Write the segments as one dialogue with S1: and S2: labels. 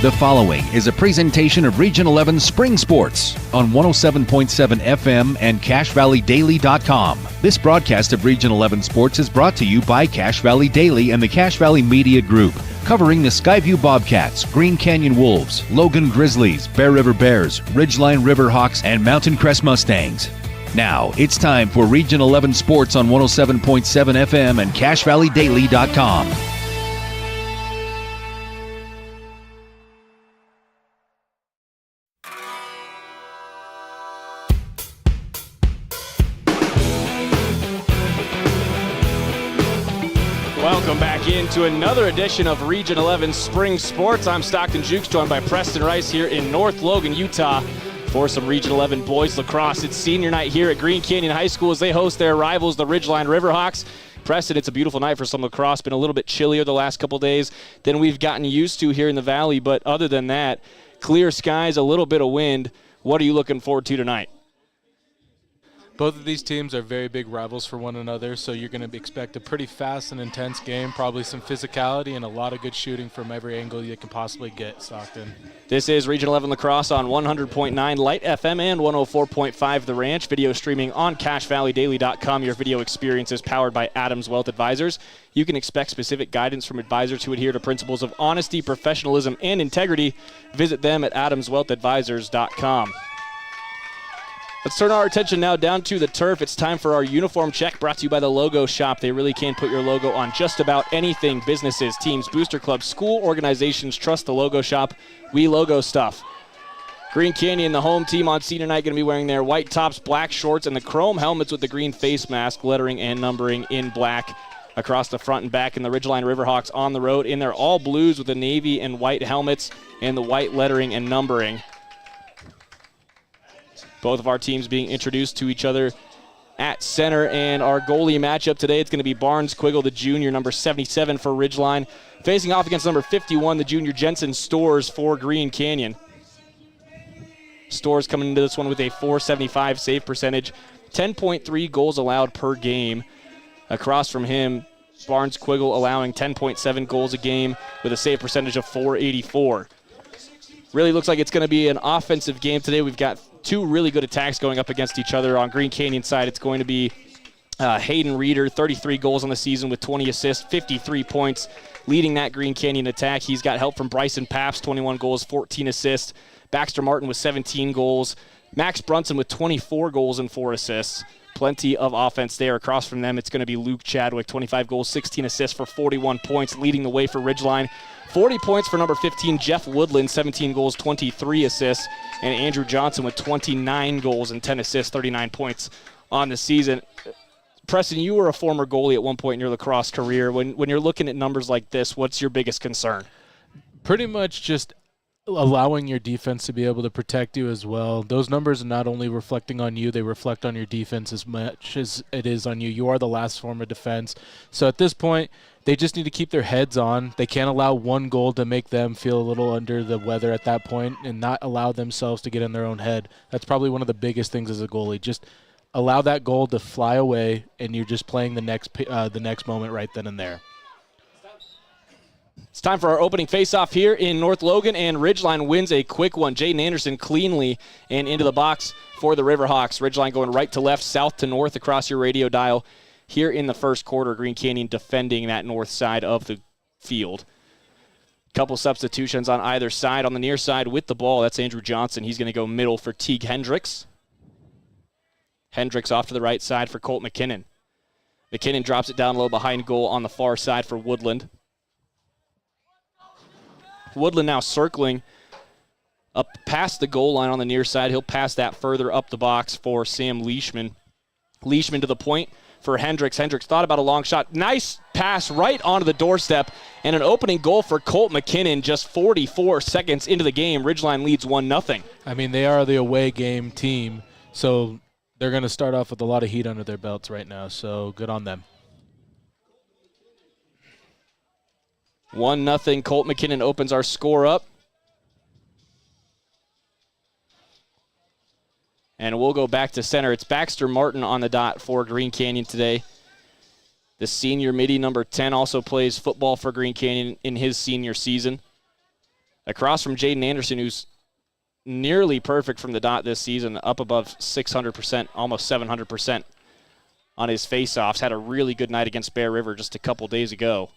S1: The following is a presentation of Region 11 Spring Sports on 107.7 FM and CacheValleyDaily.com. This broadcast of Region 11 Sports is brought to you by Cache Valley Daily and the Cache Valley Media Group, covering the Skyview Bobcats, Green Canyon Wolves, Logan Grizzlies, Bear River Bears, Ridgeline Riverhawks, and Mountain Crest Mustangs. Now, it's time for Region 11 Sports on 107.7 FM and CacheValleyDaily.com.
S2: Welcome back into another edition of Region 11 Spring Sports. I'm Stockton Jukes, joined by Preston Rice here in North Logan, Utah, for some Region 11 Boys Lacrosse. It's senior night here at Green Canyon High School as they host their rivals, the Ridgeline Riverhawks. Preston, it's a beautiful night for some lacrosse. Been a little bit chillier the last couple days than we've gotten used to here in the Valley, but other than that, clear skies, a little bit of wind. What are you looking forward to tonight?
S3: Both of these teams are very big rivals for one another, so you're going to expect a pretty fast and intense game, probably some physicality and a lot of good shooting from every angle you can possibly get, Stockton. This
S2: is Region 11 Lacrosse on 100.9 Light FM and 104.5 The Ranch. Video streaming on CacheValleyDaily.com. Your video experience is powered by Adams Wealth Advisors. You can expect specific guidance from advisors who adhere to principles of honesty, professionalism, and integrity. Visit them at AdamsWealthAdvisors.com. Let's turn our attention now down to the turf. It's time for our uniform check, brought to you by the Logo Shop. They really can put your logo on just about anything. Businesses, teams, booster clubs, school organizations, trust the Logo Shop. We logo stuff. Green Canyon, the home team on senior night, going to be wearing their white tops, black shorts, and the chrome helmets with the green face mask, lettering and numbering in black across the front and back. And the Ridgeline Riverhawks on the road in their all blues with the navy and white helmets and the white lettering and numbering. Both of our teams being introduced to each other at center. And our goalie matchup today, it's going to be Barnes Quiggle, the junior, number 77 for Ridgeline, facing off against number 51, the junior Jensen Stores for Green Canyon. Stores coming into this one with a .475 save percentage, 10.3 goals allowed per game. Across from him, Barnes Quiggle allowing 10.7 goals a game with a save percentage of .484. Really looks like it's going to be an offensive game today. We've got two really good attacks going up against each other. On Green Canyon side, it's going to be Hayden Reeder, 33 goals on the season with 20 assists, 53 points, leading that Green Canyon attack. He's got help from Bryson Paps, 21 goals, 14 assists. Baxter Martin with 17 goals. Max Brunson with 24 goals and 4 assists. Plenty of offense there. Across from them, it's going to be Luke Chadwick, 25 goals, 16 assists for 41 points, leading the way for Ridgeline. 40 points for number 15, Jeff Woodland, 17 goals, 23 assists. And Andrew Johnson with 29 goals and 10 assists, 39 points on the season. Preston, you were a former goalie at one point in your lacrosse career. When you're looking at numbers like this, what's your biggest concern?
S3: Pretty much just allowing your defense to be able to protect you as well. Those numbers are not only reflecting on you, they reflect on your defense as much as it is on you. You are the last form of defense. So at this point, they just need to keep their heads on. They can't allow one goal to make them feel a little under the weather at that point and not allow themselves to get in their own head. That's probably one of the biggest things as a goalie. Just allow that goal to fly away, and you're just playing the next moment right then and there.
S2: It's time for our opening face-off here in North Logan, and Ridgeline wins a quick one. Jaden Anderson cleanly and into the box for the Riverhawks. Ridgeline going right to left, south to north across your radio dial. Here in the first quarter, Green Canyon defending that north side of the field. Couple substitutions on either side. On the near side with the ball, that's Andrew Johnson. He's going to go middle for Teague Hendricks. Hendricks off to the right side for Colt McKinnon. McKinnon drops it down low behind goal on the far side for Woodland. Woodland now circling up past the goal line on the near side. He'll pass that further up the box for Sam Leishman. Leishman to the point for Hendricks. Hendricks thought about a long shot. Nice pass right onto the doorstep, and an opening goal for Colt McKinnon just 44 seconds into the game. Ridgeline leads 1-0.
S3: I mean, they are the away game team, so they're going to start off with a lot of heat under their belts right now, so good on them.
S2: 1-0. Colt McKinnon opens our score up. And we'll go back to center. It's Baxter Martin on the dot for Green Canyon today. The senior midi, number 10, also plays football for Green Canyon in his senior season. Across from Jaden Anderson, who's nearly perfect from the dot this season, up above 600%, almost 700% on his faceoffs. Had a really good night against Bear River just a couple days ago.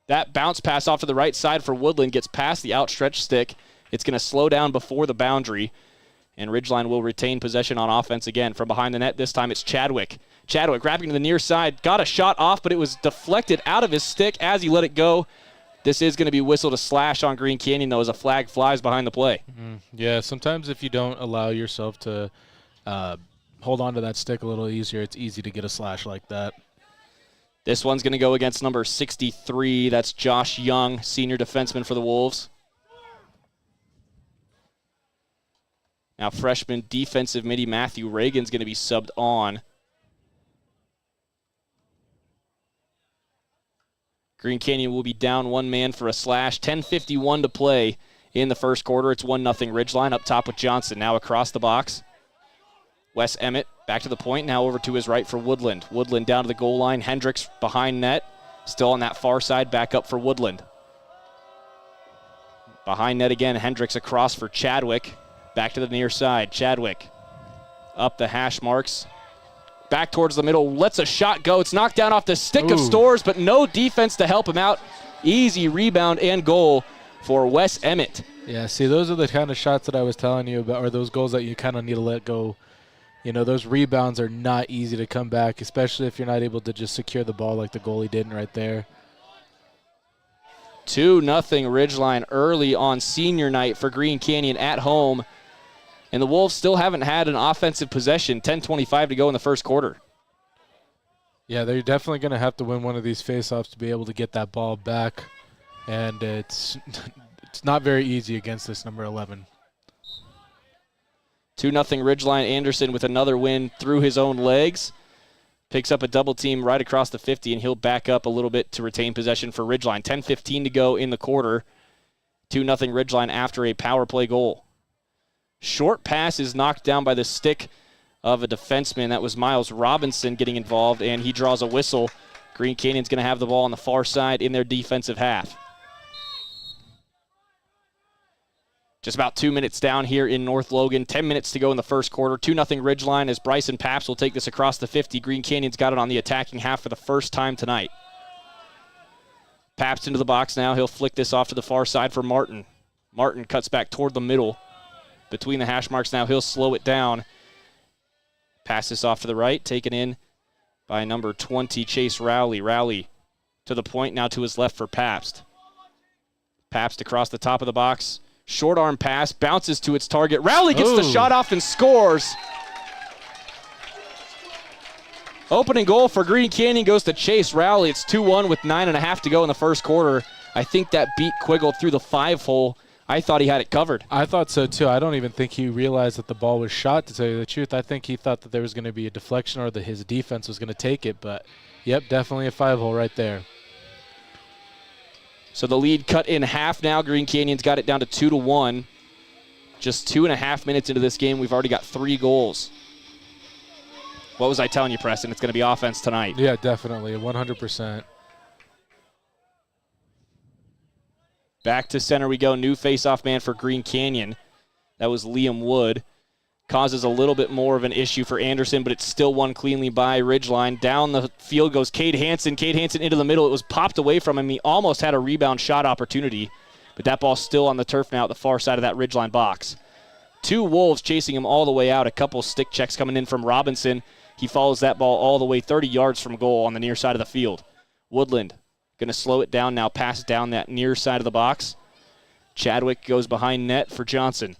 S2: That bounce pass off to the right side for Woodland gets past the outstretched stick. It's going to slow down before the boundary, and Ridgeline will retain possession on offense again. From behind the net, this time it's Chadwick. Chadwick grabbing to the near side, got a shot off, but it was deflected out of his stick as he let it go. This is going to be whistled a slash on Green Canyon, though, as a flag flies behind the play.
S3: Yeah, sometimes if you don't allow yourself to hold on to that stick a little easier, it's easy to get a slash like that.
S2: This one's going to go against number 63. That's Josh Young, senior defenseman for the Wolves. Now freshman defensive midi Matthew Reagan's going to be subbed on. Green Canyon will be down one man for a slash. 10:51 to play in the first quarter. It's 1-0 Ridgeline up top with Johnson. Now across the box. Wes Emmett back to the point. Now over to his right for Woodland. Woodland down to the goal line. Hendricks behind net. Still on that far side. Back up for Woodland. Behind net again. Hendricks across for Chadwick. Back to the near side. Chadwick up the hash marks. Back towards the middle. Lets a shot go. It's knocked down off the stick of Stores, but no defense to help him out. Easy rebound and goal for Wes Emmett.
S3: Yeah, see, those are the kind of shots that I was telling you about, or those goals that you kind of need to let go. You know, those rebounds are not easy to come back, especially if you're not able to just secure the ball like the goalie did right there.
S2: 2-0 Ridgeline early on senior night for Green Canyon at home. And the Wolves still haven't had an offensive possession. 10:25 to go in the first quarter.
S3: Yeah, they're definitely going to have to win one of these faceoffs to be able to get that ball back. And it's not very easy against this number 11.
S2: 2-0 Ridgeline. Anderson with another win through his own legs. Picks up a double team right across the 50, and he'll back up a little bit to retain possession for Ridgeline. 10:15 to go in the quarter. 2-0 Ridgeline after a power play goal. Short pass is knocked down by the stick of a defenseman. That was Miles Robinson getting involved, and he draws a whistle. Green Canyon's going to have the ball on the far side in their defensive half. Just about 2 minutes down here in North Logan. 10 minutes to go in the first quarter. 2-0 Ridgeline as Bryson Paps will take this across the 50. Green Canyon's got it on the attacking half for the first time tonight. Paps into the box now. He'll flick this off to the far side for Martin. Martin cuts back toward the middle. Between the hash marks now, he'll slow it down. Pass this off to the right, taken in by number 20, Chase Rowley. Rowley to the point, now to his left for Pabst. Pabst across the top of the box. Short arm pass, bounces to its target. Rowley gets the shot off and scores. Opening goal for Green Canyon goes to Chase Rowley. It's 2-1 with 9.5 to go in the first quarter. I think that beat Quiggle through the 5-hole. I thought he had it covered. I thought so, too. I don't even think he realized that the ball was shot, to tell you the truth. I think he thought that there was going to be a deflection or that his defense was going to take it. But, yep, definitely a 5-hole right there. So the lead cut in half now. Green Canyon's got it down to 2-1. Just 2.5 minutes into this game, we've already got 3 goals. What was I telling you, Preston? It's going to be offense tonight. Yeah, definitely, 100%. Back to center we go. New faceoff man for Green Canyon. That was Liam Wood. Causes a little bit more of an issue for Anderson, but it's still won cleanly by Ridgeline. Down the field goes Cade Hansen. Cade Hansen into the middle. It was popped away from him. He almost had a rebound shot opportunity, but that ball's still on the turf now at the far side of that Ridgeline box. 2 Wolves chasing him all the way out. A couple stick checks coming in from Robinson. He follows that ball all the way 30 yards from goal on the near side of the field. Woodland going to slow it down now, pass it down that near side of the box. Chadwick goes behind net for Johnson.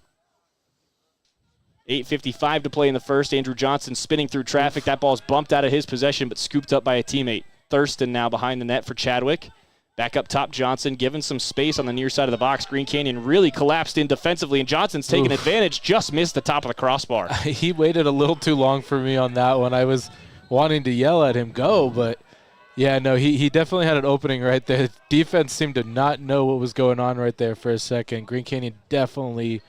S2: 8:55 to play in the first. Andrew Johnson spinning through traffic. That ball's bumped out of his possession but scooped up by a teammate. Thurston now behind the net for Chadwick. Back up top, Johnson given some space on the near side of the box. Green Canyon really collapsed in defensively, and Johnson's taking advantage. Just missed the top of the crossbar. He waited a little too long for me on that one. I was wanting to yell at him, go, but yeah, no, he definitely had an opening right there. Defense seemed to not know what was going on right there for a second. Green Canyon definitely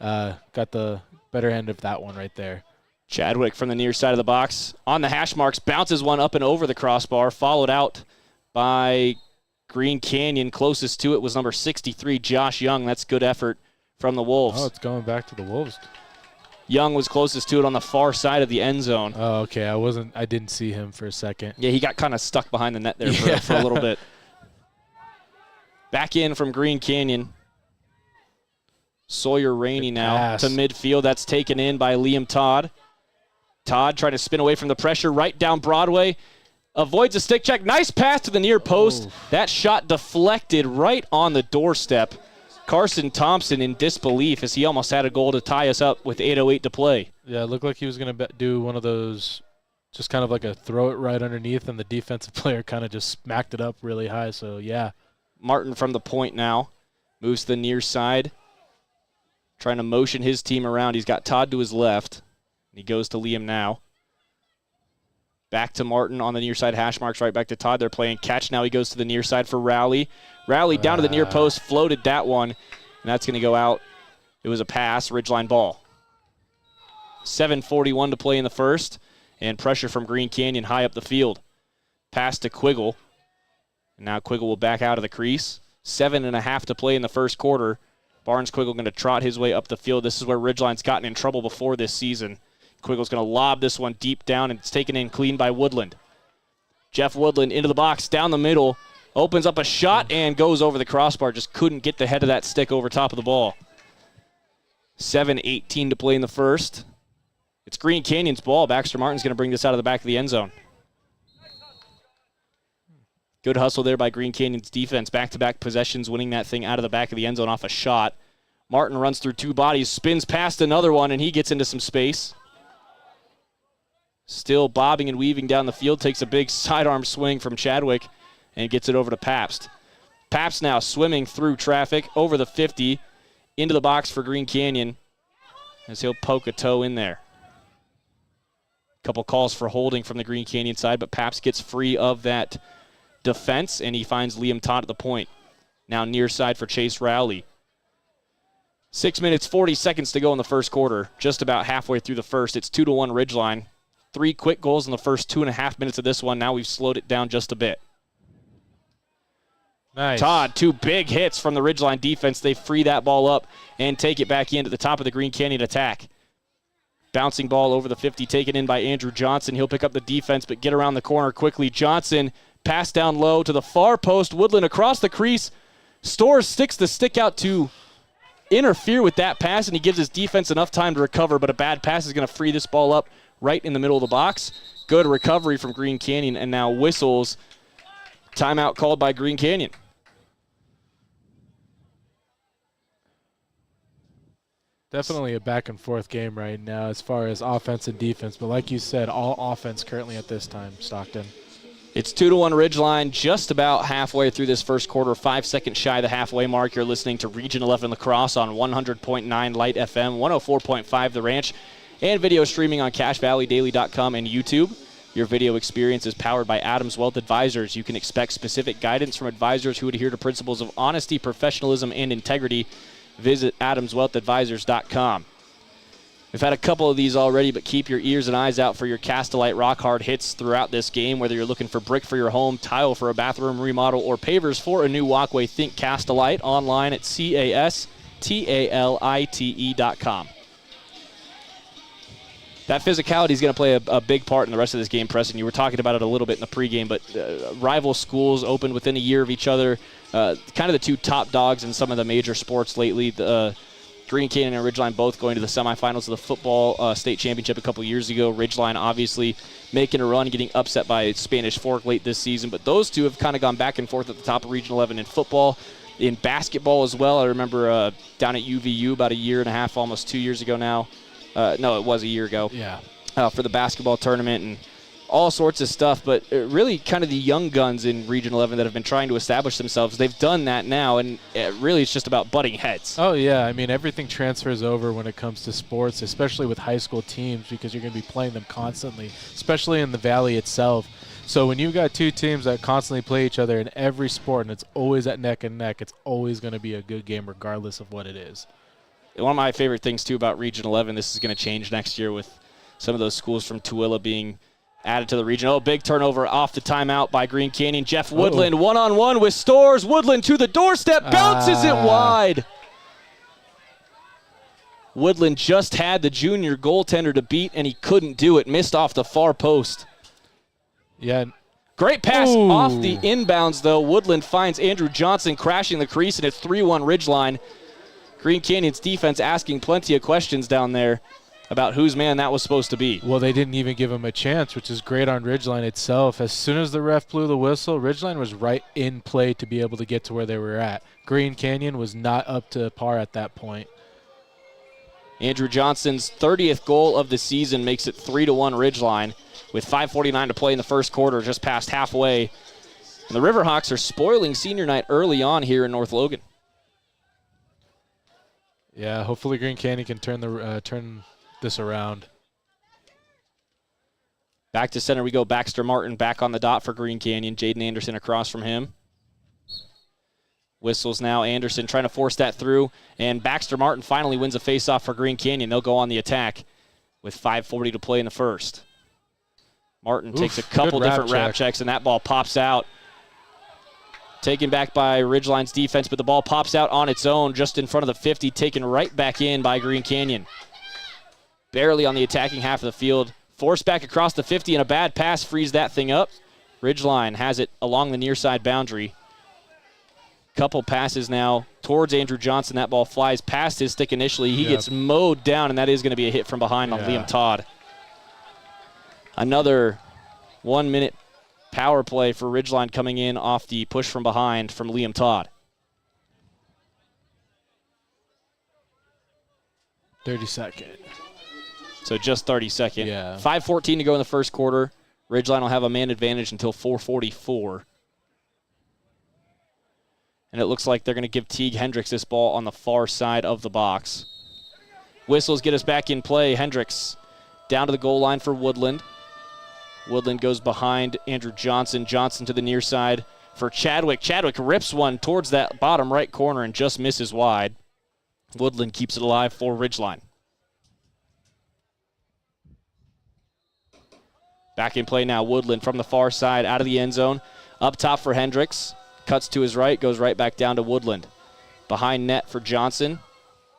S2: got the better end of that one right there. Chadwick from the near side of the box on the hash marks, bounces one up and over the crossbar, followed out by Green Canyon, closest to it was number 63, Josh Young. That's good effort from the Wolves.
S3: Oh, it's going back to the Wolves.
S2: Young was closest to it on the far side of the end zone.
S3: Oh, okay. I didn't see him for a second.
S2: Yeah, he got kind of stuck behind the net there for a little bit. Back in from Green Canyon. Sawyer Rainey now to midfield. That's taken in by Liam Todd. Todd trying to spin away from the pressure right down Broadway. Avoids a stick check. Nice pass to the near post.
S3: Oh.
S2: That shot deflected right on the doorstep. Carson Thompson in disbelief as he almost had a goal to tie us up with 8:08 to play.
S3: Yeah, it looked like he was going to do one of those, just kind of like a throw it right underneath, and the defensive player kind of just smacked it up really high. So, yeah.
S2: Martin from the point now. Moves to the near side. Trying to motion his team around. He's got Todd to his left. He goes to Liam now. Back to Martin on the near side. Hash marks right back to Todd. They're playing catch now. He goes to the near side for Rowley. Rowley down to the near post. Floated that one. And that's going to go out. It was a pass. Ridgeline ball. 7:41 to play in the first. And pressure from Green Canyon high up the field. Pass to Quiggle. And now Quiggle will back out of the crease. 7.5 to play in the first quarter. Barnes Quiggle going to trot his way up the field. This is where Ridgeline's gotten in trouble before this season. Quiggle's going to lob this one deep down, and it's taken in clean by Woodland. Jeff Woodland into the box, down the middle, opens up a shot and goes over the crossbar. Just couldn't get the head of that stick over top of the ball. 7:18 to play in the first. It's Green Canyon's ball. Baxter Martin's going to bring this out of the back of the end zone. Good hustle there by Green Canyon's defense. Back-to-back possessions, winning that thing out of the back of the end zone off a shot. Martin runs through two bodies, spins past another one, and he gets into some space. Still bobbing and weaving down the field, takes a big sidearm swing from Chadwick and gets it over to Pabst. Pabst now swimming through traffic over the 50 into the box for Green Canyon as he'll poke a toe in there. Couple calls for holding from the Green Canyon side, but Pabst gets free of that defense and he finds Liam Todd at the point. Now near side for Chase Rowley. 6 minutes, 40 seconds to go in the first quarter. Just about halfway through the first. It's 2-1 Ridgeline. 3 quick goals in the first 2.5 minutes of this one. Now we've slowed it down just a bit.
S3: Nice.
S2: Todd, 2 big hits from the Ridgeline defense. They free that ball up and take it back in at the top of the Green Canyon attack. Bouncing ball over the 50, taken in by Andrew Johnson. He'll pick up the defense, but get around the corner quickly. Johnson, pass down low to the far post. Woodland across the crease. Storrs sticks the stick out to interfere with that pass, and he gives his defense enough time to recover, but a bad pass is going to free this ball up right in the middle of the box. Good recovery from Green Canyon, and now whistles. Timeout called by Green Canyon.
S3: Definitely a back-and-forth game right now as far as offense and defense, but like you said, all offense currently at this time, Stockton.
S2: It's 2-1 Ridgeline, just about halfway through this first quarter, 5 seconds shy of the halfway mark. You're listening to Region 11 Lacrosse on 100.9 Light FM, 104.5 The Ranch, and video streaming on CashValleyDaily.com and YouTube. Your video experience is powered by Adams Wealth Advisors. You can expect specific guidance from advisors who adhere to principles of honesty, professionalism, and integrity. Visit AdamsWealthAdvisors.com. We've had a couple of these already, but keep your ears and eyes out for your Castelite Rock Hard hits throughout this game. Whether you're looking for brick for your home, tile for a bathroom remodel, or pavers for a new walkway, think Castelite online at CASTALITE.com. That physicality is going to play a big part in the rest of this game, Preston. You were talking about it a little bit in the pregame, but rival schools opened within a year of each other. Kind of the two top dogs in some of the major sports lately. Green Canyon and Ridgeline both going to the semifinals of the football state championship a couple years ago. Ridgeline obviously making a run, getting upset by Spanish Fork late this season. But those two have kind of gone back and forth at the top of Region 11 in football. In basketball as well, I remember down at UVU about a year and a half, almost 2 years ago now. No, it was a year ago.
S3: Yeah.
S2: For the basketball tournament and all sorts of stuff. But really kind of the young guns in Region 11 that have been trying to establish themselves, they've done that now, and really it's just about butting heads.
S3: Oh, yeah. I mean, everything transfers over when it comes to sports, especially with high school teams, because you're going to be playing them constantly, especially in the Valley itself. So when you've got two teams that constantly play each other in every sport, and it's always at neck and neck, it's always going to be a good game regardless of what it is.
S2: One of my favorite things, too, about Region 11, this is going to change next year with some of those schools from Tooele being added to the region. Oh, big turnover off the timeout by Green Canyon. Jeff Woodland one-on-one with Storrs. Woodland to the doorstep, bounces it wide. Woodland just had the junior goaltender to beat, and he couldn't do it. Missed off the far post.
S3: Yeah.
S2: Great pass off the inbounds, though. Woodland finds Andrew Johnson crashing the crease, and it's 3-1 Ridgeline. Green Canyon's defense asking plenty of questions down there about whose man that was supposed to be.
S3: Well, they didn't even give him a chance, which is great on Ridgeline itself. As soon as the ref blew the whistle, Ridgeline was right in play to be able to get to where they were at. Green Canyon was not up to par at that point.
S2: Andrew Johnson's 30th goal of the season makes it 3-1 Ridgeline with 5:49 to play in the first quarter, just past halfway. And the Riverhawks are spoiling senior night early on here in North Logan.
S3: Yeah, hopefully Green Canyon can turn this around.
S2: Back to center we go. Baxter Martin back on the dot for Green Canyon. Jaden Anderson across from him. Whistles now. Anderson trying to force that through. And Baxter Martin finally wins a faceoff for Green Canyon. They'll go on the attack with 5:40 to play in the first. Martin takes a couple different wrap checks, and that ball pops out. Taken back by Ridgeline's defense, but the ball pops out on its own just in front of the 50, taken right back in by Green Canyon. Barely on the attacking half of the field. Forced back across the 50, and a bad pass frees that thing up. Ridgeline has it along the near side boundary. Couple passes now towards Andrew Johnson. That ball flies past his stick initially. He gets mowed down, and that is going to be a hit from behind on Liam Todd. Another 1 minute power play for Ridgeline coming in off the push from behind from Liam Todd.
S3: 30-second.
S2: So just 30-second.
S3: Yeah.
S2: 5:14 to go in the first quarter. Ridgeline will have a man advantage until 4:44. And it looks like they're going to give Teague Hendricks this ball on the far side of the box. Whistles get us back in play. Hendricks down to the goal line for Woodland. Woodland goes behind Andrew Johnson. Johnson to the near side for Chadwick. Chadwick rips one towards that bottom right corner and just misses wide. Woodland keeps it alive for Ridgeline. Back in play now. Woodland from the far side out of the end zone. Up top for Hendricks. Cuts to his right, goes right back down to Woodland. Behind net for Johnson.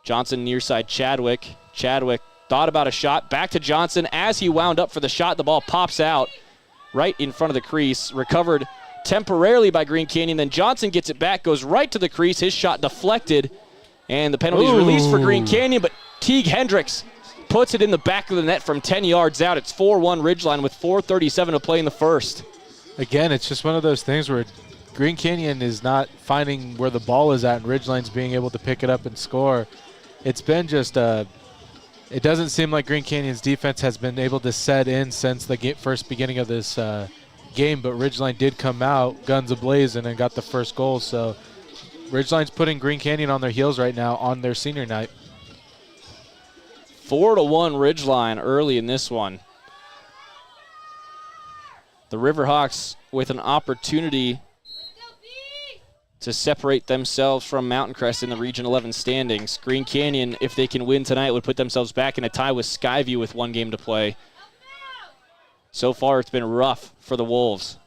S2: Johnson near side Chadwick. Chadwick thought about a shot. Back to Johnson. As he wound up for the shot, the ball pops out right in front of the crease. Recovered temporarily by Green Canyon. Then Johnson gets it back, goes right to the crease. His shot deflected. And the penalty is released for Green Canyon, but Teague Hendricks puts it in the back of the net from 10 yards out. It's 4-1 Ridgeline with 4:37 to play in the first.
S3: Again, it's just one of those things where Green Canyon is not finding where the ball is at, and Ridgeline's being able to pick it up and score. It's been just it doesn't seem like Green Canyon's defense has been able to set in since the first beginning of this game, but Ridgeline did come out guns a-blazing and got the first goal. So Ridgeline's putting Green Canyon on their heels right now on their senior night.
S2: 4-1 Ridgeline early in this one. The Riverhawks with an opportunity to separate themselves from Mountain Crest in the Region 11 standings. Green Canyon, if they can win tonight, would put themselves back in a tie with Skyview with 1 game to play. So far, it's been rough for the Wolves.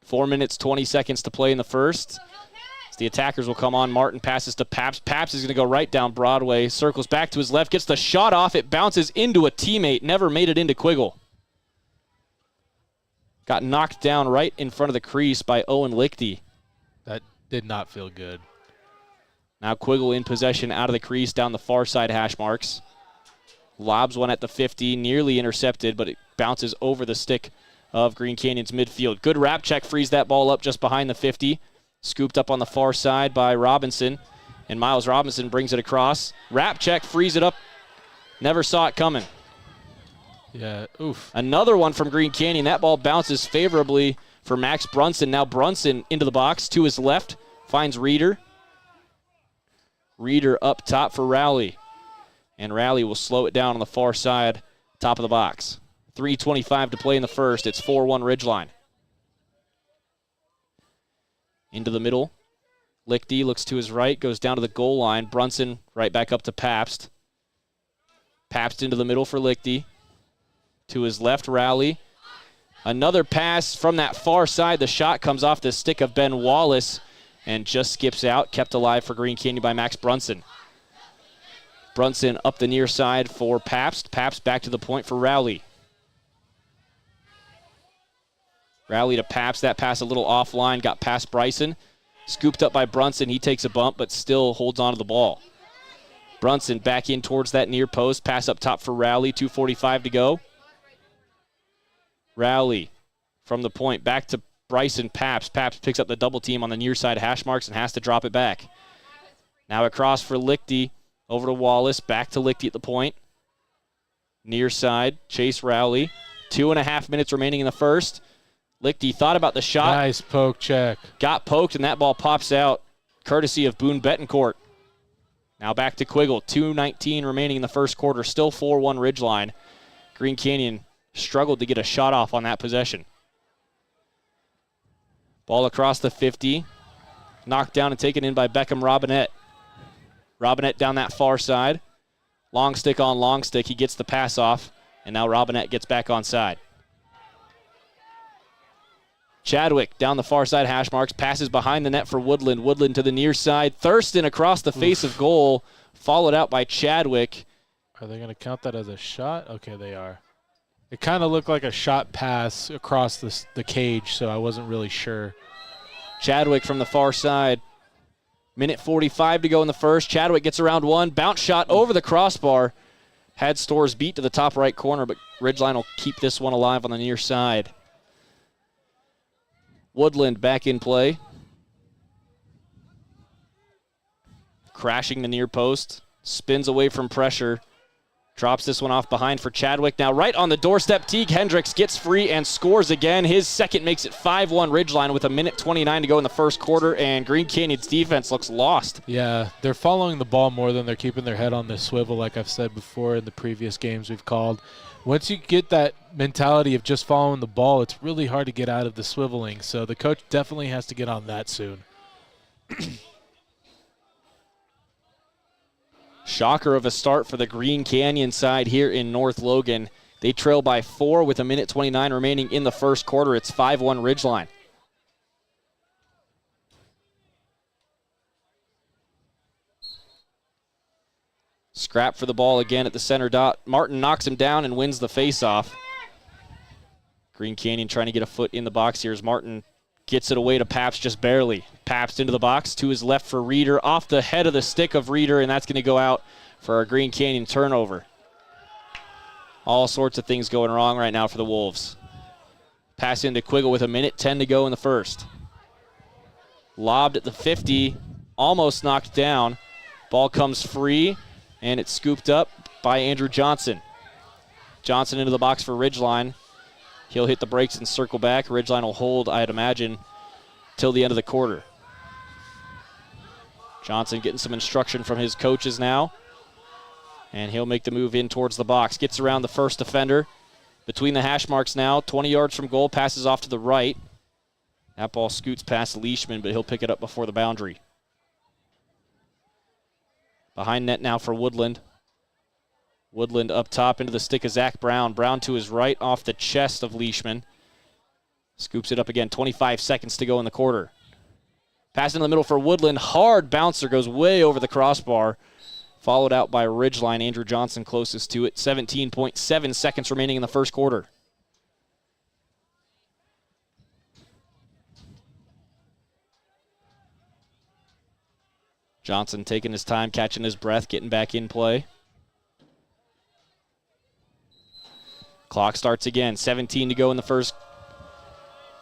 S2: 4 minutes, 20 seconds to play in the first. As the attackers will come on, Martin passes to Paps. Paps is going to go right down Broadway, circles back to his left, gets the shot off. It bounces into a teammate, never made it into Quiggle. Got knocked down right in front of the crease by Owen Lichty.
S3: That did not feel good.
S2: Now Quiggle in possession out of the crease down the far side hash marks. Lobs one at the 50, nearly intercepted, but it bounces over the stick of Green Canyon's midfield. Good wrap check frees that ball up just behind the 50. Scooped up on the far side by Robinson, and Miles Robinson brings it across. Wrap check frees it up. Never saw it coming.
S3: Yeah, oof.
S2: Another one from Green Canyon. That ball bounces favorably for Max Brunson. Now Brunson into the box to his left. Finds Reeder. Reeder up top for Rowley. And Rowley will slow it down on the far side, top of the box. 3:25 to play in the first. It's 4-1 Ridgeline. Into the middle. Lichty looks to his right, goes down to the goal line. Brunson right back up to Pabst. Pabst into the middle for Lichty. To his left, Rowley. Another pass from that far side. The shot comes off the stick of Ben Wallace and just skips out. Kept alive for Green Canyon by Max Brunson. Brunson up the near side for Pabst. Pabst back to the point for Rowley. Rowley to Pabst. That pass a little offline. Got past Bryson. Scooped up by Brunson. He takes a bump but still holds on to the ball. Brunson back in towards that near post. Pass up top for Rowley. 2:45 to go. Rowley from the point back to Bryson Pabst. Pabst picks up the double team on the near side hash marks and has to drop it back. Now across for Lichty. Over to Wallace. Back to Lichty at the point. Near side. Chase Rowley. 2.5 minutes remaining in the first. Lichty thought about the shot.
S3: Nice poke check.
S2: Got poked, and that ball pops out courtesy of Boone Betancourt. Now back to Quiggle. 2:19 remaining in the first quarter. Still 4-1 Ridgeline. Green Canyon struggled to get a shot off on that possession. Ball across the 50. Knocked down and taken in by Beckham Robinette. Robinette down that far side. Long stick on long stick. He gets the pass off, and now Robinette gets back on side. Chadwick down the far side hash marks. Passes behind the net for Woodland. Woodland to the near side. Thurston across the face of goal. Followed out by Chadwick.
S3: Are they going to count that as a shot? Okay, they are. It kind of looked like a shot pass across the cage, so I wasn't really sure.
S2: Chadwick from the far side. Minute 45 to go in the first. Chadwick gets around one. Bounce shot over the crossbar. Had Storrs beat to the top right corner, but Ridgeline will keep this one alive on the near side. Woodland back in play. Crashing the near post. Spins away from pressure. Drops this one off behind for Chadwick. Now right on the doorstep, Teague Hendricks gets free and scores again. His second makes it 5-1 Ridgeline with 1:29 to go in the first quarter, and Green Canyon's defense looks lost.
S3: Yeah, they're following the ball more than they're keeping their head on the swivel, like I've said before in the previous games we've called. Once you get that mentality of just following the ball, it's really hard to get out of the swiveling, so the coach definitely has to get on that soon.
S2: Shocker of a start for the Green Canyon side here in North Logan. They trail by 4 with 1:29 remaining in the first quarter. It's 5-1 Ridgeline. Scrap for the ball again at the center dot. Martin knocks him down and wins the faceoff. Green Canyon trying to get a foot in the box here as Martin gets it away to Pabst just barely. Pabst into the box to his left for Reeder. Off the head of the stick of Reeder, and that's going to go out for a Green Canyon turnover. All sorts of things going wrong right now for the Wolves. Pass into Quiggle with 1:10 to go in the first. Lobbed at the 50, almost knocked down. Ball comes free, and it's scooped up by Andrew Johnson. Johnson into the box for Ridgeline. He'll hit the brakes and circle back. Ridgeline will hold, I'd imagine, till the end of the quarter. Johnson getting some instruction from his coaches now. And he'll make the move in towards the box. Gets around the first defender. Between the hash marks now. 20 yards from goal. Passes off to the right. That ball scoots past Leishman, but he'll pick it up before the boundary. Behind net now for Woodland. Woodland up top into the stick of Zach Brown. Brown to his right off the chest of Leishman. Scoops it up again. 25 seconds to go in the quarter. Pass in the middle for Woodland. Hard bouncer goes way over the crossbar. Followed out by Ridgeline. Andrew Johnson closest to it. 17.7 seconds remaining in the first quarter. Johnson taking his time, catching his breath, getting back in play. Clock starts again. 17 to go in the first.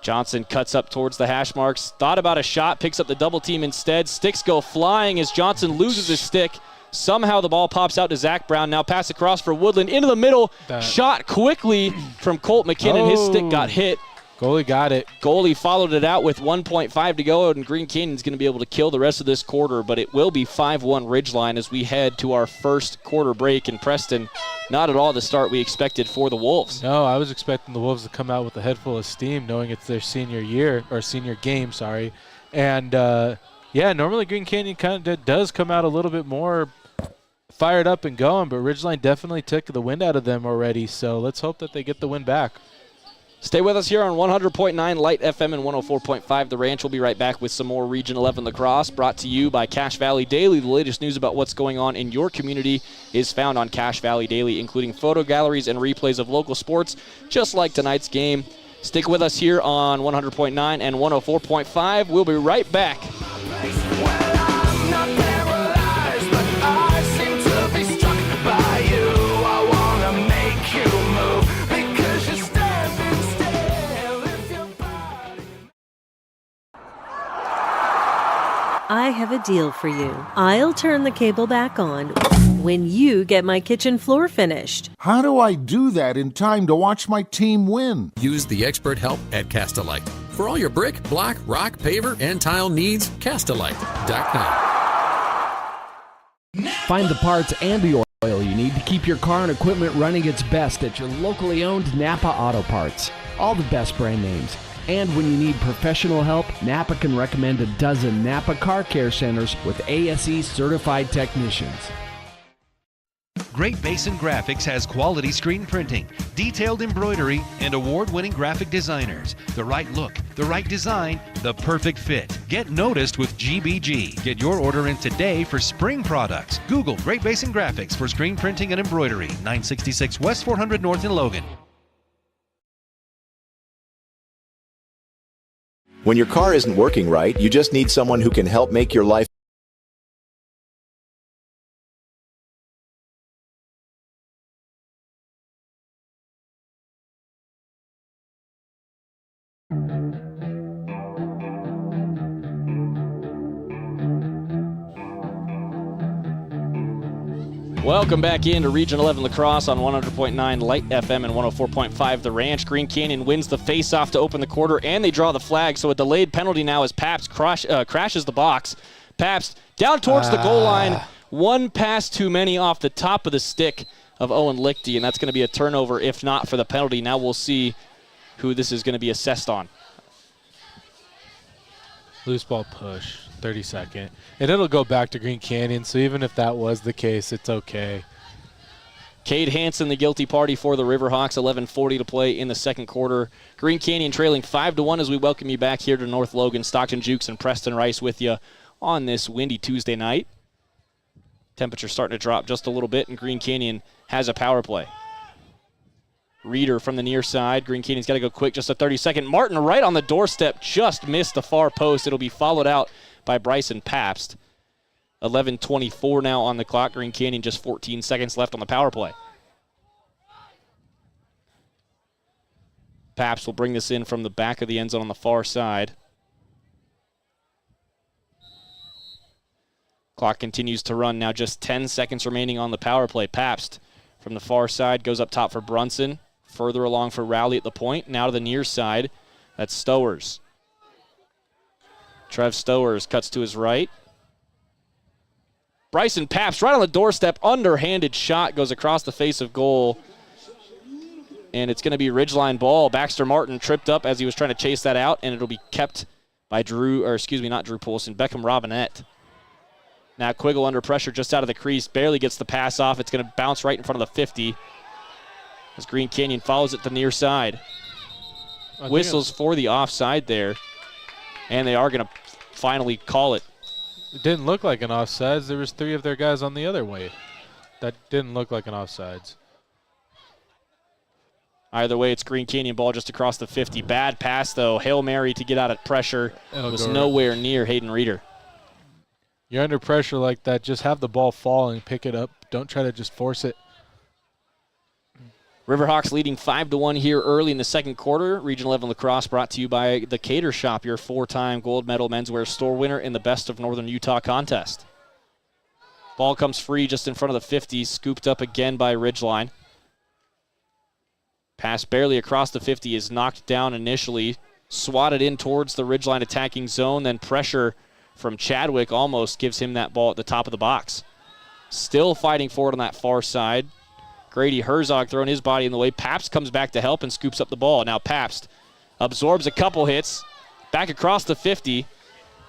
S2: Johnson cuts up towards the hash marks. Thought about a shot, picks up the double team instead. Sticks go flying as Johnson loses his stick. Somehow the ball pops out to Zach Brown. Now pass across for Woodland into the middle. Shot quickly from Colt McKinnon. His stick got hit.
S3: Goalie got it.
S2: Goalie followed it out with 1.5 to go, and Green Canyon's going to be able to kill the rest of this quarter, but it will be 5-1 Ridgeline as we head to our first quarter break. And Preston, not at all the start we expected for the Wolves.
S3: No, I was expecting the Wolves to come out with a head full of steam, knowing it's their senior year, or senior game, sorry. And, yeah, normally Green Canyon kind of does come out a little bit more fired up and going, but Ridgeline definitely took the wind out of them already, so let's hope that they get the win back.
S2: Stay with us here on 100.9 Light FM and 104.5 The Ranch. We'll be right back with some more Region 11 Lacrosse, brought to you by Cache Valley Daily. The latest news about what's going on in your community is found on Cache Valley Daily, including photo galleries and replays of local sports, just like tonight's game. Stick with us here on 100.9 and 104.5. We'll be right back.
S4: I have a deal for you. I'll turn the cable back on when you get my kitchen floor finished.
S5: How do I do that in time to watch my team win?
S6: Use the expert help at Castalite. For all your brick, block, rock, paver, and tile needs, Castalite.com.
S7: Find the parts and the oil you need to keep your car and equipment running its best at your locally owned Napa Auto Parts. All the best brand names. And when you need professional help, Napa can recommend a dozen Napa Car Care Centers with ASE certified technicians.
S1: Great Basin Graphics has quality screen printing, detailed embroidery, and award-winning graphic designers. The right look, the right design, the perfect fit. Get noticed with GBG. Get your order in today for spring products. Google Great Basin Graphics for screen printing and embroidery. 966 West 400 North in Logan.
S8: When your car isn't working right, you just need someone who can help make your life.
S2: Welcome back into Region 11 Lacrosse on 100.9 Light FM and 104.5 The Ranch. Green Canyon wins the face-off to open the quarter, and they draw the flag. So a delayed penalty now as Pabst crashes the box. Pabst down towards the goal line. One pass too many off the top of the stick of Owen Lichty, and that's going to be a turnover if not for the penalty. Now we'll see who this is going to be assessed on.
S3: Loose ball push, 32nd. And it'll go back to Green Canyon, so even if that was the case, it's okay.
S2: Cade Hansen, the guilty party for the Riverhawks. 11:40 to play in the second quarter. Green Canyon trailing 5-1 as we welcome you back here to North Logan. Stockton Jukes and Preston Rice with you on this windy Tuesday night. Temperature starting to drop just a little bit, and Green Canyon has a power play. Reeder from the near side. Green Canyon's got to go quick, just a 30-second. Martin right on the doorstep, just missed the far post. It'll be followed out by Bryson Pabst. 11:24 now on the clock. Green Canyon just 14 seconds left on the power play. Pabst will bring this in from the back of the end zone on the far side. Clock continues to run. Now just 10 seconds remaining on the power play. Pabst from the far side goes up top for Brunson. Further along for Rowley at the point. Now to the near side. That's Stowers. Trev Stowers cuts to his right. Bryson Pabst right on the doorstep. Underhanded shot goes across the face of goal. And it's going to be Ridgeline ball. Baxter Martin tripped up as he was trying to chase that out, and it'll be kept by Beckham Robinette. Now Quiggle under pressure just out of the crease. Barely gets the pass off. It's going to bounce right in front of the 50. As Green Canyon follows it to the near side. Whistles for the offside there. And they are going to finally call it.
S3: It didn't look like an offsides. There was 3 of their guys on the other way. That didn't look like an offsides.
S2: Either way, it's Green Canyon ball just across the 50. Bad pass, though. Hail Mary to get out of pressure. It was nowhere near Hayden Reeder.
S3: You're under pressure like that. Just have the ball fall and pick it up. Don't try to just force it.
S2: Riverhawks leading 5-1 here early in the second quarter. Region 11 Lacrosse brought to you by the Cater Shop, your 4-time gold medal menswear store winner in the Best of Northern Utah contest. Ball comes free just in front of the 50, scooped up again by Ridgeline. Pass barely across the 50 is knocked down initially, swatted in towards the Ridgeline attacking zone, then pressure from Chadwick almost gives him that ball at the top of the box. Still fighting for it on that far side. Grady Herzog throwing his body in the way. Pabst comes back to help and scoops up the ball. Now Pabst absorbs a couple hits. Back across the 50.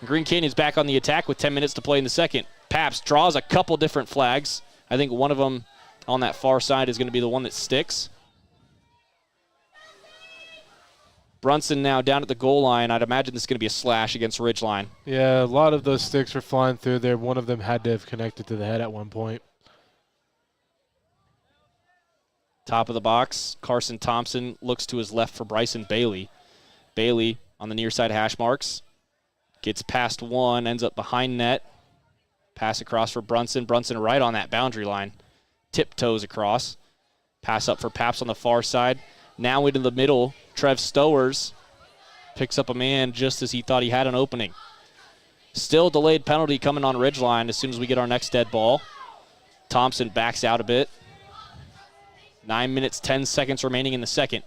S2: Green Canyon's back on the attack with 10 minutes to play in the second. Pabst draws a couple different flags. I think one of them on that far side is going to be the one that sticks. Brunson now down at the goal line. I'd imagine this is going to be a slash against Ridgeline.
S3: Yeah, a lot of those sticks were flying through there. One of them had to have connected to the head at one point.
S2: Top of the box, Carson Thompson looks to his left for Bryson Bailey. Bailey on the near side hash marks. Gets past one, ends up behind net. Pass across for Brunson. Brunson right on that boundary line. Tiptoes across. Pass up for Paps on the far side. Now into the middle, Trev Stowers picks up a man just as he thought he had an opening. Still delayed penalty coming on Ridgeline as soon as we get our next dead ball. Thompson backs out a bit. 9 minutes, 10 seconds remaining in the second.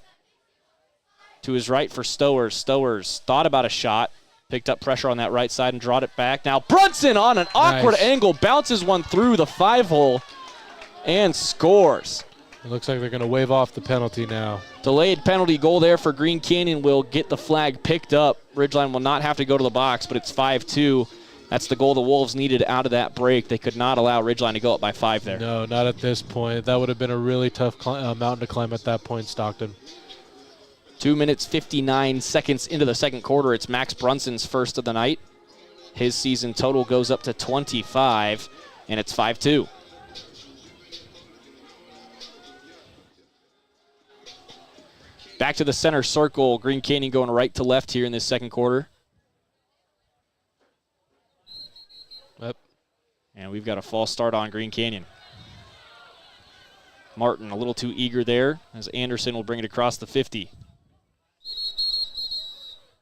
S2: To his right for Stowers. Stowers thought about a shot. Picked up pressure on that right side and drawed it back. Now Brunson on an awkward angle. Bounces one through the 5-hole and scores.
S3: It looks like they're going to wave off the penalty now.
S2: Delayed penalty goal there for Green Canyon will get the flag picked up. Ridgeline will not have to go to the box, but it's 5-2. That's the goal the Wolves needed out of that break. They could not allow Ridgeline to go up by 5 there.
S3: No, not at this point. That would have been a really tough mountain to climb at that point, Stockton.
S2: 2 minutes, 59 seconds into the second quarter. It's Max Brunson's first of the night. His season total goes up to 25, and it's 5-2. Back to the center circle. Green Canyon going right to left here in this second quarter.
S3: Yep.
S2: And we've got a false start on Green Canyon. Martin a little too eager there as Anderson will bring it across the 50.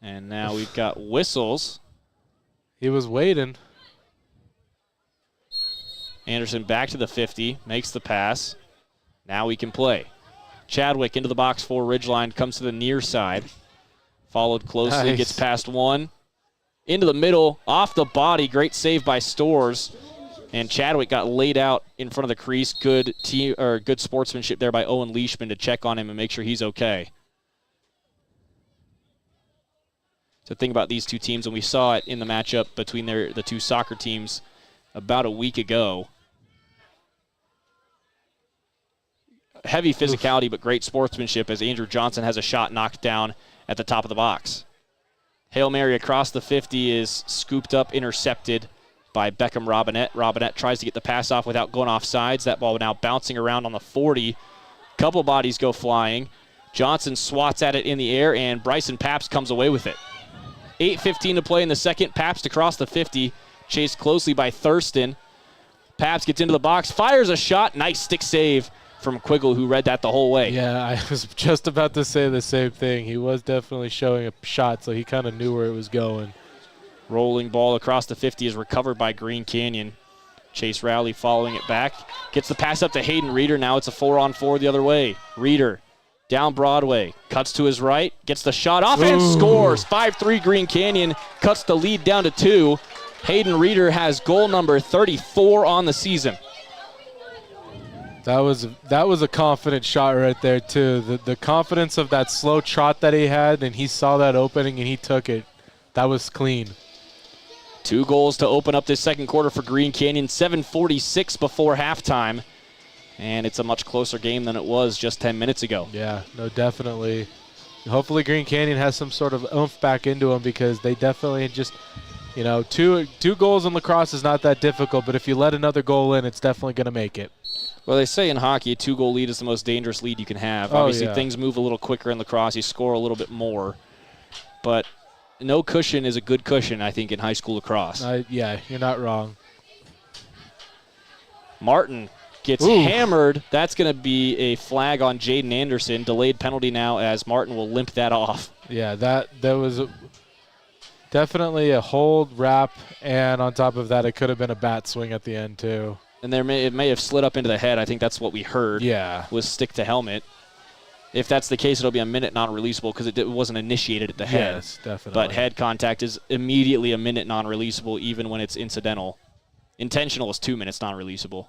S2: And now we've got whistles.
S3: He was waiting.
S2: Anderson back to the 50, makes the pass. Now we can play. Chadwick into the box for Ridgeline, comes to the near side. Followed closely,
S3: Nice.
S2: gets past one. Into the middle, off the body, great save by Stores. And Chadwick got laid out in front of the crease. Good sportsmanship there by Owen Leishman to check on him and make sure he's okay. So think about these two teams, and we saw it in the matchup between the two soccer teams about a week ago. Heavy physicality, but great sportsmanship as Andrew Johnson has a shot knocked down at the top of the box. Hail Mary across the 50 is scooped up, intercepted by Beckham Robinette. Robinette tries to get the pass off without going off sides. That ball now bouncing around on the 40. Couple bodies go flying. Johnson swats at it in the air, and Bryson Pabst comes away with it. 8:15 to play in the second. Pabst across the 50, chased closely by Thurston. Pabst gets into the box, fires a shot. Nice stick save from Quiggle, who read that the whole way.
S3: Yeah, I was just about to say the same thing. He was definitely showing a shot, so he kind of knew where it was going.
S2: Rolling ball across the 50 is recovered by Green Canyon. Chase Rowley following it back. Gets the pass up to Hayden Reeder. Now it's a 4-on-4 the other way. Reeder down Broadway. Cuts to his right. Gets the shot off and scores. 5-3 Green Canyon. Cuts the lead down to 2. Hayden Reeder has goal number 34 on the season.
S3: That was a confident shot right there, too. The confidence of that slow trot that he had, and he saw that opening and he took it. That was clean.
S2: 2 goals to open up this second quarter for Green Canyon. 7:46 before halftime. And it's a much closer game than it was just 10 minutes ago.
S3: Yeah, no, definitely. Hopefully Green Canyon has some sort of oomph back into them because they definitely just, two goals in lacrosse is not that difficult, but if you let another goal in, it's definitely going to make it.
S2: Well, they say in hockey, a 2-goal lead is the most dangerous lead you can have. Obviously, things move a little quicker in lacrosse. You score a little bit more. But no cushion is a good cushion, I think, in high school lacrosse.
S3: Yeah, you're not wrong.
S2: Martin gets hammered. That's going to be a flag on Jaden Anderson. Delayed penalty now as Martin will limp that off.
S3: Yeah, that was definitely a hold, wrap, and on top of that, it could have been a bat swing at the end, too.
S2: And it may have slid up into the head. I think that's what we heard.
S3: Yeah.
S2: Was stick to helmet. If that's the case, it'll be a minute non-releasable because it wasn't initiated at the head.
S3: Yes, definitely.
S2: But head contact is immediately a minute non-releasable even when it's incidental. Intentional is 2 minutes non-releasable.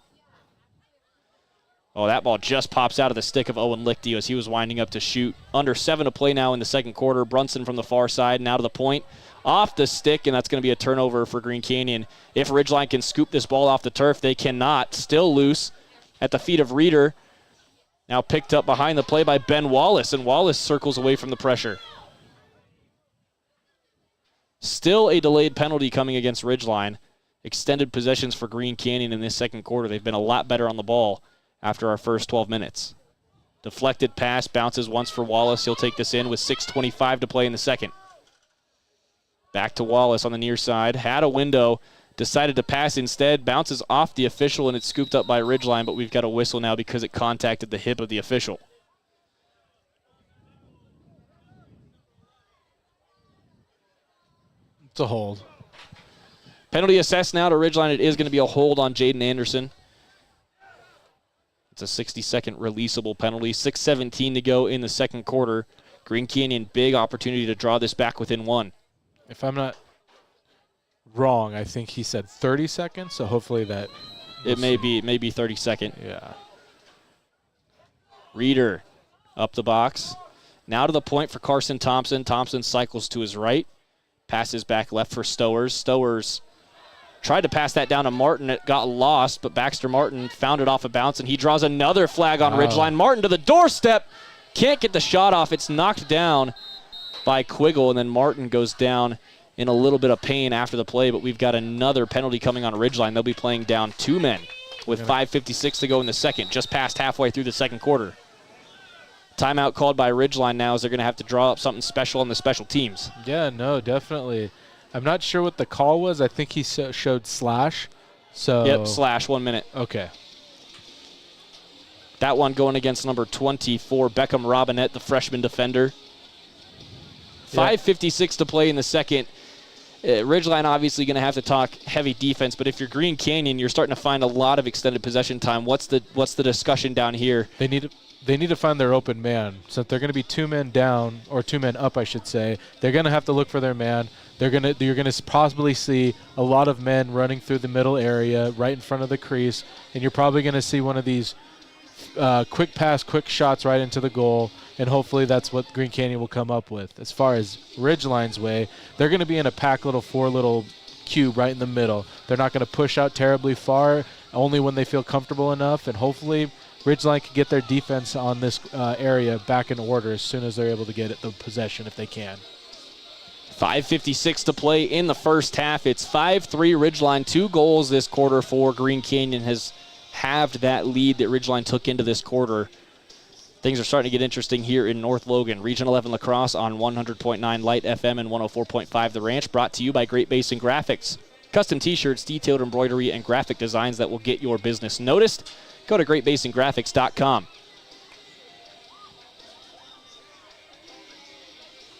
S2: Oh, that ball just pops out of the stick of Owen Lichty as he was winding up to shoot. Under 7 to play now in the second quarter. Brunson from the far side and out of the point. Off the stick, and that's going to be a turnover for Green Canyon. If Ridgeline can scoop this ball off the turf, they cannot. Still loose. at the feet of Reeder. Now picked up behind the play by Ben Wallace, and Wallace circles away from the pressure. Still a delayed penalty coming against Ridgeline. Extended possessions for Green Canyon in this second quarter. They've been a lot better on the ball after our first 12 minutes. Deflected pass, bounces once for Wallace. He'll take this in with 6:25 to play in the second. Back to Wallace on the near side. Had a window, decided to pass instead. Bounces off the official, and it's scooped up by Ridgeline, but we've got a whistle now because it contacted the hip of the official.
S3: It's a hold.
S2: Penalty assessed now to Ridgeline. It is going to be a hold on Jaden Anderson. It's a 60-second releasable penalty. 6:17 to go in the second quarter. Green Canyon, big opportunity to draw this back within one.
S3: If I'm not wrong, I think he said 30 seconds, so hopefully that...
S2: It may be 30 second.
S3: Yeah.
S2: Reeder up the box. Now to the point for Carson Thompson. Thompson cycles to his right. Passes back left for Stowers. Stowers tried to pass that down to Martin. It got lost, but Baxter Martin found it off a bounce, and he draws another flag on Ridgeline. Martin to the doorstep. Can't get the shot off. It's knocked down by Quiggle, and then Martin goes down in a little bit of pain after the play, but we've got another penalty coming on Ridgeline. They'll be playing down 2 men with 5:56 to go in the second, just past halfway through the second quarter. Timeout called by Ridgeline now, as they're going to have to draw up something special on the special teams.
S3: Yeah, no, definitely. I'm not sure what the call was. I think he showed slash. So
S2: Yep, slash, 1 minute.
S3: Okay.
S2: That one going against number 24, Beckham Robinette, the freshman defender. 5:56 to play in the second. Ridgeline obviously going to have to talk heavy defense, but if you're Green Canyon, you're starting to find a lot of extended possession time. What's the discussion down here?
S3: They need to find their open man. So they're going to be 2 men down, or 2 men up, I should say. They're going to have to look for their man. You're going to possibly see a lot of men running through the middle area, right in front of the crease, and you're probably going to see one of these quick pass, quick shots right into the goal, and hopefully that's what Green Canyon will come up with. As far as Ridgeline's way, they're going to be in a packed little 4 cube right in the middle. They're not going to push out terribly far, only when they feel comfortable enough, and hopefully Ridgeline can get their defense on this area back in order as soon as they're able to get the possession if they can.
S2: 5:56 to play in the first half. It's 5-3 Ridgeline. 2 goals this quarter for Green Canyon has halved that lead that Ridgeline took into this quarter. Things are starting to get interesting here in North Logan. Region 11 Lacrosse on 100.9 Light FM and 104.5 The Ranch, brought to you by Great Basin Graphics. Custom t-shirts, detailed embroidery, and graphic designs that will get your business noticed. Go to greatbasingraphics.com.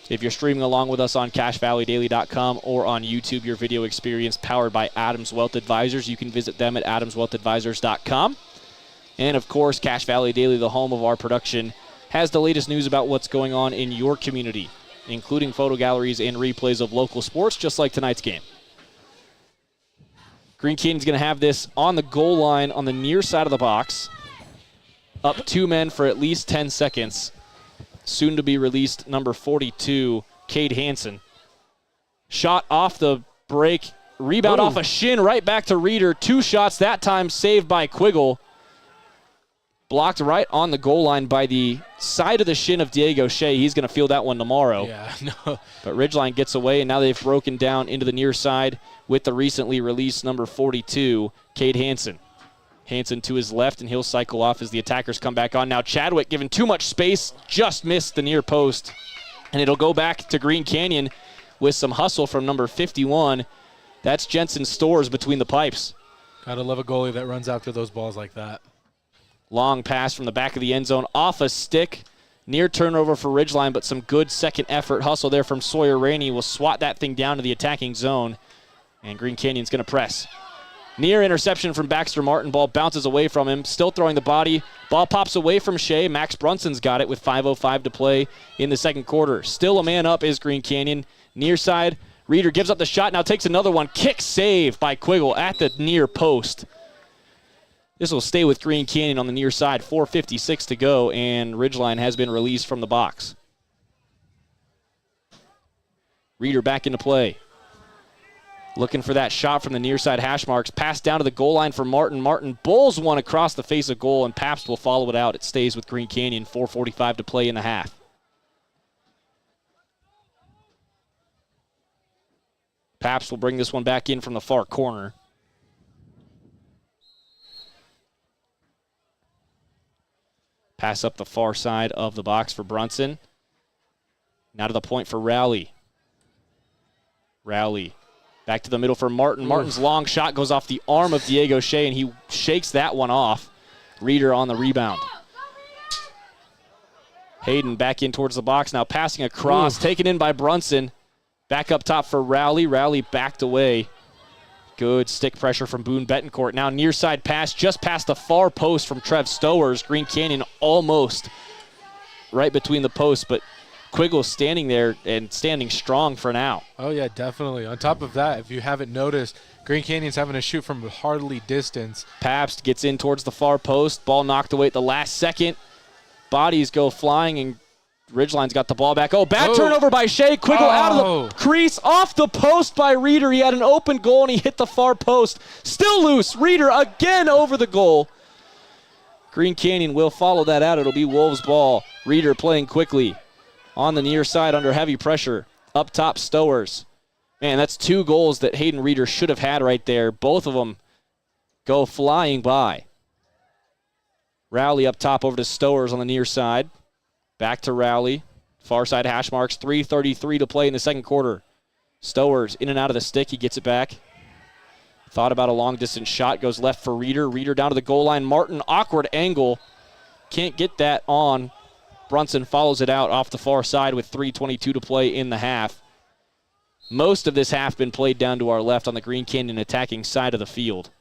S2: If you're streaming along with us on CashValleyDaily.com or on YouTube, your video experience powered by Adams Wealth Advisors, you can visit them at AdamsWealthAdvisors.com. And, of course, Cache Valley Daily, the home of our production, has the latest news about what's going on in your community, including photo galleries and replays of local sports, just like tonight's game. Green Canyon's going to have this on the goal line on the near side of the box. Up 2 men for at least 10 seconds. Soon to be released, number 42, Cade Hansen. Shot off the break. Rebound off a shin, right back to Reeder. 2 shots, that time saved by Quiggle. Blocked right on the goal line by the side of the shin of Diego Shea. He's going to feel that one tomorrow.
S3: Yeah, no.
S2: But Ridgeline gets away, and now they've broken down into the near side with the recently released number 42, Cade Hansen. Hansen to his left, and he'll cycle off as the attackers come back on. Now Chadwick given too much space, just missed the near post. And it'll go back to Green Canyon with some hustle from number 51. That's Jensen Stores between the pipes.
S3: Gotta love a goalie that runs after those balls like that.
S2: Long pass from the back of the end zone, off a stick. Near turnover for Ridgeline, but some good second effort hustle there from Sawyer Rainey. Will swat that thing down to the attacking zone. And Green Canyon's going to press. Near interception from Baxter Martin. Ball bounces away from him. Still throwing the body. Ball pops away from Shea. Max Brunson's got it with 5:05 to play in the second quarter. Still a man up is Green Canyon. Near side. Reeder gives up the shot. Now takes another one. Kick save by Quiggle at the near post. This will stay with Green Canyon on the near side. 4:56 to go, and Ridgeline has been released from the box. Reeder back into play. Looking for that shot from the near side hash marks. Pass down to the goal line for Martin. Martin bowls one across the face of goal, and Pabst will follow it out. It stays with Green Canyon. 4:45 to play in the half. Pabst will bring this one back in from the far corner. Pass up the far side of the box for Brunson. Now to the point for Rowley. Rowley back to the middle for Martin. Martin's long shot goes off the arm of Diego Shea, and he shakes that one off. Reeder on the rebound. Hayden back in towards the box, now passing across, taken in by Brunson. Back up top for Rowley. Rowley backed away. Good stick pressure from Boone Betancourt. Now near side pass just past the far post from Trev Stowers. Green Canyon almost right between the posts, but Quiggle's standing there and standing strong for now.
S3: Oh, yeah, definitely. On top of that, if you haven't noticed, Green Canyon's having to shoot from hardly distance.
S2: Pabst gets in towards the far post. Ball knocked away at the last second. Bodies go flying, and Ridgeline's got the ball back. Bad turnover by Shea. Quiggle out of the crease, off the post by Reeder. He had an open goal, and he hit the far post. Still loose. Reeder again over the goal. Green Canyon will follow that out. It'll be Wolves' ball. Reeder playing quickly on the near side under heavy pressure. Up top, Stowers. Man, that's 2 goals that Hayden Reeder should have had right there. Both of them go flying by. Rowley up top over to Stowers on the near side. Back to Rowley. Far side hash marks. 3:33 to play in the second quarter. Stowers in and out of the stick. He gets it back. Thought about a long distance shot. Goes left for Reeder. Reeder down to the goal line. Martin, awkward angle. Can't get that on. Brunson follows it out off the far side with 3:22 to play in the half. Most of this half been played down to our left on the Green Canyon attacking side of the field.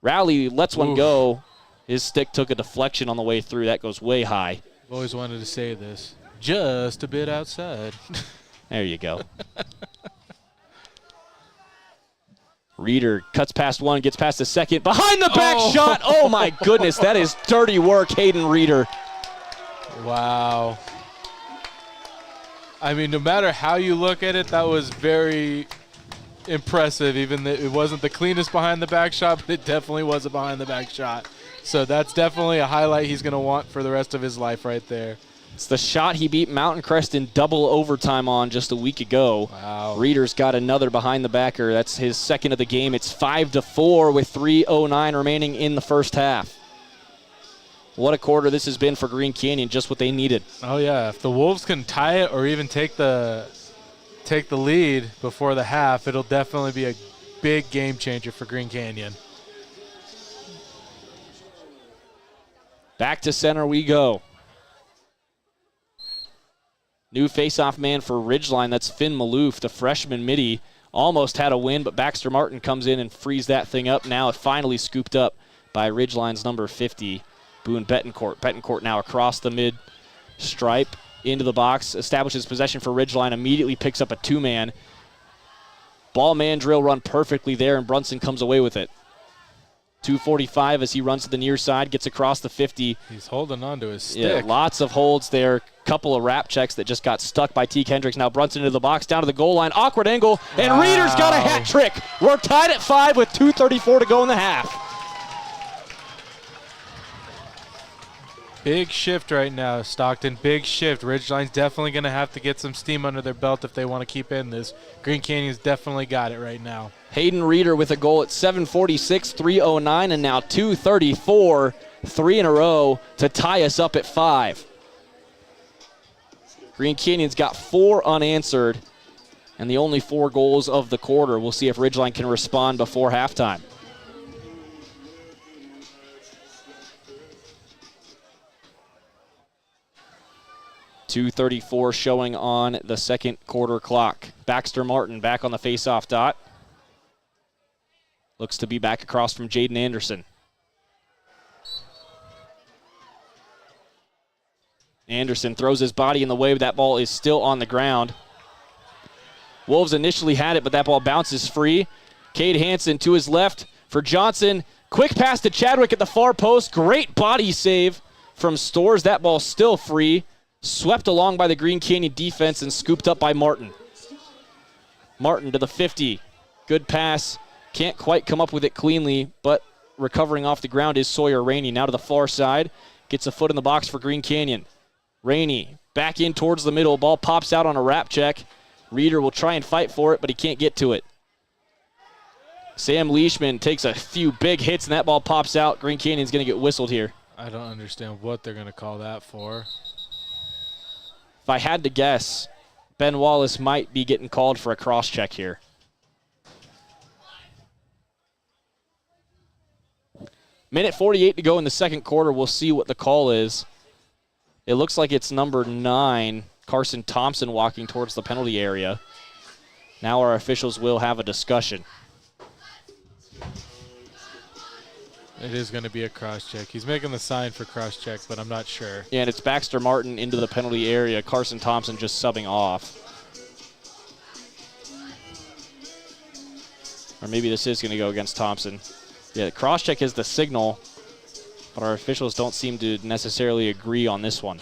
S2: Rowley lets one go. His stick took a deflection on the way through. That goes way high.
S3: I've always wanted to say this. Just a bit outside.
S2: There you go. Reeder cuts past one, gets past the second. Behind the back shot. Oh, my goodness. That is dirty work, Hayden Reeder.
S3: Wow. I mean, no matter how you look at it, that was very impressive. Even though it wasn't the cleanest behind the back shot, but it definitely was a behind the back shot. So that's definitely a highlight he's going to want for the rest of his life right there.
S2: It's the shot he beat Mountain Crest in double overtime on just a week ago.
S3: Wow.
S2: Reeder's got another behind the backer. That's his second of the game. It's 5-4 with 3:09 remaining in the first half. What a quarter this has been for Green Canyon, just what they needed.
S3: Oh, yeah. If the Wolves can tie it or even take the lead before the half, it'll definitely be a big game changer for Green Canyon.
S2: Back to center we go. New faceoff man for Ridgeline. That's Finn Maloof, the freshman midi. Almost had a win, but Baxter Martin comes in and frees that thing up. Now it finally scooped up by Ridgeline's number 50, Boone Betancourt. Betancourt now across the mid stripe into the box, establishes possession for Ridgeline, immediately picks up a 2-man. Ball man drill run perfectly there, and Brunson comes away with it. 2:45 as he runs to the near side, gets across the 50.
S3: He's holding on to his stick.
S2: Yeah, lots of holds there. Couple of wrap checks that just got stuck by T. Kendricks. Now Brunson into the box, down to the goal line. Awkward angle, and Reeder's got a hat trick. We're tied at 5 with 2:34 to go in the half.
S3: Big shift right now, Stockton. Big shift. Ridgeline's definitely going to have to get some steam under their belt if they want to keep in this. Green Canyon's definitely got it right now.
S2: Hayden Reeder with a goal at 7:46, 3:09, and now 2:34, 3 in a row to tie us up at 5. Green Canyon's got 4 unanswered, and the only 4 goals of the quarter. We'll see if Ridgeline can respond before halftime. .234 showing on the second quarter clock. Baxter Martin back on the faceoff dot. Looks to be back across from Jaden Anderson. Anderson throws his body in the way, but that ball is still on the ground. Wolves initially had it, but that ball bounces free. Cade Hansen to his left for Johnson. Quick pass to Chadwick at the far post. Great body save from Stores. That ball still free. Swept along by the Green Canyon defense and scooped up by Martin. Martin to the 50. Good pass. Can't quite come up with it cleanly, but recovering off the ground is Sawyer Rainey. Now to the far side. Gets a foot in the box for Green Canyon. Rainey back in towards the middle. Ball pops out on a wrap check. Reeder will try and fight for it, but he can't get to it. Sam Leishman takes a few big hits, and that ball pops out. Green Canyon's going to get whistled here.
S3: I don't understand what they're going to call that for.
S2: If I had to guess, Ben Wallace might be getting called for a cross check here. Minute 48 to go in the second quarter. We'll see what the call is. It looks like it's number 9, Carson Thompson, walking towards the penalty area. Now our officials will have a discussion.
S3: It is going to be a cross check. He's making the sign for cross check, but I'm not sure.
S2: Yeah, and it's Baxter Martin into the penalty area. Carson Thompson just subbing off. Or maybe this is going to go against Thompson. Yeah, the cross check is the signal, but our officials don't seem to necessarily agree on this one.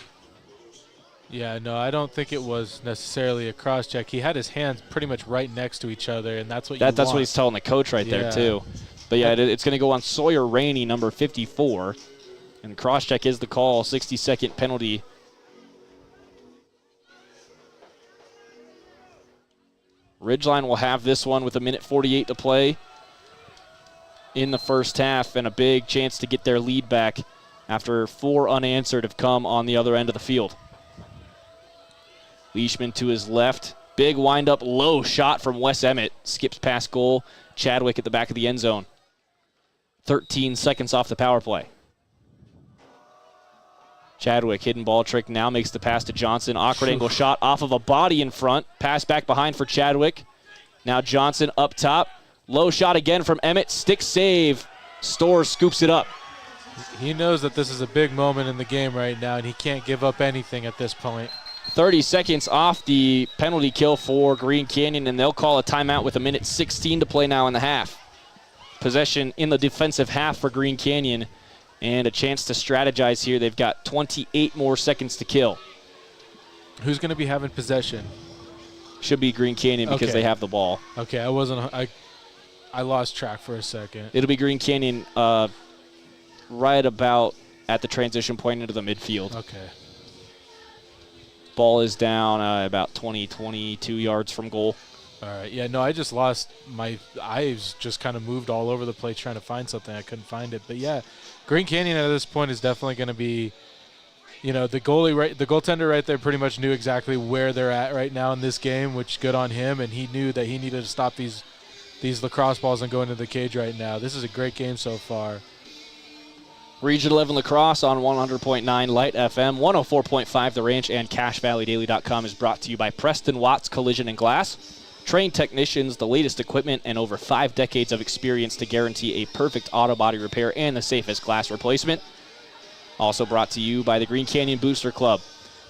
S3: Yeah, no, I don't think it was necessarily a cross check. He had his hands pretty much right next to each other, and that's what you want.
S2: That's what he's telling the coach right there, too. But, yeah, it's going to go on Sawyer Rainey, number 54. And cross-check is the call, 60-second penalty. Ridgeline will have this one with a minute 48 to play in the first half, and a big chance to get their lead back after 4 unanswered have come on the other end of the field. Leishman to his left. Big wind-up, low shot from Wes Emmett. Skips past goal. Chadwick at the back of the end zone. 13 seconds off the power play. Chadwick, hidden ball trick, now makes the pass to Johnson. Awkward angle shot off of a body in front. Pass back behind for Chadwick. Now Johnson up top. Low shot again from Emmett. Stick save. Storrs scoops it up.
S3: He knows that this is a big moment in the game right now, and he can't give up anything at this point.
S2: 30 seconds off the penalty kill for Green Canyon, and they'll call a timeout with a minute 16 to play now in the half. Possession in the defensive half for Green Canyon, and a chance to strategize here. They've got 28 more seconds to kill.
S3: Who's going to be having possession?
S2: Should be Green Canyon because they have the ball.
S3: Okay, I lost track for a second.
S2: It'll be Green Canyon right about at the transition point into the midfield.
S3: Okay.
S2: Ball is down about 22 yards from goal.
S3: All right. Yeah, no, I just lost my eyes, just kind of moved all over the place trying to find something. I couldn't find it. But, yeah, Green Canyon at this point is definitely going to be, the goaltender right there pretty much knew exactly where they're at right now in this game, which good on him, and he knew that he needed to stop these lacrosse balls and go into the cage right now. This is a great game so far.
S2: Region 11 Lacrosse on 100.9 Light FM, 104.5 The Ranch, and CashValleyDaily.com is brought to you by Preston Watts Collision and Glass. Trained technicians, the latest equipment, and over 5 decades of experience to guarantee a perfect auto body repair and the safest glass replacement. Also brought to you by the Green Canyon Booster Club.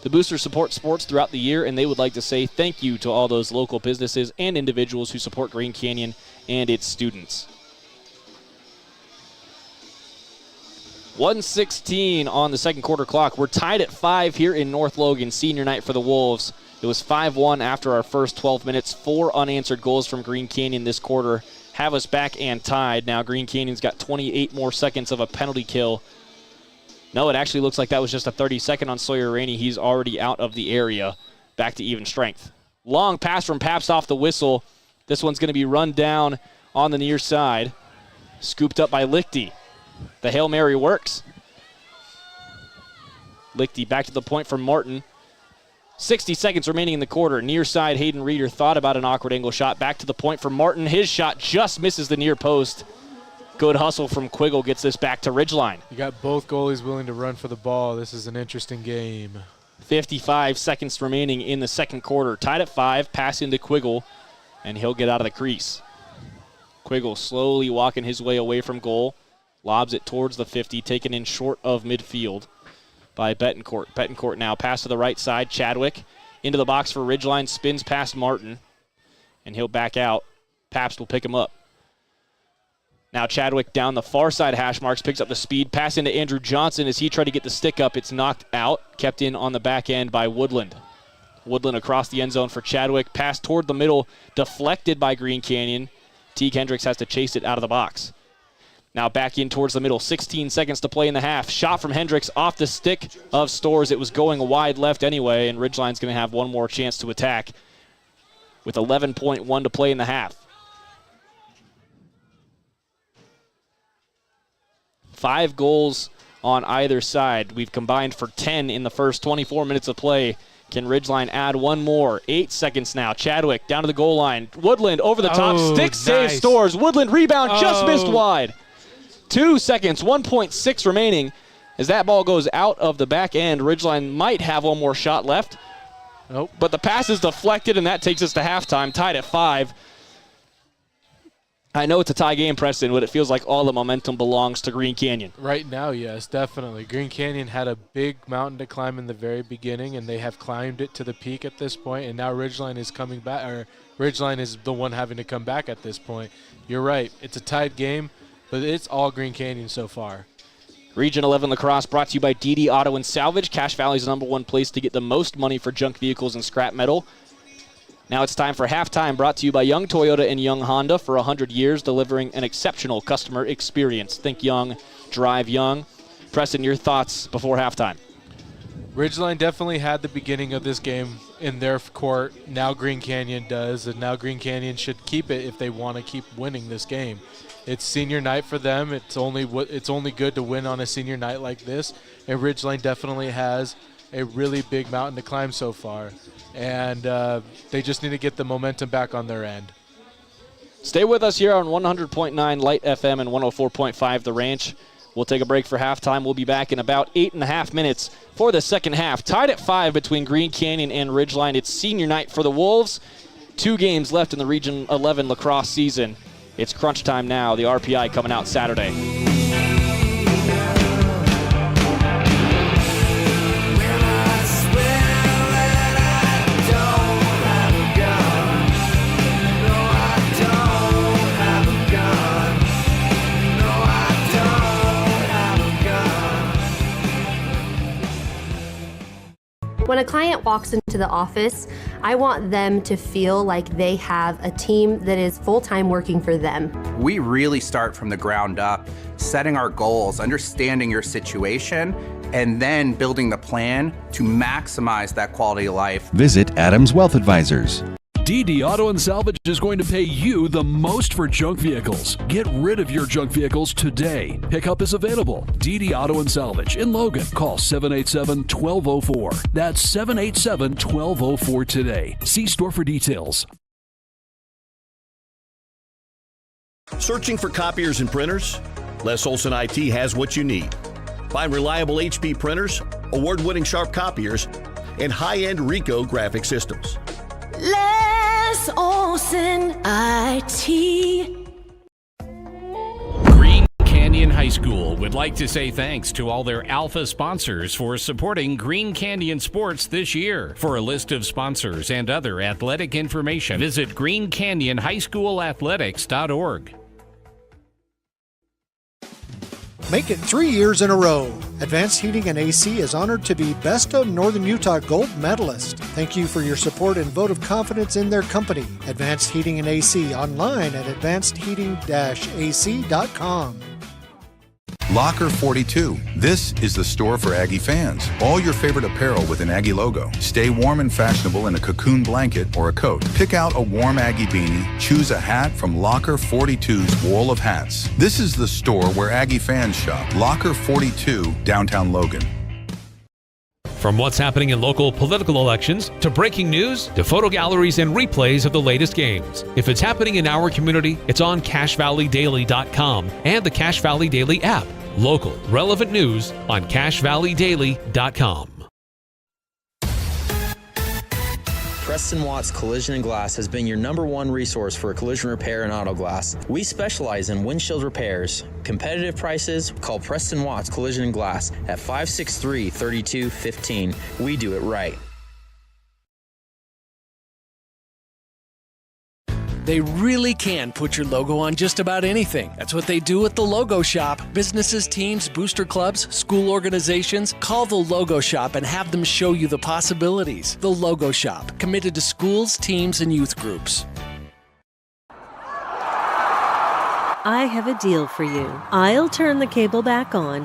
S2: The Boosters support sports throughout the year, and they would like to say thank you to all those local businesses and individuals who support Green Canyon and its students. 1:16 on the second quarter clock. We're tied at 5 here in North Logan, senior night for the Wolves. It was 5-1 after our first 12 minutes. 4 unanswered goals from Green Canyon this quarter have us back and tied. Now Green Canyon's got 28 more seconds of a penalty kill. No, it actually looks like that was just a 30-second on Sawyer Rainey. He's already out of the area. Back to even strength. Long pass from Paps off the whistle. This one's going to be run down on the near side. Scooped up by Lichty. The Hail Mary works. Lichty back to the point from Martin. 60 seconds remaining in the quarter. Near side, Hayden Reeder thought about an awkward angle shot. Back to the point from Martin. His shot just misses the near post. Good hustle from Quiggle gets this back to Ridgeline.
S3: You got both goalies willing to run for the ball. This is an interesting game.
S2: 55 seconds remaining in the second quarter. Tied at 5, pass into Quiggle, and he'll get out of the crease. Quiggle slowly walking his way away from goal. Lobs it towards the 50, taken in short of midfield by Betancourt. Betancourt now pass to the right side. Chadwick into the box for Ridgeline, spins past Martin, and he'll back out. Pabst will pick him up. Now Chadwick down the far side hash marks, picks up the speed, pass into Andrew Johnson as he tried to get the stick up. It's knocked out, kept in on the back end by Woodland. Woodland across the end zone for Chadwick. Pass toward the middle, deflected by Green Canyon. Teague Hendricks has to chase it out of the box. Now back in towards the middle. 16 seconds to play in the half. Shot from Hendricks off the stick of Storrs. It was going wide left anyway, and Ridgeline's going to have one more chance to attack with 11.1 to play in the half. 5 goals on either side. We've combined for 10 in the first 24 minutes of play. Can Ridgeline add one more? 8 seconds now. Chadwick down to the goal line. Woodland over the top. Stick save Storrs. Woodland rebound just missed wide. 2 seconds, 1.6 remaining. As that ball goes out of the back end, Ridgeline might have one more shot left.
S3: Nope.
S2: But the pass is deflected, and that takes us to halftime, tied at 5. I know it's a tie game, Preston, but it feels like all the momentum belongs to Green Canyon.
S3: Right now, yes, definitely. Green Canyon had a big mountain to climb in the very beginning, and they have climbed it to the peak at this point, and now Ridgeline is coming back, or Ridgeline is the one having to come back at this point. You're right. It's a tied game, but it's all Green Canyon so far.
S2: Region 11 Lacrosse brought to you by DD Auto and Salvage. Cache Valley's #1 place to get the most money for junk vehicles and scrap metal. Now it's time for halftime, brought to you by Young Toyota and Young Honda for 100 years, delivering an exceptional customer experience. Think young, drive young. Preston, your thoughts before halftime?
S3: Ridgeline definitely had the beginning of this game in their court. Now Green Canyon does, and now Green Canyon should keep it if they want to keep winning this game. It's senior night for them. It's only good to win on a senior night like this, and Ridgeline definitely has a really big mountain to climb so far, and they just need to get the momentum back on their end.
S2: Stay with us here on 100.9 Light FM and 104.5 The Ranch. We'll take a break for halftime. We'll be back in about 8.5 minutes for the second half. Tied at 5 between Green Canyon and Ridgeline. It's senior night for the Wolves. 2 games left in the Region 11 lacrosse season. It's crunch time now. The RPI coming out Saturday.
S9: When a client walks into the office, I want them to feel like they have a team that is full-time working for them.
S10: We really start from the ground up, setting our goals, understanding your situation, and then building the plan to maximize that quality of life.
S1: Visit Adams Wealth Advisors.
S11: DD Auto and Salvage is going to pay you the most for junk vehicles. Get rid of your junk vehicles today. Pickup is available. DD Auto and Salvage in Logan. Call 787-1204. That's 787-1204 today. See store for details.
S12: Searching for copiers and printers? Les Olson IT has what you need. Find reliable HP printers, award-winning Sharp copiers, and high-end Ricoh graphic systems.
S13: Les Olson IT.
S14: Green Canyon High School would like to say thanks to all their Alpha sponsors for supporting Green Canyon sports this year. For a list of sponsors and other athletic information, visit greencanyonhighschoolathletics.org.
S15: Make it 3 years in a row. Advanced Heating and AC is honored to be Best of Northern Utah Gold Medalist. Thank you for your support and vote of confidence in their company. Advanced Heating and AC, online at advancedheating-ac.com.
S16: Locker 42. This is the store for Aggie fans. All your favorite apparel with an Aggie logo. Stay warm and fashionable in a cocoon blanket or a coat. Pick out a warm Aggie beanie. Choose a hat from Locker 42's wall of hats. This is the store where Aggie fans shop. Locker 42, downtown Logan.
S17: From what's happening in local political elections, to breaking news, to photo galleries and replays of the latest games. If it's happening in our community, it's on CacheValleyDaily.com and the Cache Valley Daily app. Local, relevant news on CacheValleyDaily.com.
S18: Preston Watts Collision and Glass has been your #1 resource for collision repair and auto glass. We specialize in windshield repairs. Competitive prices, call Preston Watts Collision and Glass at 563-3215. We do it right.
S19: They really can put your logo on just about anything. That's what they do at the Logo Shop. Businesses, teams, booster clubs, school organizations, call the Logo Shop and have them show you the possibilities. The Logo Shop, committed to schools, teams, and youth groups.
S4: I have a deal for you. I'll turn the cable back on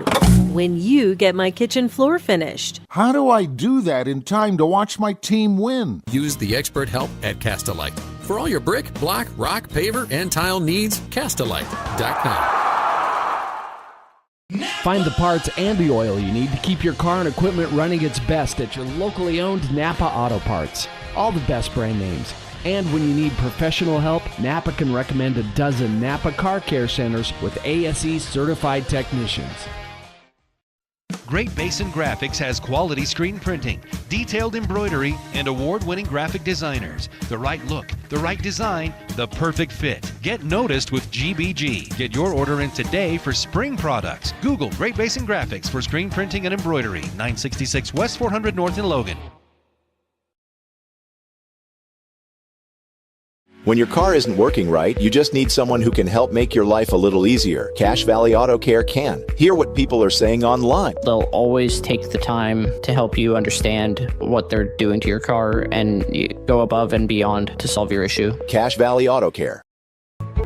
S4: when you get my kitchen floor finished.
S5: How do I do that in time to watch my team win?
S6: Use the expert help at Castalite. For all your brick, block, rock, paver, and tile needs, Castalite.com.
S7: Find the parts and the oil you need to keep your car and equipment running its best at your locally owned Napa Auto Parts. All the best brand names. And when you need professional help, Napa can recommend a dozen Napa Car Care Centers with ASE certified technicians.
S1: Great Basin Graphics has quality screen printing, detailed embroidery, and award-winning graphic designers. The right look, the right design, the perfect fit. Get noticed with GBG. Get your order in today for spring products. Google Great Basin Graphics for screen printing and embroidery. 966 West 400 North in Logan.
S8: When your car isn't working right, you just need someone who can help make your life a little easier. Cache Valley Auto Care can. Hear what people are saying online.
S20: They'll always take the time to help you understand what they're doing to your car and go above and beyond to solve your issue.
S8: Cache Valley Auto Care.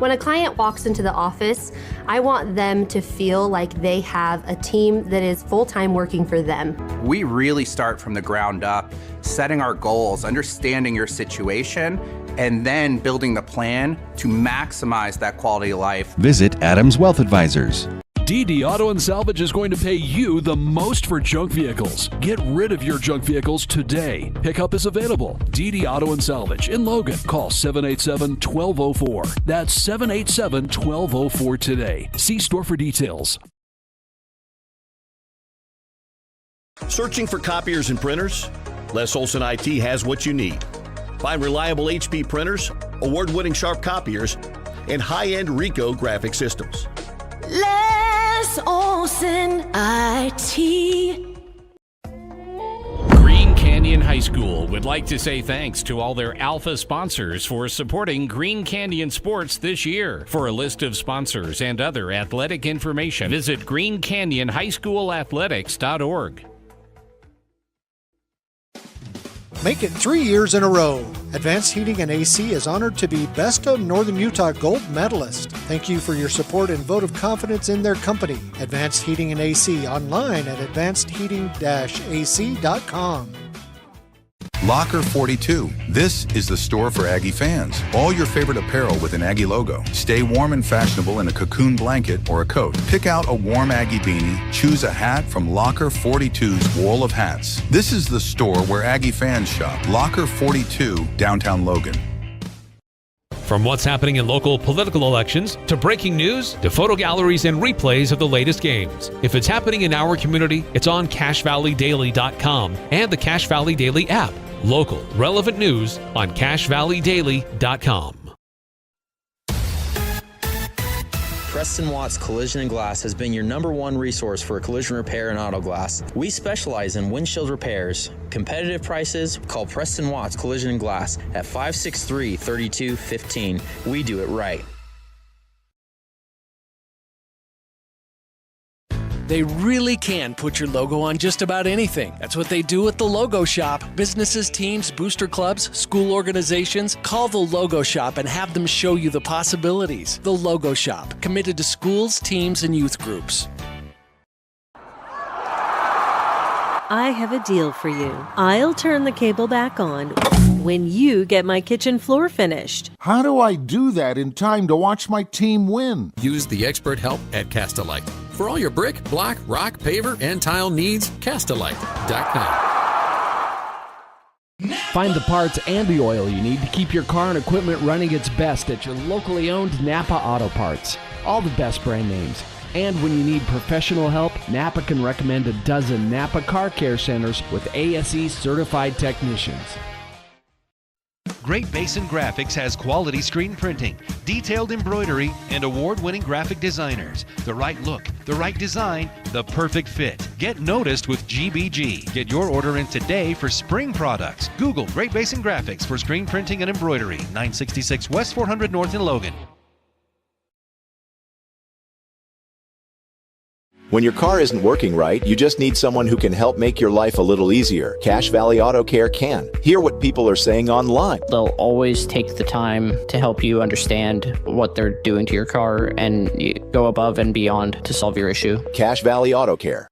S9: When a client walks into the office, I want them to feel like they have a team that is full-time working for them.
S10: We really start from the ground up, setting our goals, understanding your situation, and then building the plan to maximize that quality of life.
S1: Visit Adams Wealth Advisors.
S11: DD Auto and Salvage is going to pay you the most for junk vehicles. Get rid of your junk vehicles today. Pickup is available. DD Auto and Salvage in Logan. Call 787-1204. That's 787-1204 today. See store for details.
S12: Searching for copiers and printers? Les Olson IT has what you need. Find reliable HP printers, award-winning Sharp copiers, and high-end Ricoh graphic systems.
S13: Les Olson IT.
S14: Green Canyon High School would like to say thanks to all their Alpha sponsors for supporting Green Canyon sports this year. For a list of sponsors and other athletic information, visit greencanyonhighschoolathletics.org.
S15: Make it 3 years in a row. Advanced Heating and AC is honored to be Best of Northern Utah Gold Medalist. Thank you for your support and vote of confidence in their company. Advanced Heating and AC online at advancedheating-ac.com.
S16: Locker 42. This is the store for Aggie fans. All your favorite apparel with an Aggie logo. Stay warm and fashionable in a cocoon blanket or a coat. Pick out a warm Aggie beanie. Choose a hat from Locker 42's wall of hats. This is the store where Aggie fans shop. Locker 42, downtown Logan.
S17: From what's happening in local political elections, to breaking news, to photo galleries and replays of the latest games. If it's happening in our community, it's on CacheValleyDaily.com and the Cache Valley Daily app. Local, relevant news on CacheValleyDaily.com.
S18: Preston Watts Collision and Glass has been your #1 resource for collision repair and auto glass. We specialize in windshield repairs. Competitive prices, call Preston Watts Collision and Glass at 563-3215. We do it right.
S19: They really can put your logo on just about anything. That's what they do at the Logo Shop. Businesses, teams, booster clubs, school organizations, call the Logo Shop and have them show you the possibilities. The Logo Shop, committed to schools, teams, and youth groups.
S4: I have a deal for you. I'll turn the cable back on when you get my kitchen floor finished.
S5: How do I do that in time to watch my team win?
S6: Use the expert help at Castalite. For all your brick, block, rock, paver, and tile needs, Castalite.com.
S7: Find the parts and the oil you need to keep your car and equipment running its best at your locally owned Napa Auto Parts. All the best brand names. And when you need professional help, Napa can recommend a dozen Napa Car Care Centers with ASE certified technicians.
S1: Great Basin Graphics has quality screen printing, detailed embroidery, and award-winning graphic designers. The right look, the right design, the perfect fit. Get noticed with GBG. Get your order in today for spring products. Google Great Basin Graphics for screen printing and embroidery. 966 West 400 North in Logan.
S8: When your car isn't working right, you just need someone who can help make your life a little easier. Cache Valley Auto Care can. Hear what people are saying online.
S20: They'll always take the time to help you understand what they're doing to your car and go above and beyond to solve your issue.
S8: Cache Valley Auto Care.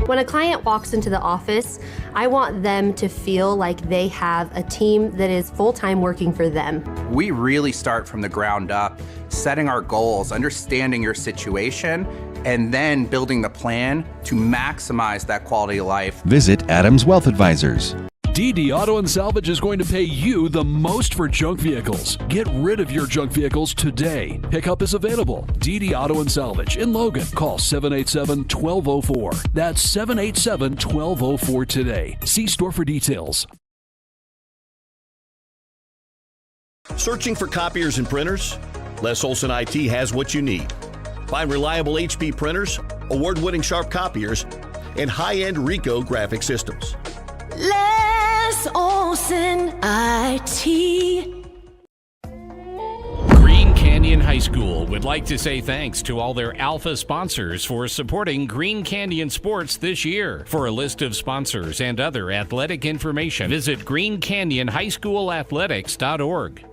S9: When a client walks into the office, I want them to feel like they have a team that is full-time working for them.
S10: We really start from the ground up, setting our goals, understanding your situation, and then building the plan to maximize that quality of life.
S1: Visit Adams Wealth Advisors.
S11: DD Auto and Salvage is going to pay you the most for junk vehicles. Get rid of your junk vehicles today. Pickup is available. DD Auto and Salvage in Logan. Call 787-1204. That's 787-1204 today. See store for details.
S12: Searching for copiers and printers? Les Olson IT has what you need. Find reliable HP printers, award-winning Sharp copiers, and high-end Ricoh graphic systems.
S13: Les Olson IT.
S14: Green Canyon High School would like to say thanks to all their Alpha sponsors for supporting Green Canyon sports this year. For a list of sponsors and other athletic information, visit greencanyonhighschoolathletics.org.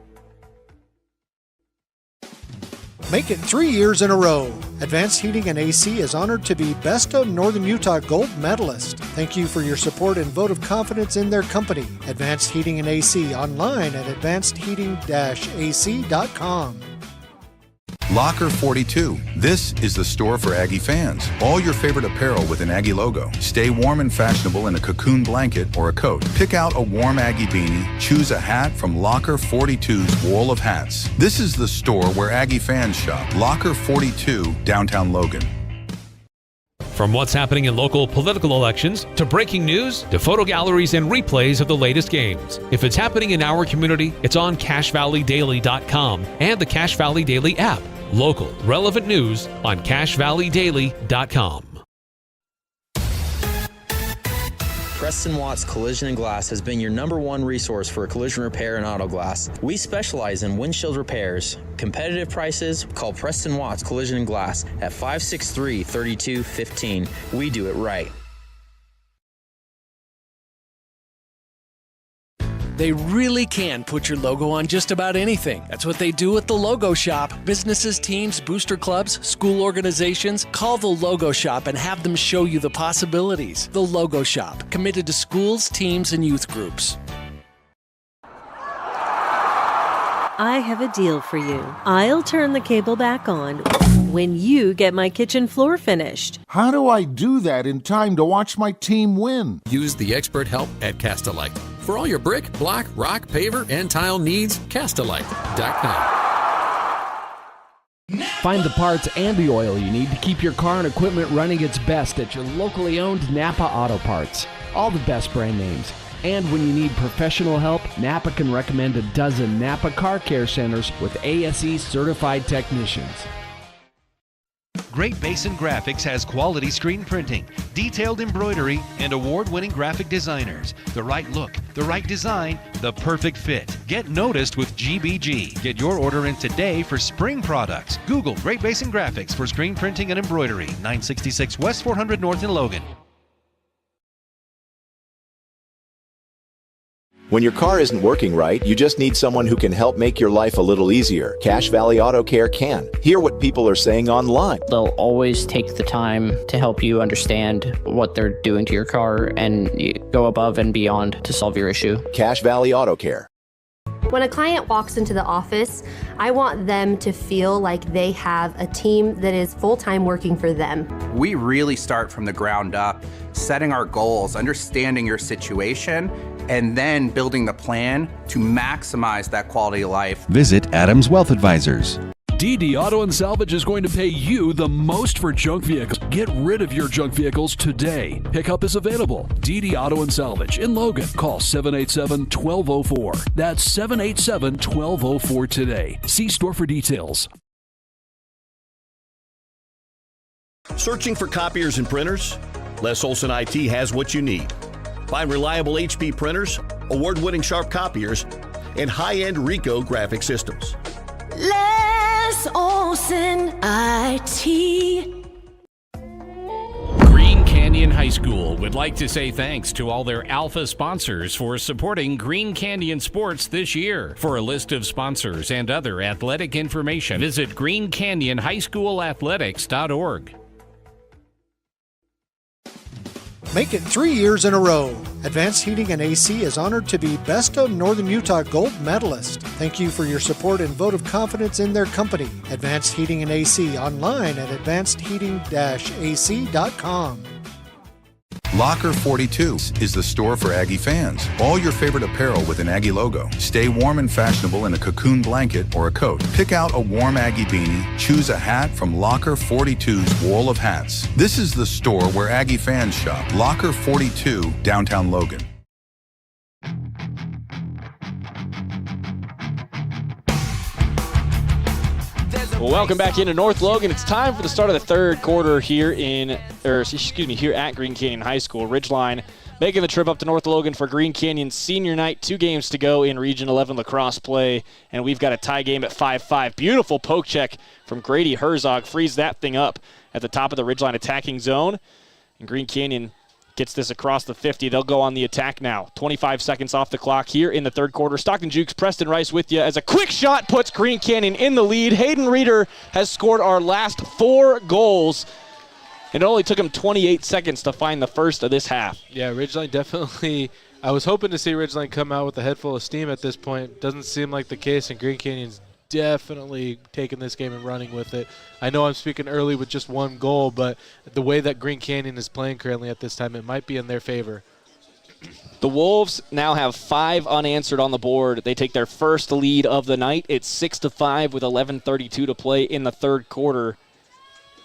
S15: Make it 3 years in a row. Advanced Heating and AC is honored to be Best of Northern Utah Gold Medalist. Thank you for your support and vote of confidence in their company. Advanced Heating and AC online at advancedheating-ac.com.
S16: Locker 42. This is the store for Aggie fans. All your favorite apparel with an Aggie logo. Stay warm and fashionable in a cocoon blanket or a coat. Pick out a warm Aggie beanie. Choose a hat from Locker 42's wall of hats. This is the store where Aggie fans shop. Locker 42, downtown Logan.
S17: From what's happening in local political elections, to breaking news, to photo galleries and replays of the latest games. If it's happening in our community, it's on CacheValleyDaily.com and the Cache Valley Daily app. Local, relevant news on CacheValleyDaily.com.
S18: Preston Watts Collision and Glass has been your #1 resource for collision repair and auto glass. We specialize in windshield repairs. Competitive prices, call Preston Watts Collision and Glass at 563-3215. We do it right.
S19: They really can put your logo on just about anything. That's what they do at the Logo Shop. Businesses, teams, booster clubs, school organizations, call the Logo Shop and have them show you the possibilities. The Logo Shop, committed to schools, teams, and youth groups.
S4: I have a deal for you. I'll turn the cable back on when you get my kitchen floor finished.
S5: How do I do that in time to watch my team win?
S6: Use the expert help at Castalite. For all your brick, block, rock, paver, and tile needs, Castalite.com.
S7: Find the parts and the oil you need to keep your car and equipment running its best at your locally owned Napa Auto Parts. All the best brand names. And when you need professional help, Napa can recommend a dozen Napa Car Care Centers with ASE certified technicians.
S1: Great Basin Graphics has quality screen printing, detailed embroidery, and award-winning graphic designers. The right look, the right design, the perfect fit. Get noticed with GBG. Get your order in today for spring products. Google Great Basin Graphics for screen printing and embroidery. 966 West 400 North in Logan.
S8: When your car isn't working right, you just need someone who can help make your life a little easier. Cache Valley Auto Care can. Hear what people are saying online.
S20: They'll always take the time to help you understand what they're doing to your car and go above and beyond to solve your issue.
S8: Cache Valley Auto Care.
S9: When a client walks into the office, I want them to feel like they have a team that is full-time working for them.
S10: We really start from the ground up, setting our goals, understanding your situation, and then building the plan to maximize that quality of life.
S1: Visit Adams Wealth Advisors.
S11: DD Auto and Salvage is going to pay you the most for junk vehicles. Get rid of your junk vehicles today. Pickup is available. DD Auto and Salvage in Logan. Call 787-1204. That's 787-1204 today. See store for details.
S12: Searching for copiers and printers? Les Olson IT has what you need. Find reliable HP printers, award-winning Sharp copiers, and high-end Ricoh graphic systems.
S13: Les Olson IT.
S14: Canyon High School would like to say thanks to all their Alpha sponsors for supporting Green Canyon sports this year. For a list of sponsors and other athletic information, visit greencanyonhighschoolathletics.org.
S15: Make it 3 years in a row. Advanced Heating and AC is honored to be Best of Northern Utah Gold Medalist. Thank you for your support and vote of confidence in their company. Advanced Heating and AC, online at advancedheating-ac.com.
S16: Locker 42 is the store for Aggie fans. All your favorite apparel with an Aggie logo. Stay warm and fashionable in a cocoon blanket or a coat. Pick out a warm Aggie beanie. Choose a hat from Locker 42's wall of hats. This is the store where Aggie fans shop. Locker 42, downtown Logan.
S2: Welcome back into North Logan. It's time for the start of the third quarter here here at Green Canyon High School. Ridgeline making the trip up to North Logan for Green Canyon's senior night. 2 games to go in Region 11 lacrosse play, and we've got a tie game at 5-5. Beautiful poke check from Grady Herzog. Frees that thing up at the top of the Ridgeline attacking zone, and Green Canyon gets this across the 50. They'll go on the attack now. 25 seconds off the clock here in the third quarter. Stockton Jukes, Preston Rice with you as a quick shot puts Green Canyon in the lead. Hayden Reeder has scored our last 4 goals. It only took him 28 seconds to find the first of this half.
S3: Yeah, Ridgeline definitely. I was hoping to see Ridgeline come out with a head full of steam at this point. Doesn't seem like the case, and Green Canyon's definitely taking this game and running with it. I know I'm speaking early with just 1 goal, but the way that Green Canyon is playing currently at this time, it might be in their favor.
S2: The Wolves now have 5 unanswered on the board. They take their first lead of the night. It's 6-5 with 11:32 to play in the third quarter.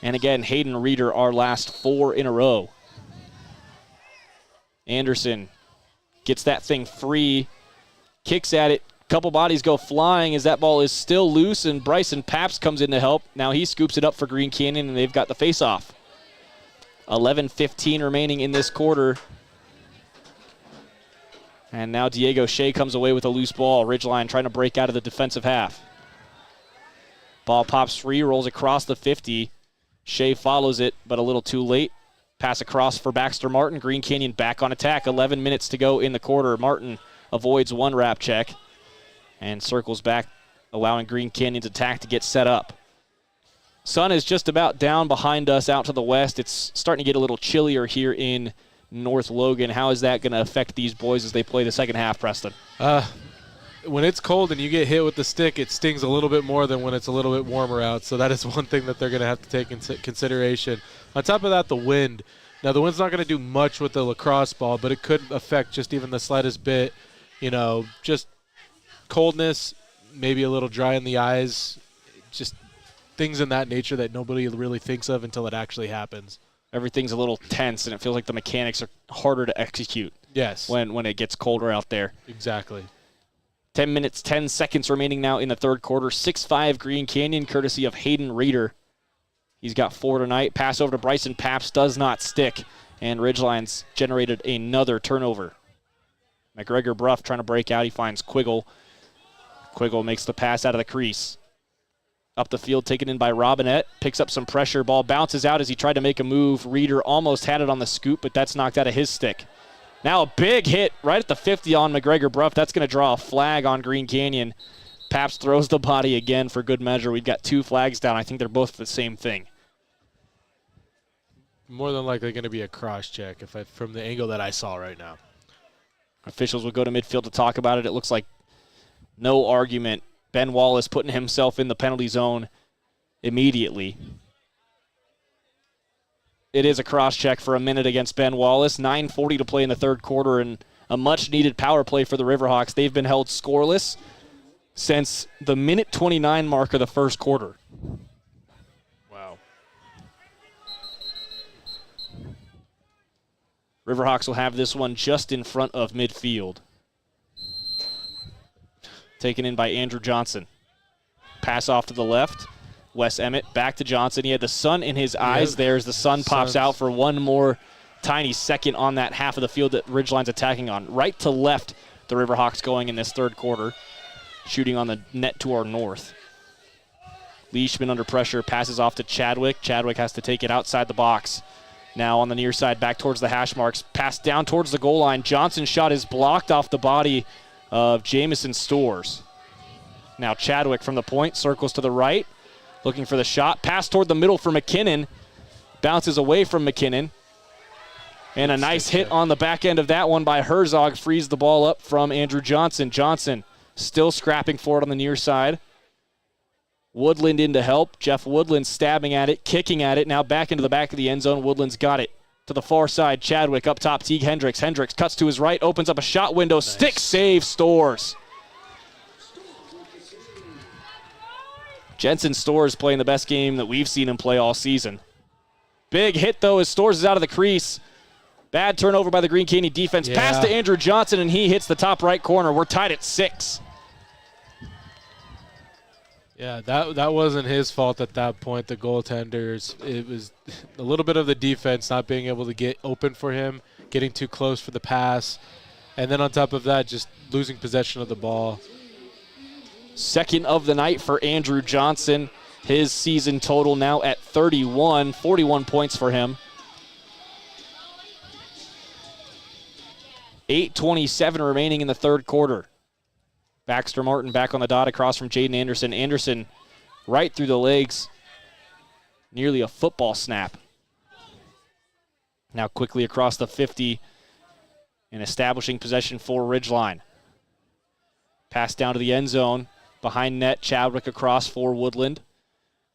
S2: And again, Hayden Reeder, our last 4 in a row. Anderson gets that thing free, kicks at it. Couple bodies go flying as that ball is still loose, and Bryson Paps comes in to help. Now he scoops it up for Green Canyon, and they've got the face-off. 11:15 remaining in this quarter. And now Diego Shea comes away with a loose ball. Ridgeline trying to break out of the defensive half. Ball pops free, rolls across the 50. Shea follows it, but a little too late. Pass across for Baxter Martin. Green Canyon back on attack. 11 minutes to go in the quarter. Martin avoids one wrap check and circles back, allowing Green Canyon's attack to get set up. Sun is just about down behind us out to the west. It's starting to get a little chillier here in North Logan. How is that going to affect these boys as they play the second half, Preston?
S3: When it's cold and you get hit with the stick, it stings a little bit more than when it's a little bit warmer out. So that is one thing that they're going to have to take into consideration. On top of that, the wind. Now, the wind's not going to do much with the lacrosse ball, but it could affect just even the slightest bit. You know, just coldness, maybe a little dry in the eyes, just things in that nature that nobody really thinks of until it actually happens.
S2: Everything's a little tense, and it feels like the mechanics are harder to execute.
S3: Yes.
S2: When it gets colder out there.
S3: Exactly.
S2: 10 minutes, 10 seconds remaining now in the third quarter. 6-5 Green Canyon, courtesy of Hayden Reeder. He's got 4 tonight. Pass over to Bryson Paps does not stick, and Ridgeline's generated another turnover. McGregor Bruff trying to break out. He finds Quiggle. Quiggle makes the pass out of the crease. Up the field, taken in by Robinette. Picks up some pressure. Ball bounces out as he tried to make a move. Reeder almost had it on the scoop, but that's knocked out of his stick. Now a big hit right at the 50 on McGregor Bruff. That's going to draw a flag on Green Canyon. Paps throws the body again for good measure. We've got 2 flags down. I think they're both the same thing.
S3: More than likely going to be a cross check from the angle that I saw right now.
S2: Officials will go to midfield to talk about it. It looks like no argument. Ben Wallace putting himself in the penalty zone immediately. It is a cross check for a minute against Ben Wallace. 9:40 to play in the third quarter, and a much-needed power play for the Riverhawks. They've been held scoreless since the minute 29 mark of the first quarter.
S3: Wow.
S2: Riverhawks will have this one just in front of midfield. Taken in by Andrew Johnson. Pass off to the left. Wes Emmett back to Johnson. He had the sun in his eyes there as the sun pops out for one more tiny second on that half of the field that Ridgeline's attacking on. Right to left, the Riverhawks going in this third quarter. Shooting on the net to our north. Leishman under pressure, passes off to Chadwick. Chadwick has to take it outside the box. Now on the near side, back towards the hash marks. Pass down towards the goal line. Johnson's shot is blocked off the body of Jamison Stores. Now Chadwick from the point, circles to the right, looking for the shot. Pass toward the middle for McKinnon. Bounces away from McKinnon. And a nice hit on the back end of that one by Herzog. Frees the ball up from Andrew Johnson. Johnson still scrapping for it on the near side. Woodland in to help. Jeff Woodland stabbing at it, kicking at it. Now back into the back of the end zone. Woodland's got it. To the far side, Chadwick up top. Teague Hendricks. Hendricks cuts to his right, opens up a shot window. Nice. Stick save, Stores. Jensen Stores playing the best game that we've seen him play all season. Big hit, though, as Stores is out of the crease. Bad turnover by the Green Canyon defense. Yeah. Pass to Andrew Johnson, and he hits the top right corner. We're tied at 6.
S3: Yeah, that wasn't his fault at that point. The goaltenders, it was a little bit of the defense not being able to get open for him, getting too close for the pass, and then on top of that, just losing possession of the ball.
S2: Second of the night for Andrew Johnson. His season total now at 31, 41 points for him. 8:27 remaining in the third quarter. Baxter Martin back on the dot across from Jaden Anderson. Anderson right through the legs. Nearly a football snap. Now quickly across the 50 and establishing possession for Ridgeline. Pass down to the end zone. Behind net, Chadwick across for Woodland.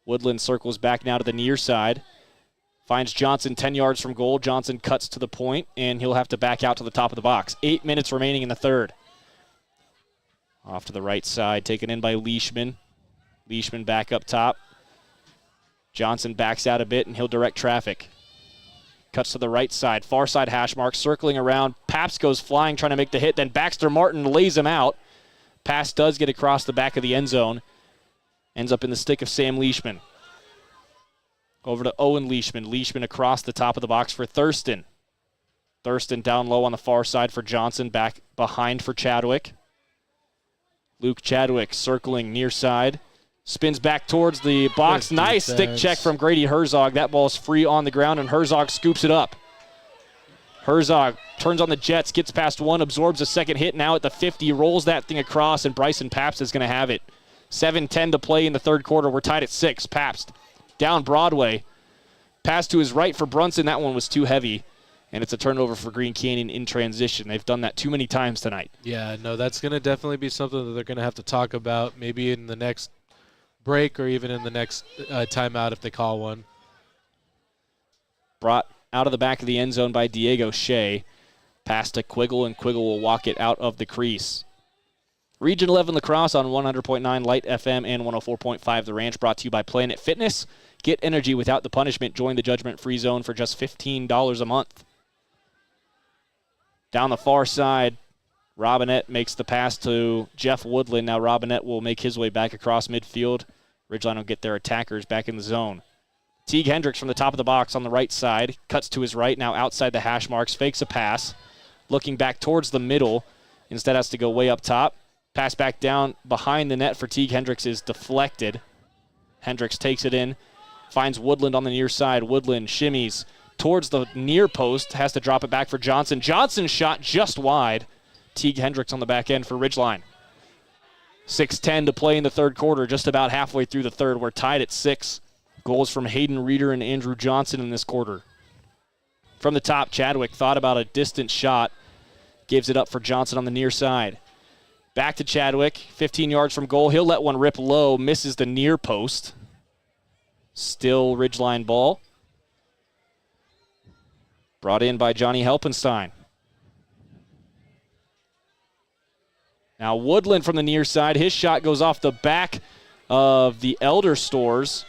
S2: Woodland circles back now to the near side. Finds Johnson 10 yards from goal. Johnson cuts to the point, and he'll have to back out to the top of the box. 8 minutes remaining in the third. Off to the right side, taken in by Leishman. Leishman back up top. Johnson backs out a bit, and he'll direct traffic. Cuts to the right side, far side hash mark, circling around. Paps goes flying, trying to make the hit. Then Baxter Martin lays him out. Pass does get across the back of the end zone. Ends up in the stick of Sam Leishman. Over to Owen Leishman. Leishman across the top of the box for Thurston. Thurston down low on the far side for Johnson. Back behind for Chadwick. Luke Chadwick circling near side. Spins back towards the box. Nice stick check from Grady Herzog. That ball's free on the ground, and Herzog scoops it up. Herzog turns on the jets, gets past one, absorbs a second hit. Now at the 50, rolls that thing across, and Bryson Pabst is going to have it. 7:10 to play in the third quarter. We're tied at 6. Pabst down Broadway. Pass to his right for Brunson. That one was too heavy, and it's a turnover for Green Canyon in transition. They've done that too many times tonight.
S3: Yeah, no, that's going to definitely be something that they're going to have to talk about maybe in the next break or even in the next timeout if they call one.
S2: Brought out of the back of the end zone by Diego Shea. Pass to Quiggle, and Quiggle will walk it out of the crease. Region 11 Lacrosse on 100.9 Light FM and 104.5 The Ranch, brought to you by Planet Fitness. Get energy without the punishment. Join the judgment-free zone for just $15 a month. Down the far side, Robinette makes the pass to Jeff Woodland. Now Robinette will make his way back across midfield. Ridgeline will get their attackers back in the zone. Teague Hendricks from the top of the box on the right side. Cuts to his right, now outside the hash marks. Fakes a pass. Looking back towards the middle. Instead has to go way up top. Pass back down behind the net for Teague Hendricks is deflected. Hendricks takes it in. Finds Woodland on the near side. Woodland shimmies towards the near post. Has to drop it back for Johnson. Johnson's shot just wide. Teague Hendricks on the back end for Ridgeline. 6:10 to play in the third quarter. Just about halfway through the third. We're tied at 6. Goals from Hayden Reeder and Andrew Johnson in this quarter. From the top, Chadwick thought about a distant shot. Gives it up for Johnson on the near side. Back to Chadwick, 15 yards from goal. He'll let one rip low, misses the near post. Still Ridgeline ball. Brought in by Johnny Helpenstein. Now Woodland from the near side. His shot goes off the back of the Elder Stores.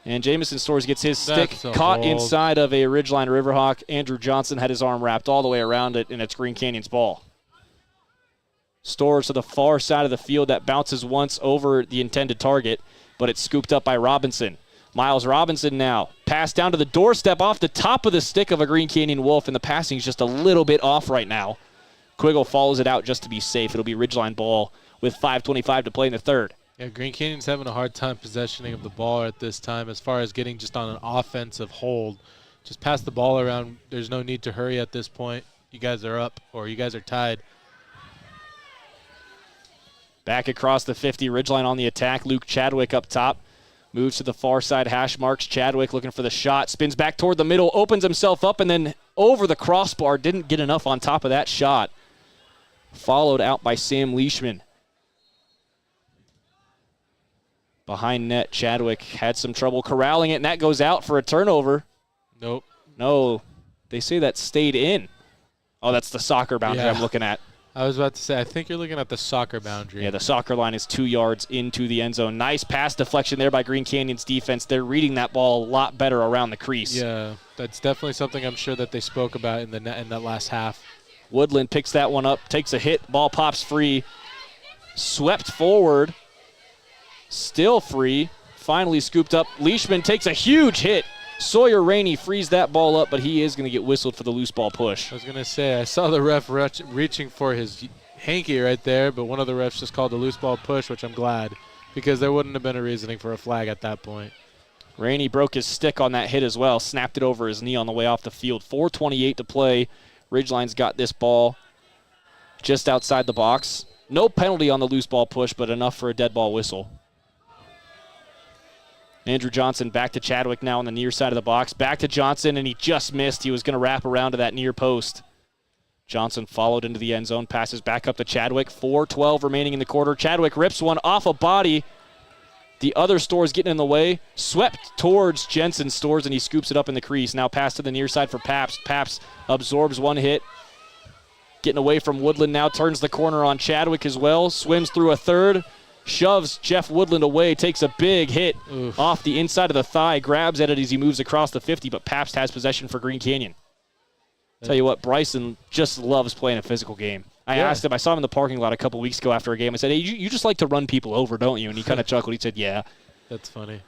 S2: And Jamison Stores gets his stick caught inside of a Ridgeline Riverhawk. Andrew Johnson had his arm wrapped all the way around it, and it's Green Canyon's ball. Stores to the far side of the field. That bounces once over the intended target, but it's scooped up by Robinson. Miles Robinson now. Pass down to the doorstep off the top of the stick of a Green Canyon Wolf, and the passing is just a little bit off right now. Quiggle follows it out just to be safe. It'll be Ridgeline ball with 5:25 to play in the third.
S3: Yeah, Green Canyon's having a hard time possessioning of the ball at this time as far as getting just on an offensive hold. just pass the ball around. There's no need to hurry at this point. You guys are up, or you guys are tied.
S2: Back across the 50, Ridgeline on the attack. Luke Chadwick up top. Moves to the far side, hash marks. Chadwick looking for the shot. Spins back toward the middle, opens himself up, and then over the crossbar. Didn't get enough on top of that shot. Followed out by Sam Leishman. Behind net, Chadwick had some trouble corralling it, and that goes out for a turnover.
S3: Nope.
S2: No, they say that stayed in. Oh, that's the soccer boundary I'm looking at.
S3: I was about to say, I think you're looking at the soccer boundary.
S2: Yeah, the soccer line is 2 yards into the end zone. Nice pass deflection there by Green Canyon's defense. They're reading that ball a lot better around the crease.
S3: Yeah, that's definitely something I'm sure that they spoke about in that last half.
S2: Woodland picks that one up, takes a hit, ball pops free. Swept forward, still free, finally scooped up. Leishman takes a huge hit. Sawyer Rainey frees that ball up, but he is going to get whistled for the loose ball push.
S3: I was going to say, I saw the ref reaching for his hanky right there, but one of the refs just called the loose ball push, which I'm glad, because there wouldn't have been a reasoning for a flag at that point.
S2: Rainey broke his stick on that hit as well, snapped it over his knee on the way off the field. 4:28 to play. Ridgeline's got this ball just outside the box. No penalty on the loose ball push, but enough for a dead ball whistle. Andrew Johnson back to Chadwick now on the near side of the box. Back to Johnson, and he just missed. He was going to wrap around to that near post. Johnson followed into the end zone, passes back up to Chadwick. 4:12 remaining in the quarter. Chadwick rips one off a body. The other Stores getting in the way. Swept towards Jensen's Stores, and he scoops it up in the crease. Now pass to the near side for Paps. Paps absorbs one hit. Getting away from Woodland now, turns the corner on Chadwick as well. Swims through a third. Shoves Jeff Woodland away, takes a big hit off the inside of the thigh, grabs at it as he moves across the 50, but Pabst has possession for Green Canyon. Tell you what, Bryson just loves playing a physical game. I asked him, I saw him in the parking lot a couple weeks ago after a game. I said, hey, you just like to run people over, don't you? And he kind of chuckled. He said, yeah.
S3: That's funny.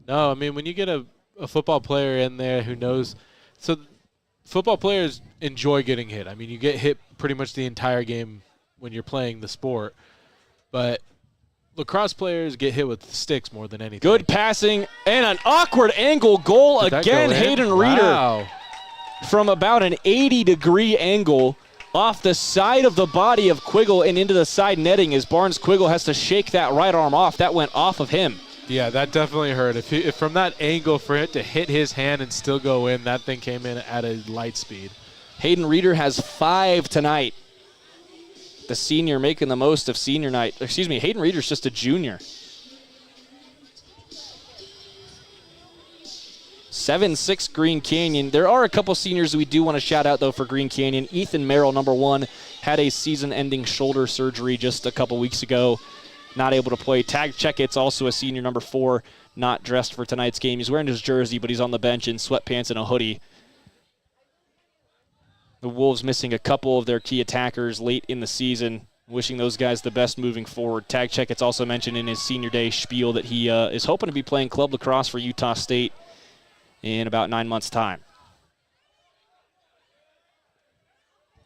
S3: No, I mean, when you get a football player in there who knows – so football players enjoy getting hit. I mean, you get hit pretty much the entire game when you're playing the sport. But – lacrosse players get hit with sticks more than anything.
S2: Good passing and an awkward angle goal again. Hayden Reeder from about an 80-degree angle off the side of the body of Quiggle and into the side netting as Barnes Quiggle has to shake that right arm off. That went off of him.
S3: Yeah, that definitely hurt. If from that angle for it to hit his hand and still go in, that thing came in at a light speed.
S2: Hayden Reeder has 5 tonight. The senior making the most of senior night. Excuse me, Hayden Reeder's just a junior. 7-6 Green Canyon. There are a couple seniors we do want to shout out, though, for Green Canyon. Ethan Merrill, number 1, had a season-ending shoulder surgery just a couple weeks ago. Not able to play. Tag Checkett's also a senior, number 4, not dressed for tonight's game. He's wearing his jersey, but he's on the bench in sweatpants and a hoodie. The Wolves missing a couple of their key attackers late in the season. Wishing those guys the best moving forward. Tag Checkett's also mentioned in his senior day spiel that he is hoping to be playing club lacrosse for Utah State in about 9 months' time.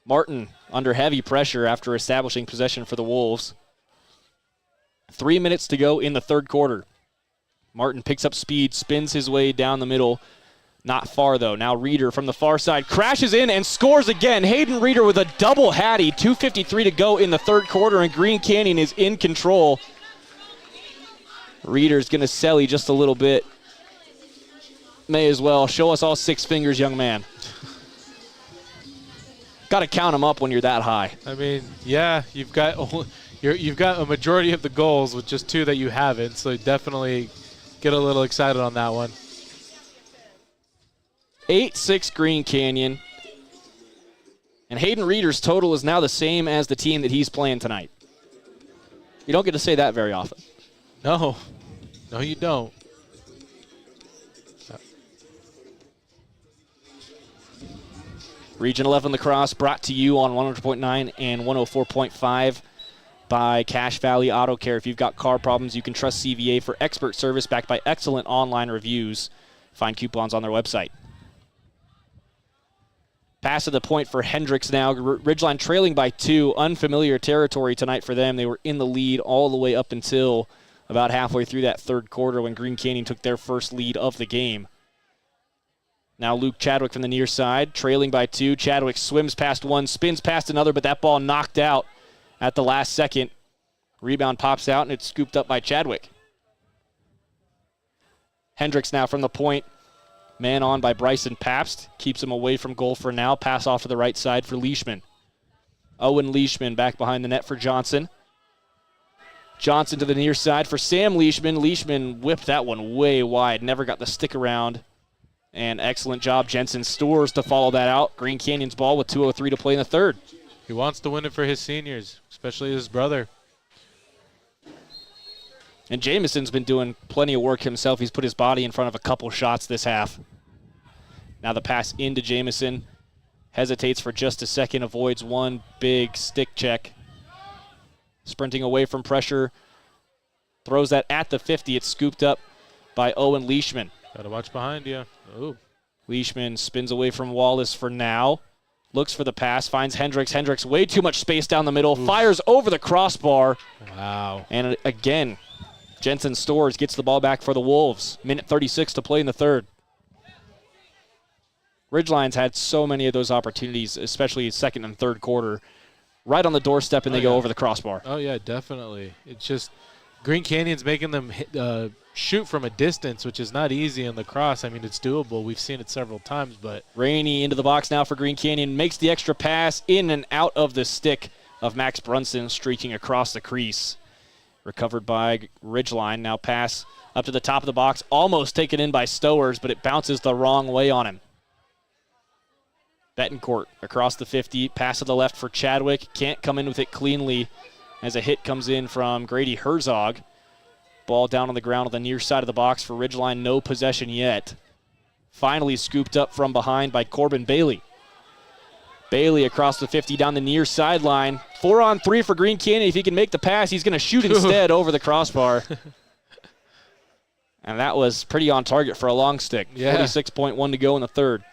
S2: Martin under heavy pressure after establishing possession for the Wolves. 3 minutes to go in the third quarter. Martin picks up speed, spins his way down the middle. Not far, though. Now Reeder from the far side crashes in and scores again. Hayden Reeder with a double hattie. 2:53 to go in the third quarter, and Green Canyon is in control. Reeder's going to selly just a little bit. May as well. Show us all 6 fingers, young man. Got to count them up when you're that high.
S3: I mean, yeah, you've got a majority of the goals with just 2 that you haven't, so definitely get a little excited on that one.
S2: 8-6 Green Canyon. And Hayden Reeder's total is now the same as the team that he's playing tonight. You don't get to say that very often.
S3: No. No, you don't.
S2: Region 11 Lacrosse brought to you on 100.9 and 104.5 by Cache Valley Auto Care. If you've got car problems, you can trust CVA for expert service backed by excellent online reviews. Find coupons on their website. Pass to the point for Hendricks now. Ridgeline trailing by 2. Unfamiliar territory tonight for them. They were in the lead all the way up until about halfway through that third quarter when Green Canyon took their first lead of the game. Now Luke Chadwick from the near side, trailing by 2. Chadwick swims past one, spins past another, but that ball knocked out at the last second. Rebound pops out, and it's scooped up by Chadwick. Hendricks now from the point. Man on by Bryson Pabst. Keeps him away from goal for now. Pass off to the right side for Leishman. Owen Leishman back behind the net for Johnson. Johnson to the near side for Sam Leishman. Leishman whipped that one way wide. Never got the stick around. And excellent job, Jensen Stores, to follow that out. Green Canyon's ball with 2:03 to play in the third.
S3: He wants to win it for his seniors, especially his brother.
S2: And Jameson's been doing plenty of work himself. He's put his body in front of a couple shots this half. Now the pass into Jameson. Hesitates for just a second, avoids one big stick check. Sprinting away from pressure. Throws that at the 50. It's scooped up by Owen Leishman.
S3: Got to watch behind you. Ooh.
S2: Leishman spins away from Wallace for now. Looks for the pass, finds Hendricks. Hendricks way too much space down the middle. Oof. Fires over the crossbar.
S3: Wow.
S2: And again, Jensen Stores gets the ball back for the Wolves. Minute 36 to play in the third. Ridgeline's had so many of those opportunities, especially second and third quarter. Right on the doorstep, and they go over the crossbar.
S3: Oh, yeah, definitely. It's just Green Canyon's making them shoot from a distance, which is not easy in lacrosse. I mean, it's doable. We've seen it several times, but
S2: Rainey into the box now for Green Canyon. Makes the extra pass in and out of the stick of Max Brunson, streaking across the crease. Recovered by Ridgeline. Now pass up to the top of the box. Almost taken in by Stowers, but it bounces the wrong way on him. Betancourt across the 50. Pass to the left for Chadwick. Can't come in with it cleanly as a hit comes in from Grady Herzog. Ball down on the ground on the near side of the box for Ridgeline. No possession yet. Finally scooped up from behind by Corbin Bailey. Bailey across the 50 down the near sideline. 4-on-3 for Green Canyon. If he can make the pass, he's going to shoot instead over the crossbar. And that was pretty on target for a long stick. Yeah. 46.1 to go in the third.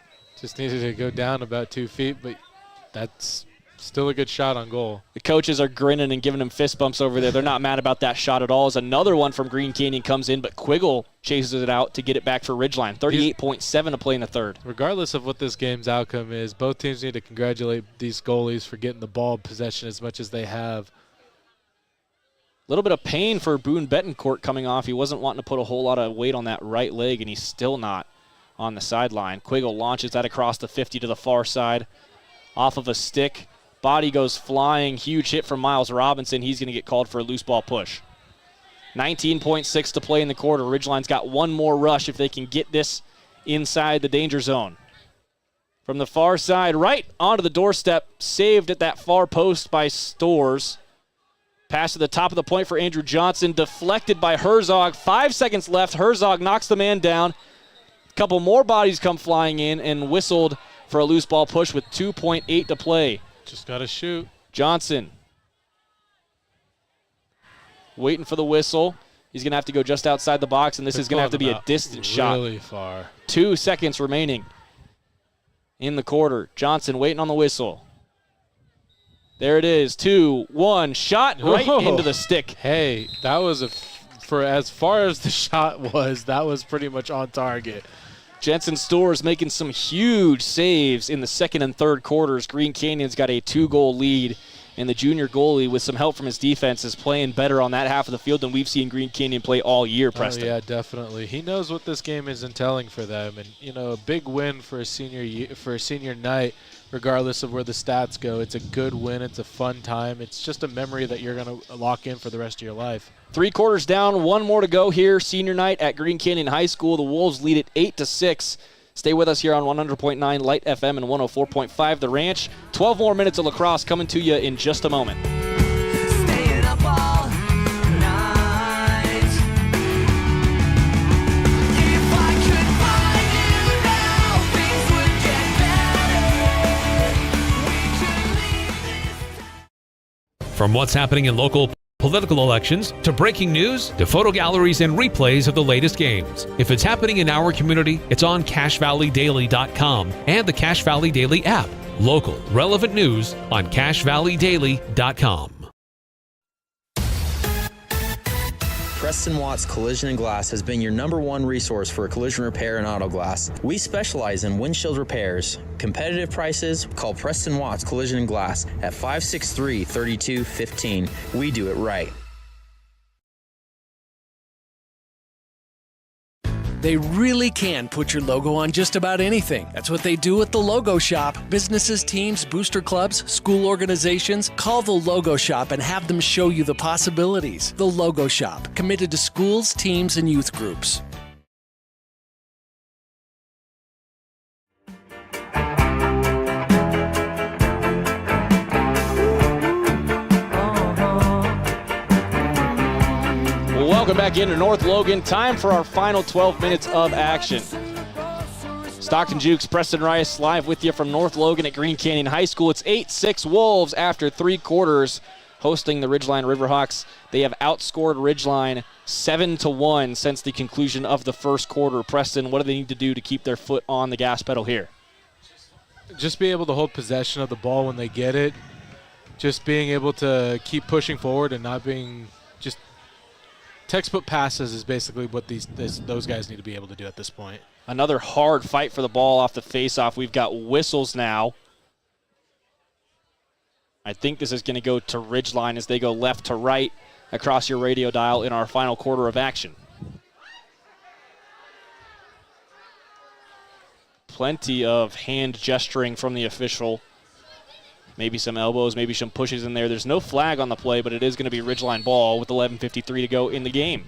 S3: Just needed to go down about 2 feet, but that's still a good shot on goal.
S2: The coaches are grinning and giving him fist bumps over there. They're not mad about that shot at all. As another one from Green Canyon comes in, but Quiggle chases it out to get it back for Ridgeline. 38.7 to play in the third.
S3: Regardless of what this game's outcome is, both teams need to congratulate these goalies for getting the ball possession as much as they have.
S2: A little bit of pain for Boone Betancourt coming off. He wasn't wanting to put a whole lot of weight on that right leg, and he's still not on the sideline. Quiggle launches that across the 50 to the far side. Off of a stick. Body goes flying. Huge hit from Miles Robinson. He's going to get called for a loose ball push. 19.6 to play in the quarter. Ridgeline's got one more rush if they can get this inside the danger zone. From the far side, right onto the doorstep. Saved at that far post by Stores. Pass to the top of the point for Andrew Johnson. Deflected by Herzog. 5 seconds left. Herzog knocks the man down. Couple more bodies come flying in and whistled for a loose ball push with 2.8 to play.
S3: Just got to shoot.
S2: Johnson waiting for the whistle. He's going to have to go just outside the box, and this is going to have to be a distant shot.
S3: Really far.
S2: 2 seconds remaining in the quarter. Johnson waiting on the whistle. There it is. 2-1 shot right into the stick.
S3: Hey, that was for as far as the shot was, that was pretty much on target.
S2: Jensen Stores making some huge saves in the second and third quarters. Green Canyon's got a 2-goal lead, and the junior goalie, with some help from his defense, is playing better on that half of the field than we've seen Green Canyon play all year, Preston.
S3: Oh, yeah, definitely. He knows what this game is entailing for them, and, you know, a big win for a senior night, regardless of where the stats go. It's a good win. It's a fun time. It's just a memory that you're going to lock in for the rest of your life.
S2: 3 quarters down, 1 more to go here. Senior night at Green Canyon High School. The Wolves lead it 8-6. Stay with us here on 100.9 Light FM and 104.5 The Ranch. 12 more minutes of lacrosse coming to you in just a moment.
S13: Staying up all night. If I could find you now, things would get better. We could leave this.
S17: From what's happening in local political elections, to breaking news, to photo galleries and replays of the latest games. If it's happening in our community, it's on CashValleyDaily.com and the Cache Valley Daily app. Local, relevant news on CashValleyDaily.com.
S18: Preston Watts Collision and Glass has been your #1 resource for collision repair and auto glass. We specialize in windshield repairs. Competitive prices, call Preston Watts Collision and Glass at 563-3215. We do it right.
S19: They really can put your logo on just about anything. That's what they do at the Logo Shop. Businesses, teams, booster clubs, school organizations, call the Logo Shop and have them show you the possibilities. The Logo Shop, committed to schools, teams, and youth groups.
S2: Welcome back into North Logan. Time for our final 12 minutes of action. Stockton Jukes, Preston Rice, live with you from North Logan at Green Canyon High School. It's 8-6 Wolves after 3 quarters, hosting the Ridgeline Riverhawks. They have outscored Ridgeline 7-1 since the conclusion of the first quarter. Preston, what do they need to do to keep their foot on the gas pedal here?
S3: Just be able to hold possession of the ball when they get it. Just being able to keep pushing forward and not being just textbook passes is basically what those guys need to be able to do at this point.
S2: Another hard fight for the ball off the faceoff. We've got whistles now. I think this is going to go to Ridgeline as they go left to right across your radio dial in our final quarter of action. Plenty of hand gesturing from the official. Maybe some elbows, maybe some pushes in there. There's no flag on the play, but it is going to be Ridgeline ball with 11:53 to go in the game.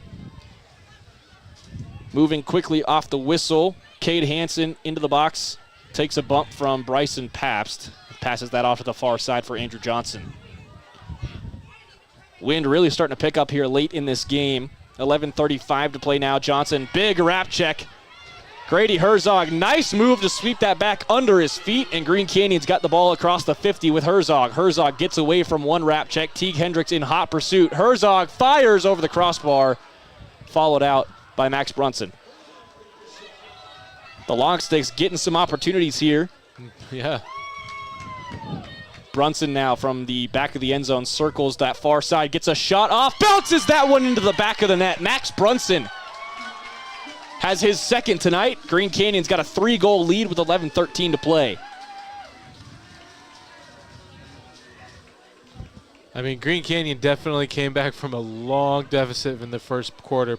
S2: Moving quickly off the whistle, Cade Hansen into the box, takes a bump from Bryson Pabst, passes that off to the far side for Andrew Johnson. Wind really starting to pick up here late in this game. 11:35 to play now. Johnson, big wrap check. Grady Herzog, nice move to sweep that back under his feet, and Green Canyon's got the ball across the 50 with Herzog. Herzog gets away from one wrap check. Teague Hendricks in hot pursuit. Herzog fires over the crossbar, followed out by Max Brunson. The Long Sticks getting some opportunities here.
S3: Yeah.
S2: Brunson now from the back of the end zone circles that far side, gets a shot off, bounces that one into the back of the net. Max Brunson has his second tonight. Green Canyon's got a 3-goal lead with 11:13 to play.
S3: I mean, Green Canyon definitely came back from a long deficit in the first quarter.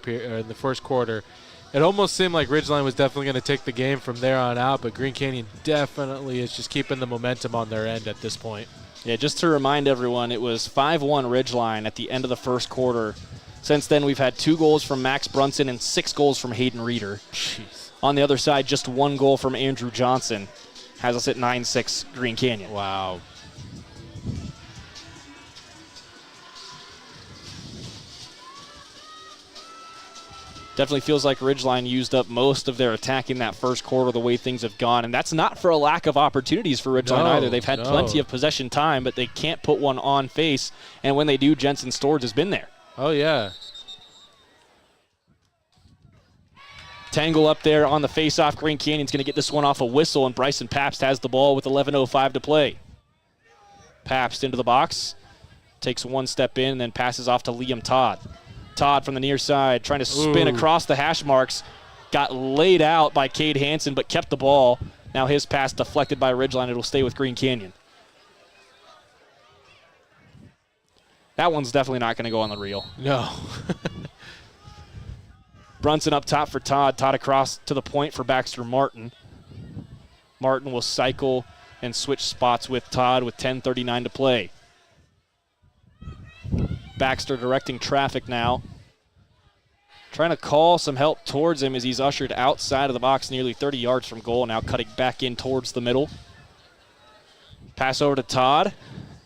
S3: It almost seemed like Ridgeline was definitely going to take the game from there on out, but Green Canyon definitely is just keeping the momentum on their end at this point.
S2: Yeah, just to remind everyone, it was 5-1 Ridgeline at the end of the first quarter. Since then, we've had 2 goals from Max Brunson and 6 goals from Hayden Reeder.
S3: Jeez.
S2: On the other side, just 1 goal from Andrew Johnson has us at 9-6 Green Canyon.
S3: Wow.
S2: Definitely feels like Ridgeline used up most of their attack in that first quarter, the way things have gone. And that's not for a lack of opportunities for Ridgeline either. They've had plenty of possession time, but they can't put one on face. And when they do, Jensen Storrs has been there.
S3: Oh, yeah.
S2: Tangle up there on the face-off. Green Canyon's going to get this one off a whistle, and Bryson Pabst has the ball with 11:05 to play. Pabst into the box, takes one step in, and then passes off to Liam Todd. Todd from the near side, trying to spin across the hash marks. Got laid out by Cade Hansen, but kept the ball. Now his pass deflected by Ridgeline. It'll stay with Green Canyon. That one's definitely not going to go on the reel.
S3: No.
S2: Brunson up top for Todd. Todd across to the point for Baxter Martin. Martin will cycle and switch spots with Todd with 10:39 to play. Baxter directing traffic now. Trying to call some help towards him as he's ushered outside of the box nearly 30 yards from goal. Now cutting back in towards the middle. Pass over to Todd.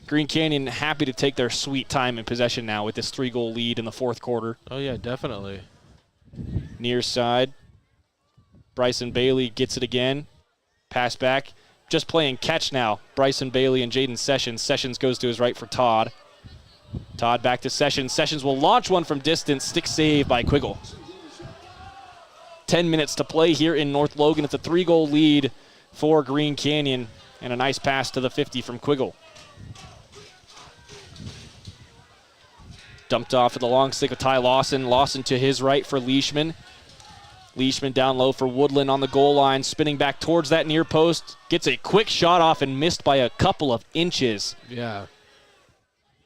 S2: Green Canyon happy to take their sweet time in possession now with this 3-goal lead in the fourth quarter.
S3: Oh, yeah, definitely.
S2: Near side. Bryson Bailey gets it again. Pass back. Just playing catch now. Bryson Bailey and Jaden Sessions. Sessions goes to his right for Todd. Todd back to Sessions. Sessions will launch one from distance. Stick save by Quiggle. 10 minutes to play here in North Logan. It's a 3-goal lead for Green Canyon. And a nice pass to the 50 from Quiggle. Dumped off to the long stick of Ty Lawson. Lawson to his right for Leishman. Leishman down low for Woodland on the goal line, spinning back towards that near post. Gets a quick shot off and missed by a couple of inches.
S3: Yeah.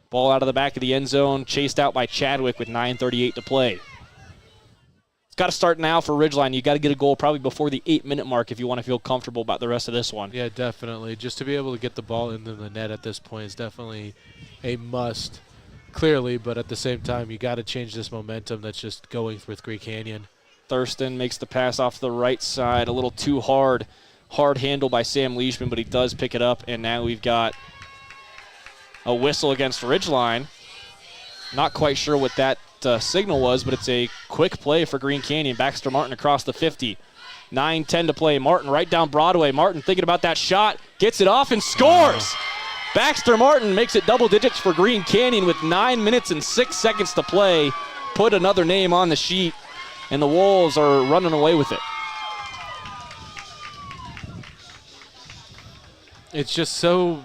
S2: Ball out of the back of the end zone, chased out by Chadwick with 9:38 to play. It's got to start now for Ridgeline. You got to get a goal probably before the 8-minute mark if you want to feel comfortable about the rest of this one.
S3: Yeah, definitely. Just to be able to get the ball into the net at this point is definitely a must, clearly, but at the same time, you got to change this momentum that's just going with Green Canyon.
S2: Thurston makes the pass off the right side, a little too hard. Hard handle by Sam Leishman, but he does pick it up, and now we've got a whistle against Ridgeline. Not quite sure what that signal was, but it's a quick play for Green Canyon. Baxter Martin across the 50. 9:10 to play. Martin right down Broadway. Martin thinking about that shot, gets it off and scores. Baxter Martin makes it double digits for Green Canyon with 9 minutes and 6 seconds to play. Put another name on the sheet, and the Wolves are running away with it.
S3: It's just so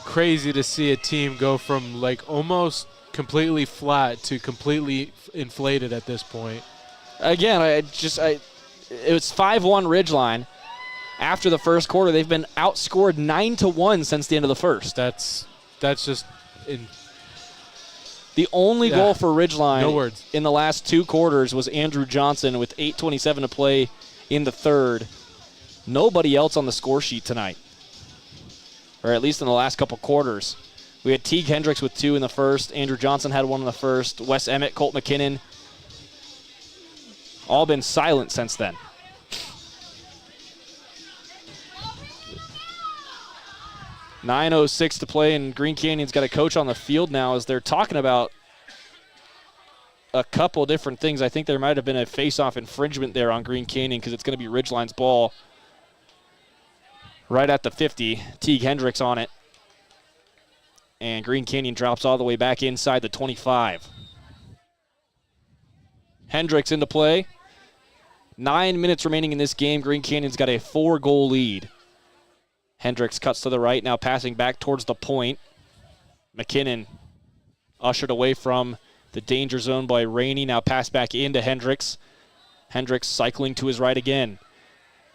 S3: crazy to see a team go from like almost completely flat to completely inflated at this point.
S2: Again, it was 5-1 Ridgeline. After the first quarter, they've been outscored 9-1 since the end of the first.
S3: That's just
S2: the only goal for Ridgeline
S3: no words.
S2: In the last 2 quarters was Andrew Johnson with 8:27 to play in the third. Nobody else on the score sheet tonight, or at least in the last couple quarters. We had Teague Hendricks with 2 in the first. Andrew Johnson had 1 in the first. Wes Emmett, Colt McKinnon, all been silent since then. .906 to play, and Green Canyon's got a coach on the field now as they're talking about a couple different things. I think there might have been a face-off infringement there on Green Canyon because it's going to be Ridgeline's ball right at the 50. Teague Hendricks on it. And Green Canyon drops all the way back inside the 25. Hendricks into play. 9 minutes remaining in this game. Green Canyon's got a 4-goal lead. Hendricks cuts to the right, now passing back towards the point. McKinnon ushered away from the danger zone by Rainey, now pass back into Hendricks. Hendricks cycling to his right again.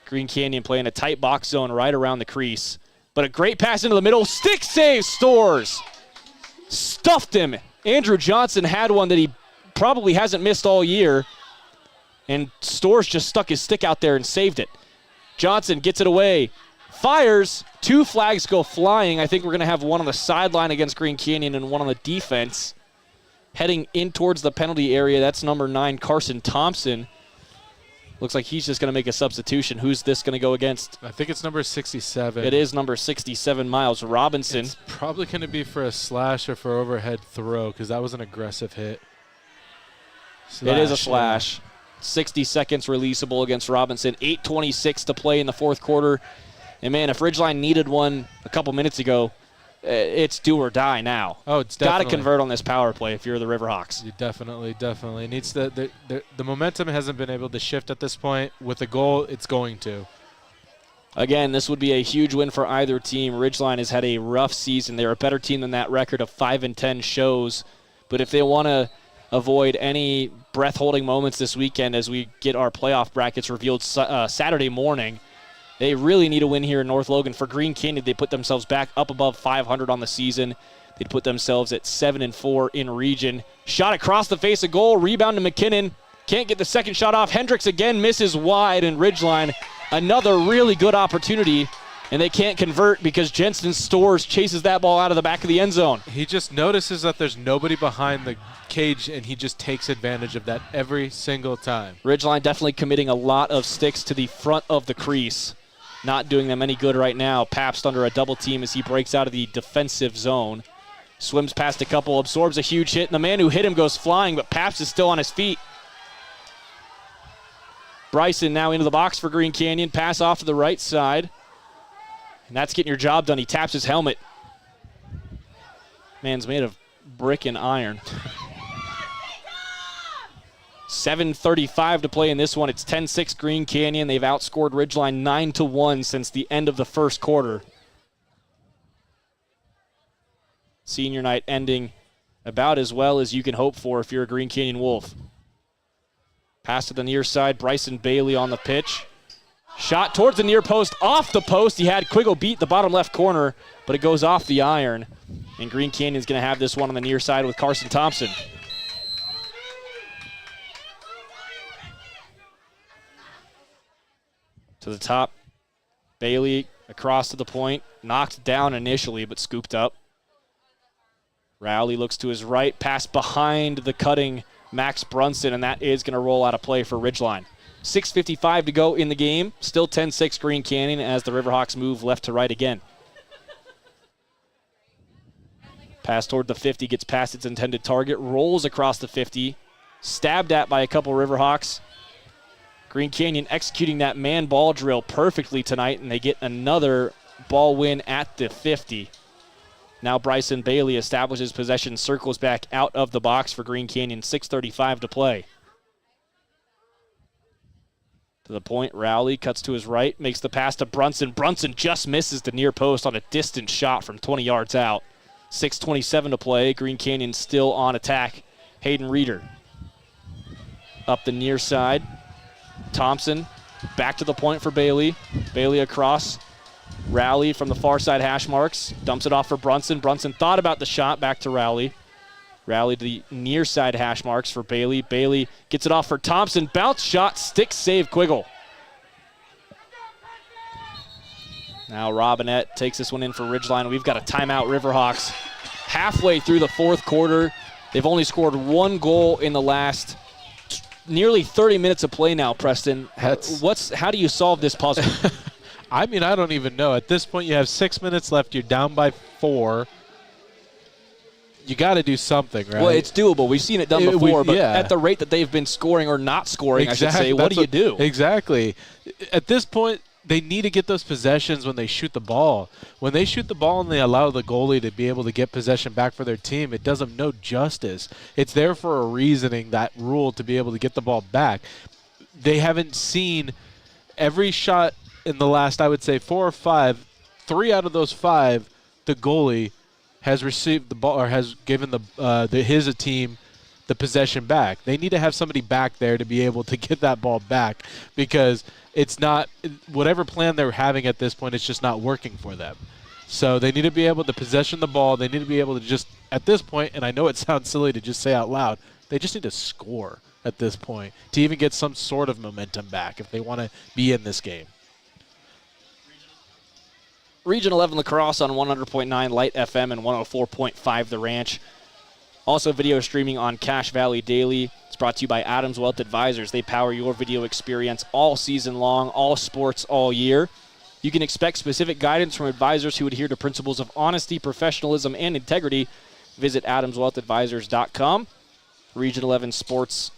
S2: Green Canyon playing a tight box zone right around the crease. But a great pass into the middle. Stick save, Stores. Stuffed him. Andrew Johnson had one that he probably hasn't missed all year. And Stores just stuck his stick out there and saved it. Johnson gets it away. Fires. 2 flags go flying. I think we're going to have one on the sideline against Green Canyon and one on the defense. Heading in towards the penalty area, that's number 9, Carson Thompson. Looks like he's just going to make a substitution. Who's this going to go against?
S3: I think it's number 67.
S2: It is number 67, Miles Robinson.
S3: It's probably going to be for a slash or for overhead throw because that was an aggressive hit.
S2: It is a slash. 60 seconds releasable against Robinson. 8:26 to play in the fourth quarter. And, man, if Ridgeline needed one a couple minutes ago, it's do or die now.
S3: Oh, it's definitely.
S2: Got to convert on this power play if you're the Riverhawks.
S3: You definitely needs the momentum hasn't been able to shift at this point. With a goal, it's going to.
S2: Again, this would be a huge win for either team. Ridgeline has had a rough season. They're a better team than that record of 5-10 shows. But if they want to avoid any breath-holding moments this weekend as we get our playoff brackets revealed Saturday morning, they really need a win here in North Logan. For Green Canyon, they put themselves back up above 500 on the season. They'd put themselves at 7-4 in region. Shot across the face of goal. Rebound to McKinnon. Can't get the second shot off. Hendricks again misses wide, and Ridgeline, another really good opportunity. And they can't convert because Jensen Stores chases that ball out of the back of the end zone.
S3: He just notices that there's nobody behind the cage, and he just takes advantage of that every single time.
S2: Ridgeline definitely committing a lot of sticks to the front of the crease. Not doing them any good right now. Pabst under a double team as he breaks out of the defensive zone. Swims past a couple, absorbs a huge hit, and the man who hit him goes flying, but Pabst is still on his feet. Bryson now into the box for Green Canyon. Pass off to the right side. And that's getting your job done. He taps his helmet. Man's made of brick and iron. 7:35 to play in this one. It's 10-6 Green Canyon. They've outscored Ridgeline 9-1 since the end of the first quarter. Senior night ending about as well as you can hope for if you're a Green Canyon Wolf. Pass to the near side, Bryson Bailey on the pitch. Shot towards the near post, off the post. He had Quiggle beat the bottom left corner, but it goes off the iron. And Green Canyon's going to have this one on the near side with Carson Thompson. To the top, Bailey across to the point, knocked down initially, but scooped up. Rowley looks to his right, pass behind the cutting Max Brunson, and that is going to roll out of play for Ridgeline. 6:55 to go in the game. Still 10-6 Green Canyon as the Riverhawks move left to right again. Pass toward the 50, gets past its intended target, rolls across the 50, stabbed at by a couple Riverhawks. Green Canyon executing that man ball drill perfectly tonight, and they get another ball win at the 50. Now Bryson Bailey establishes possession, circles back out of the box for Green Canyon, 6:35 to play. To the point, Rowley cuts to his right, makes the pass to Brunson. Brunson just misses the near post on a distant shot from 20 yards out. 6:27 to play. Green Canyon still on attack. Hayden Reeder up the near side. Thompson back to the point for Bailey. Bailey across. Rowley from the far side hash marks. Dumps it off for Brunson. Brunson thought about the shot, back to Rowley. Rowley to the near side hash marks for Bailey. Bailey gets it off for Thompson. Bounce shot, stick save, Quiggle. Now Robinette takes this one in for Ridgeline. We've got a timeout, Riverhawks. Halfway through the fourth quarter, they've only scored one goal in the last nearly 30 minutes of play now, Preston. How do you solve this puzzle?
S3: I mean, I don't even know. At this point, you have 6 minutes left. You're down by 4. You got to do something, right?
S2: Well, it's doable. We've seen it done before, but at the rate that they've been scoring or not scoring, I should say, what do you do?
S3: Exactly. At this point, they need to get those possessions when they shoot the ball. When they shoot the ball and they allow the goalie to be able to get possession back for their team, it does them no justice. It's there for a reasoning, that rule, to be able to get the ball back. They haven't seen every shot in the last, I would say, 4 or 5. 3 out of those 5, the goalie has received the ball or has given his team the possession back. They need to have somebody back there to be able to get that ball back, because it's not, whatever plan they're having at this point, it's just not working for them. So they need to be able to possession the ball. They need to be able to just, at this point, and I know it sounds silly to just say out loud, they just need to score at this point to even get some sort of momentum back if they want to be in this game.
S2: Region 11 Lacrosse on 100.9 Light FM and 104.5 The Ranch. Also video streaming on Cache Valley Daily. It's brought to you by Adams Wealth Advisors. They power your video experience all season long, all sports, all year. You can expect specific guidance from advisors who adhere to principles of honesty, professionalism, and integrity. Visit adamswealthadvisors.com. Region 11 Sports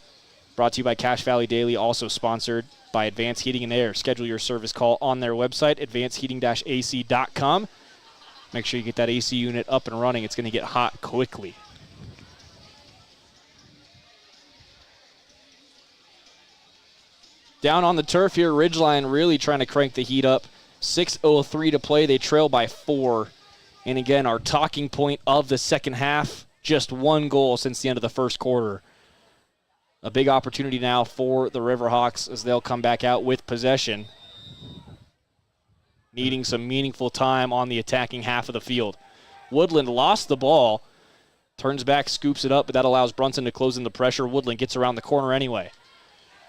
S2: brought to you by Cache Valley Daily, also sponsored by Advanced Heating and Air. Schedule your service call on their website, advancedheating-ac.com. Make sure you get that AC unit up and running. It's going to get hot quickly. Down on the turf here, Ridgeline really trying to crank the heat up. 6:03 to play. They trail by 4. And again, our talking point of the second half, just 1 goal since the end of the first quarter. A big opportunity now for the Riverhawks as they'll come back out with possession, needing some meaningful time on the attacking half of the field. Woodland lost the ball, turns back, scoops it up, but that allows Brunson to close in the pressure. Woodland gets around the corner anyway.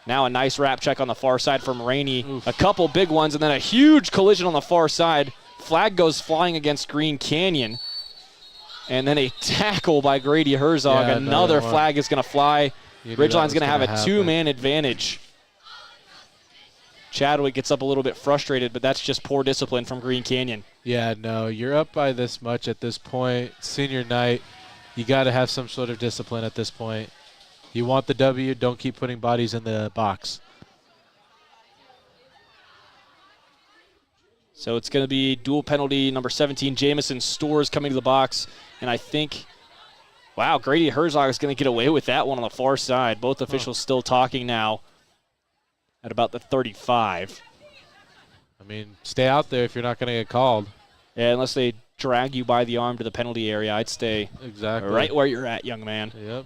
S2: Now a nice wrap check on the far side from Rainey. Oof. A couple big ones, and then a huge collision on the far side. Flag goes flying against Green Canyon. And then a tackle by Grady Herzog.
S3: Yeah,
S2: another flag is going to fly. Ridgeline's going to have a 2-man advantage. Chadwick gets up a little bit frustrated, but that's just poor discipline from Green Canyon.
S3: Yeah, no, you're up by this much at this point. Senior night, you got to have some sort of discipline at this point. You want the W, don't keep putting bodies in the box.
S2: So it's going to be dual penalty, number 17, Jamison Stores coming to the box, and I think... Wow, Grady Herzog is going to get away with that one on the far side. Both officials still talking now at about the 35.
S3: I mean, stay out there if you're not going to get called.
S2: Yeah, unless they drag you by the arm to the penalty area, I'd stay right where you're at, young man.
S3: Yep.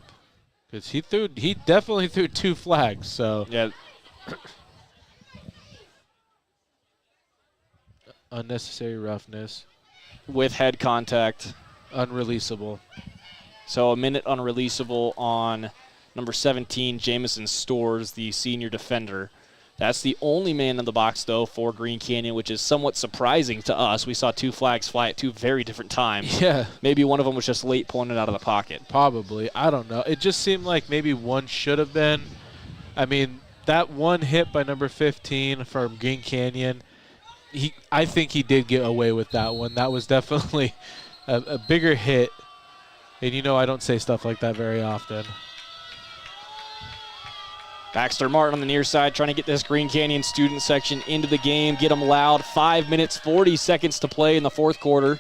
S3: Because he definitely threw 2 flags. So
S2: yeah.
S3: Unnecessary roughness.
S2: With head contact.
S3: Unreleasable.
S2: So a minute unreleasable on number 17, Jamison Stores, the senior defender. That's the only man in the box, though, for Green Canyon, which is somewhat surprising to us. We saw 2 flags fly at 2 very different times.
S3: Yeah.
S2: Maybe one of them was just late pulling it out of the pocket.
S3: Probably. I don't know. It just seemed like maybe one should have been. I mean, that one hit by number 15 from Green Canyon, I think he did get away with that one. That was definitely a bigger hit. And you know I don't say stuff like that very often.
S2: Baxter Martin on the near side trying to get this Green Canyon student section into the game, get them loud. 5 minutes, 40 seconds to play in the fourth quarter.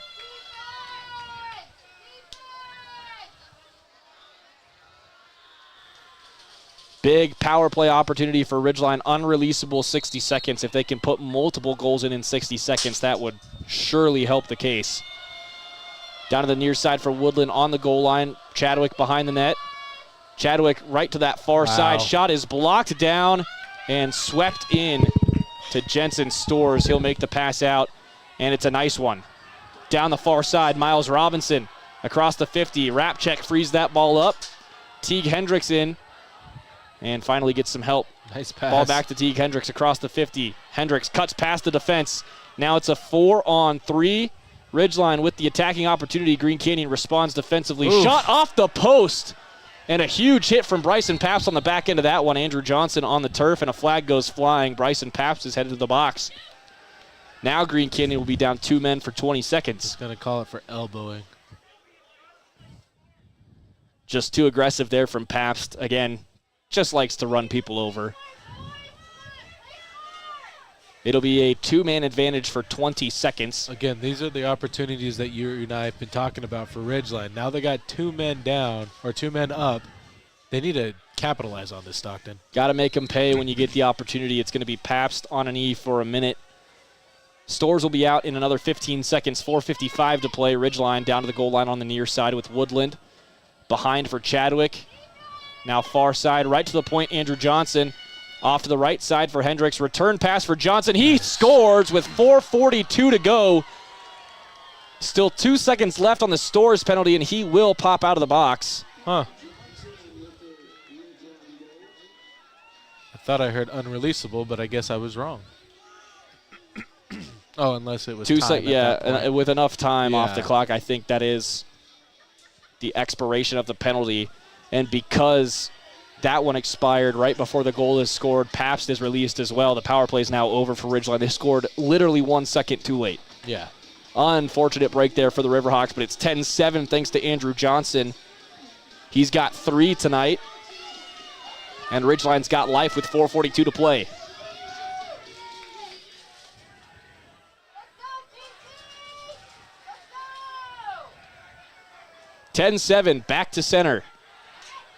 S2: Big power play opportunity for Ridgeline, unreleasable 60 seconds. If they can put multiple goals in 60 seconds, that would surely help the case. Down to the near side for Woodland on the goal line. Chadwick behind the net. Chadwick right to that far side. Shot is blocked down and swept in to Jensen Stores. He'll make the pass out, and it's a nice one. Down the far side, Miles Robinson across the 50. Rapcheck frees that ball up. Teague Hendricks in, and finally gets some help.
S3: Nice pass.
S2: Ball back to Teague Hendricks across the 50. Hendricks cuts past the defense. Now it's a 4-on-3. Ridgeline with the attacking opportunity. Green Canyon responds defensively.
S3: Oof.
S2: Shot off the post. And a huge hit from Bryson Paps on the back end of that one. Andrew Johnson on the turf, and a flag goes flying. Bryson Paps is headed to the box. Now Green Canyon will be down 2 men for 20 seconds.
S3: Just going to call it for elbowing.
S2: Just too aggressive there from Pabst. Again, just likes to run people over. It'll be a 2-man advantage for 20 seconds.
S3: Again, these are the opportunities that you and I have been talking about for Ridgeline. Now they got 2 men down or 2 men up. They need to capitalize on this, Stockton.
S2: Got to make them pay when you get the opportunity. It's going to be Pabst on an E for a minute. Stores will be out in another 15 seconds. 4:55 to play. Ridgeline down to the goal line on the near side with Woodland. Behind for Chadwick. Now far side, right to the point, Andrew Johnson. Off to the right side for Hendricks. Return pass for Johnson. He scores with 4:42 to go. Still 2 seconds left on the Stores penalty, and he will pop out of the box.
S3: Huh. I thought I heard unreleasable, but I guess I was wrong. Oh, unless it was
S2: 2
S3: time
S2: seconds. Yeah, with enough time off the
S3: Yeah.
S2: clock, I think that is the expiration of the penalty. And because that one expired right before the goal is scored, Pabst is released as well. The power play is now over for Ridgeline. They scored literally 1 second too late.
S3: Yeah.
S2: Unfortunate break there for the Riverhawks, but it's 10-7 thanks to Andrew Johnson. He's got 3 tonight. And Ridgeline's got life with 4:42 to play. (10-7) back to center.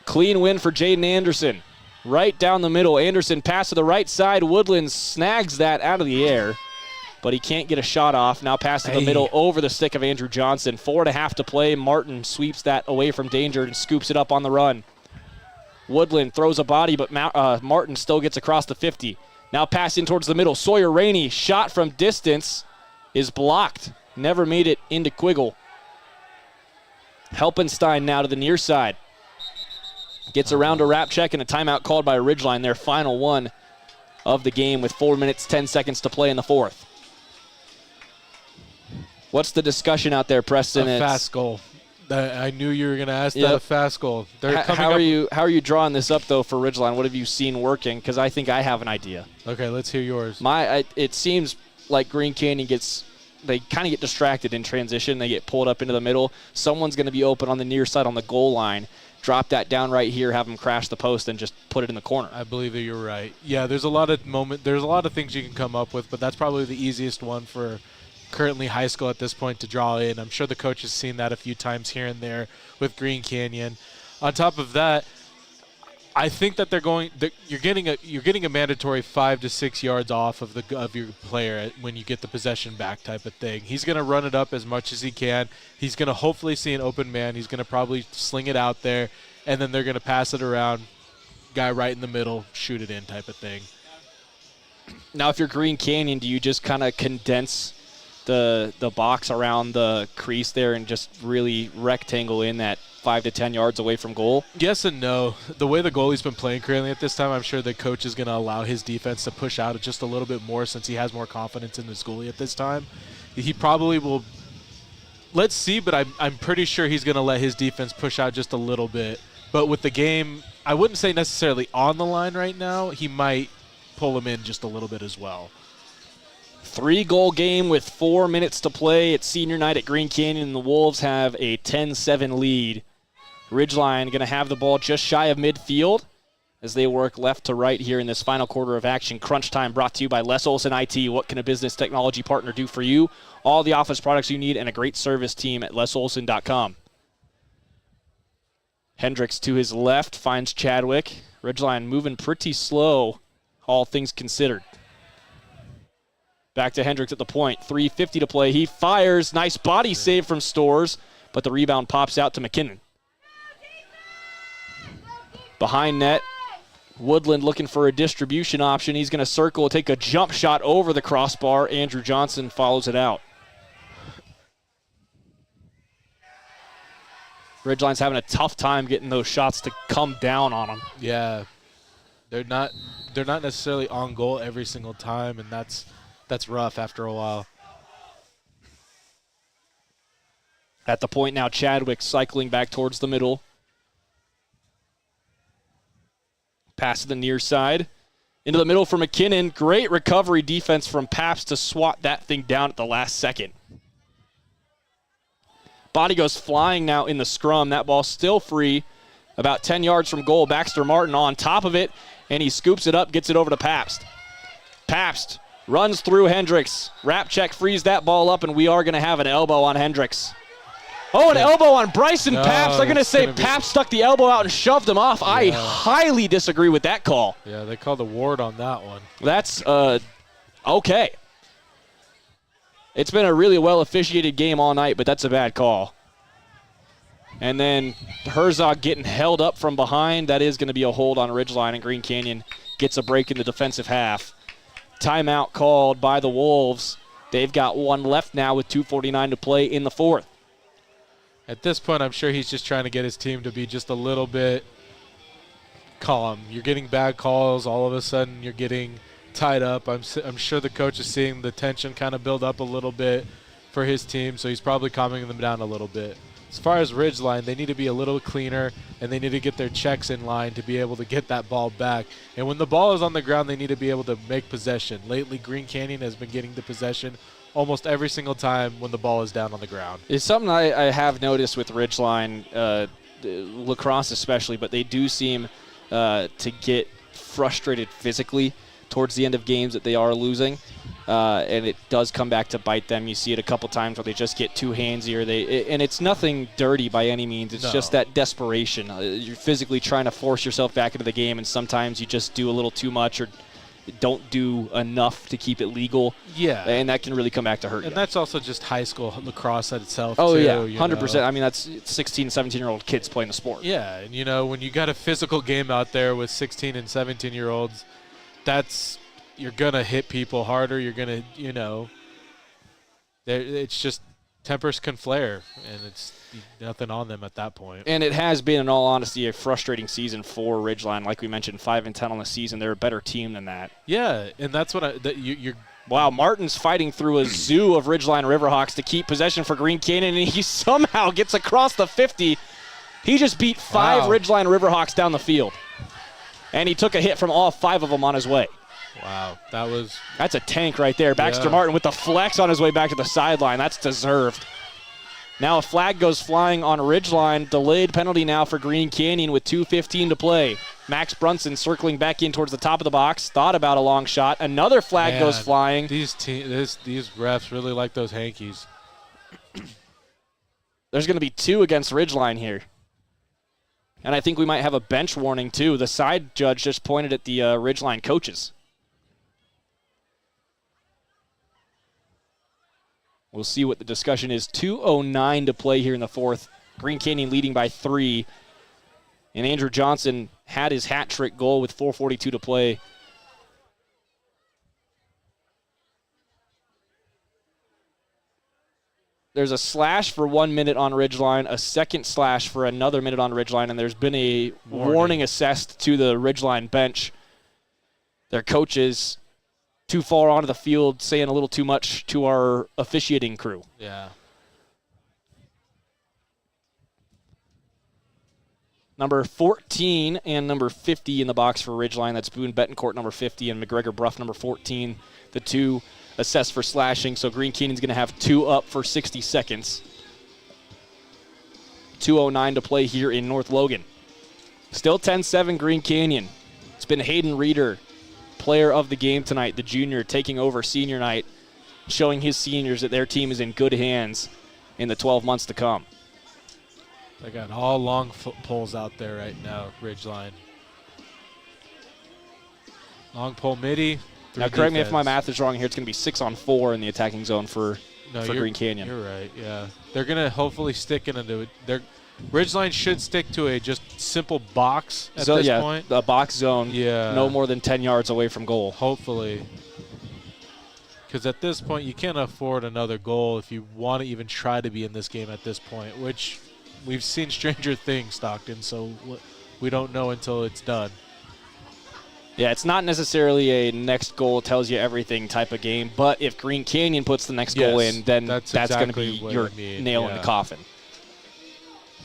S2: Clean win for Jaden Anderson. Right down the middle. Anderson pass to the right side. Woodland snags that out of the air, but he can't get a shot off. Now pass to the middle over the stick of Andrew Johnson. 4.5 to play. Martin sweeps that away from danger and scoops it up on the run. Woodland throws a body, but Martin still gets across the 50. Now pass in towards the middle. Sawyer Rainey, shot from distance, is blocked. Never made it into Quiggle. Helpenstein now to the near side. Gets around a wrap check and a timeout called by Ridgeline, their final one of the game with 4 minutes, 10 seconds to play in the fourth. What's the discussion out there, Preston?
S3: A fast goal. I knew you were going to ask that. A fast goal.
S2: How are you drawing this up, though, for Ridgeline? What have you seen working? Because I think I have an idea.
S3: Okay, let's hear yours.
S2: It seems like Green Canyon they kind of get distracted in transition. They get pulled up into the middle. Someone's going to be open on the near side on the goal line. Drop that down right here, have them crash the post, and just put it in the corner.
S3: I believe that you're right. Yeah, there's a lot of things you can come up with, but that's probably the easiest one for currently high school at this point to draw in. I'm sure the coach has seen that a few times here and there with Green Canyon. On top of that, I think that you're getting a mandatory 5 to 6 yards off of your player when you get the possession back type of thing. He's going to run it up as much as he can. He's going to hopefully see an open man. He's going to probably sling it out there, and then they're going to pass it around, guy right in the middle, shoot it in type of thing.
S2: Now, if you're Green Canyon, do you just kind of condense the box around the crease there and just really rectangle in that 5 to 10 yards away from goal?
S3: Yes and no. The way the goalie's been playing currently at this time, I'm sure the coach is going to allow his defense to push out just a little bit more since he has more confidence in his goalie at this time. He probably will. Let's see, but I'm pretty sure he's going to let his defense push out just a little bit. But with the game, I wouldn't say necessarily on the line right now. He might pull him in just a little bit as well.
S2: 3-goal game with 4 minutes to play. It's senior night at Green Canyon, and the Wolves have a 10-7 lead. Ridgeline going to have the ball just shy of midfield as they work left to right here in this final quarter of action. Crunch Time brought to you by Les Olson IT. What can a business technology partner do for you? All the office products you need and a great service team at lesolson.com. Hendricks to his left finds Chadwick. Ridgeline moving pretty slow, all things considered. Back to Hendricks at the point. 3:50 to play. He fires. Nice body save from Stores, but the rebound pops out to McKinnon. Behind net, Woodland looking for a distribution option. He's going to circle, take a jump shot over the crossbar. Andrew Johnson follows it out. Ridgeline's having a tough time getting those shots to come down on them.
S3: Yeah, they're not necessarily on goal every single time, and that's rough after a while.
S2: At the point now, Chadwick cycling back towards the middle. Pass to the near side. Into the middle for McKinnon. Great recovery defense from Paps to swat that thing down at the last second. Body goes flying now in the scrum. That ball still free. About 10 yards from goal. Baxter Martin on top of it, and he scoops it up, gets it over to Pabst. Pabst runs through Hendricks. Rapchek frees that ball up, and we are going to have an elbow on Hendricks. Oh, an elbow on Bryson Pabst. They're going to say Pabst stuck the elbow out and shoved him off. Yeah. I highly disagree with that call.
S3: Yeah, they called a ward on that one.
S2: That's okay. It's been a really well-officiated game all night, but that's a bad call. And then Herzog getting held up from behind. That is going to be a hold on Ridgeline, and Green Canyon gets a break in the defensive half. Timeout called by the Wolves. They've got one left now with 2:49 to play in the fourth.
S3: At this point, I'm sure he's just trying to get his team to be just a little bit calm. You're getting bad calls. All of a sudden, you're getting tied up. I'm sure the coach is seeing the tension kind of build up a little bit for his team, so he's probably calming them down a little bit. As far as Ridgeline, they need to be a little cleaner, and they need to get their checks in line to be able to get that ball back. And when the ball is on the ground, they need to be able to make possession. Lately, Green Canyon has been getting the possession almost every single time when the ball is down on the ground.
S2: It's something I have noticed with Ridgeline, lacrosse especially, but they do seem to get frustrated physically towards the end of games that they are losing, and it does come back to bite them. You see it a couple times where they just get too handsy, and it's nothing dirty by any means. It's just that desperation. You're physically trying to force yourself back into the game, and sometimes you just do a little too much or don't do enough to keep it legal.
S3: Yeah.
S2: And that can really come back to hurt you.
S3: And that's also just high school lacrosse at itself,
S2: too.
S3: Yeah,
S2: 100%. I mean, that's 16, 17-year-old kids playing the sport.
S3: Yeah, and, when you got a physical game out there with 16 and 17-year-olds, you're going to hit people harder. You're going to, it's just tempers can flare, and it's nothing on them at that point.
S2: And it has been, in all honesty, a frustrating season for Ridgeline. Like we mentioned, 5-10 on the season. They're a better team than that.
S3: Yeah, and that's what you're.
S2: Wow, Martin's fighting through a zoo of Ridgeline Riverhawks to keep possession for Green Canyon, and he somehow gets across the 50. He just beat 5 Ridgeline Riverhawks down the field. And he took a hit from all 5 of them on his way.
S3: Wow,
S2: that's a tank right there. Baxter Martin with the flex on his way back to the sideline. That's deserved. Now a flag goes flying on Ridgeline. Delayed penalty now for Green Canyon with 2:15 to play. Max Brunson circling back in towards the top of the box. Thought about a long shot. Another flag goes flying.
S3: These refs really like those hankies.
S2: There's going to be 2 against Ridgeline here. And I think we might have a bench warning, too. The side judge just pointed at the Ridgeline coaches. We'll see what the discussion is. 2:09 to play here in the fourth. Green Canyon leading by 3. And Andrew Johnson had his hat trick goal with 4:42 to play. There's a slash for 1 minute on Ridgeline, a second slash for another minute on Ridgeline, and there's been a warning assessed to the Ridgeline bench. Their coaches too far onto the field, saying a little too much to our officiating crew.
S3: Yeah.
S2: Number 14 and number 50 in the box for Ridgeline. That's Boone Betancourt, number 50, and McGregor Bruff, number 14. The two assessed for slashing, so Green Canyon's going to have 2 up for 60 seconds. 2:09 to play here in North Logan. Still 10-7 Green Canyon. It's been Hayden Reeder, player of the game tonight, the junior, taking over senior night, showing his seniors that their team is in good hands in the 12 months to come.
S3: They got all long poles out there right now, Ridgeline. Long pole midi.
S2: Now, correct me if my math is wrong here. It's going to be 6-on-4 in the attacking zone for Green Canyon.
S3: You're right, yeah. They're going to hopefully stick into it. Ridgeline should stick to a just simple box at this point.
S2: A box zone,
S3: yeah.
S2: No more than 10 yards away from goal.
S3: Hopefully. Because at this point, you can't afford another goal if you want to even try to be in this game at this point, which we've seen stranger things, Stockton, so we don't know until it's done.
S2: Yeah, it's not necessarily a next goal tells you everything type of game, but if Green Canyon puts the next goal in, then that's going to be your nail in the coffin.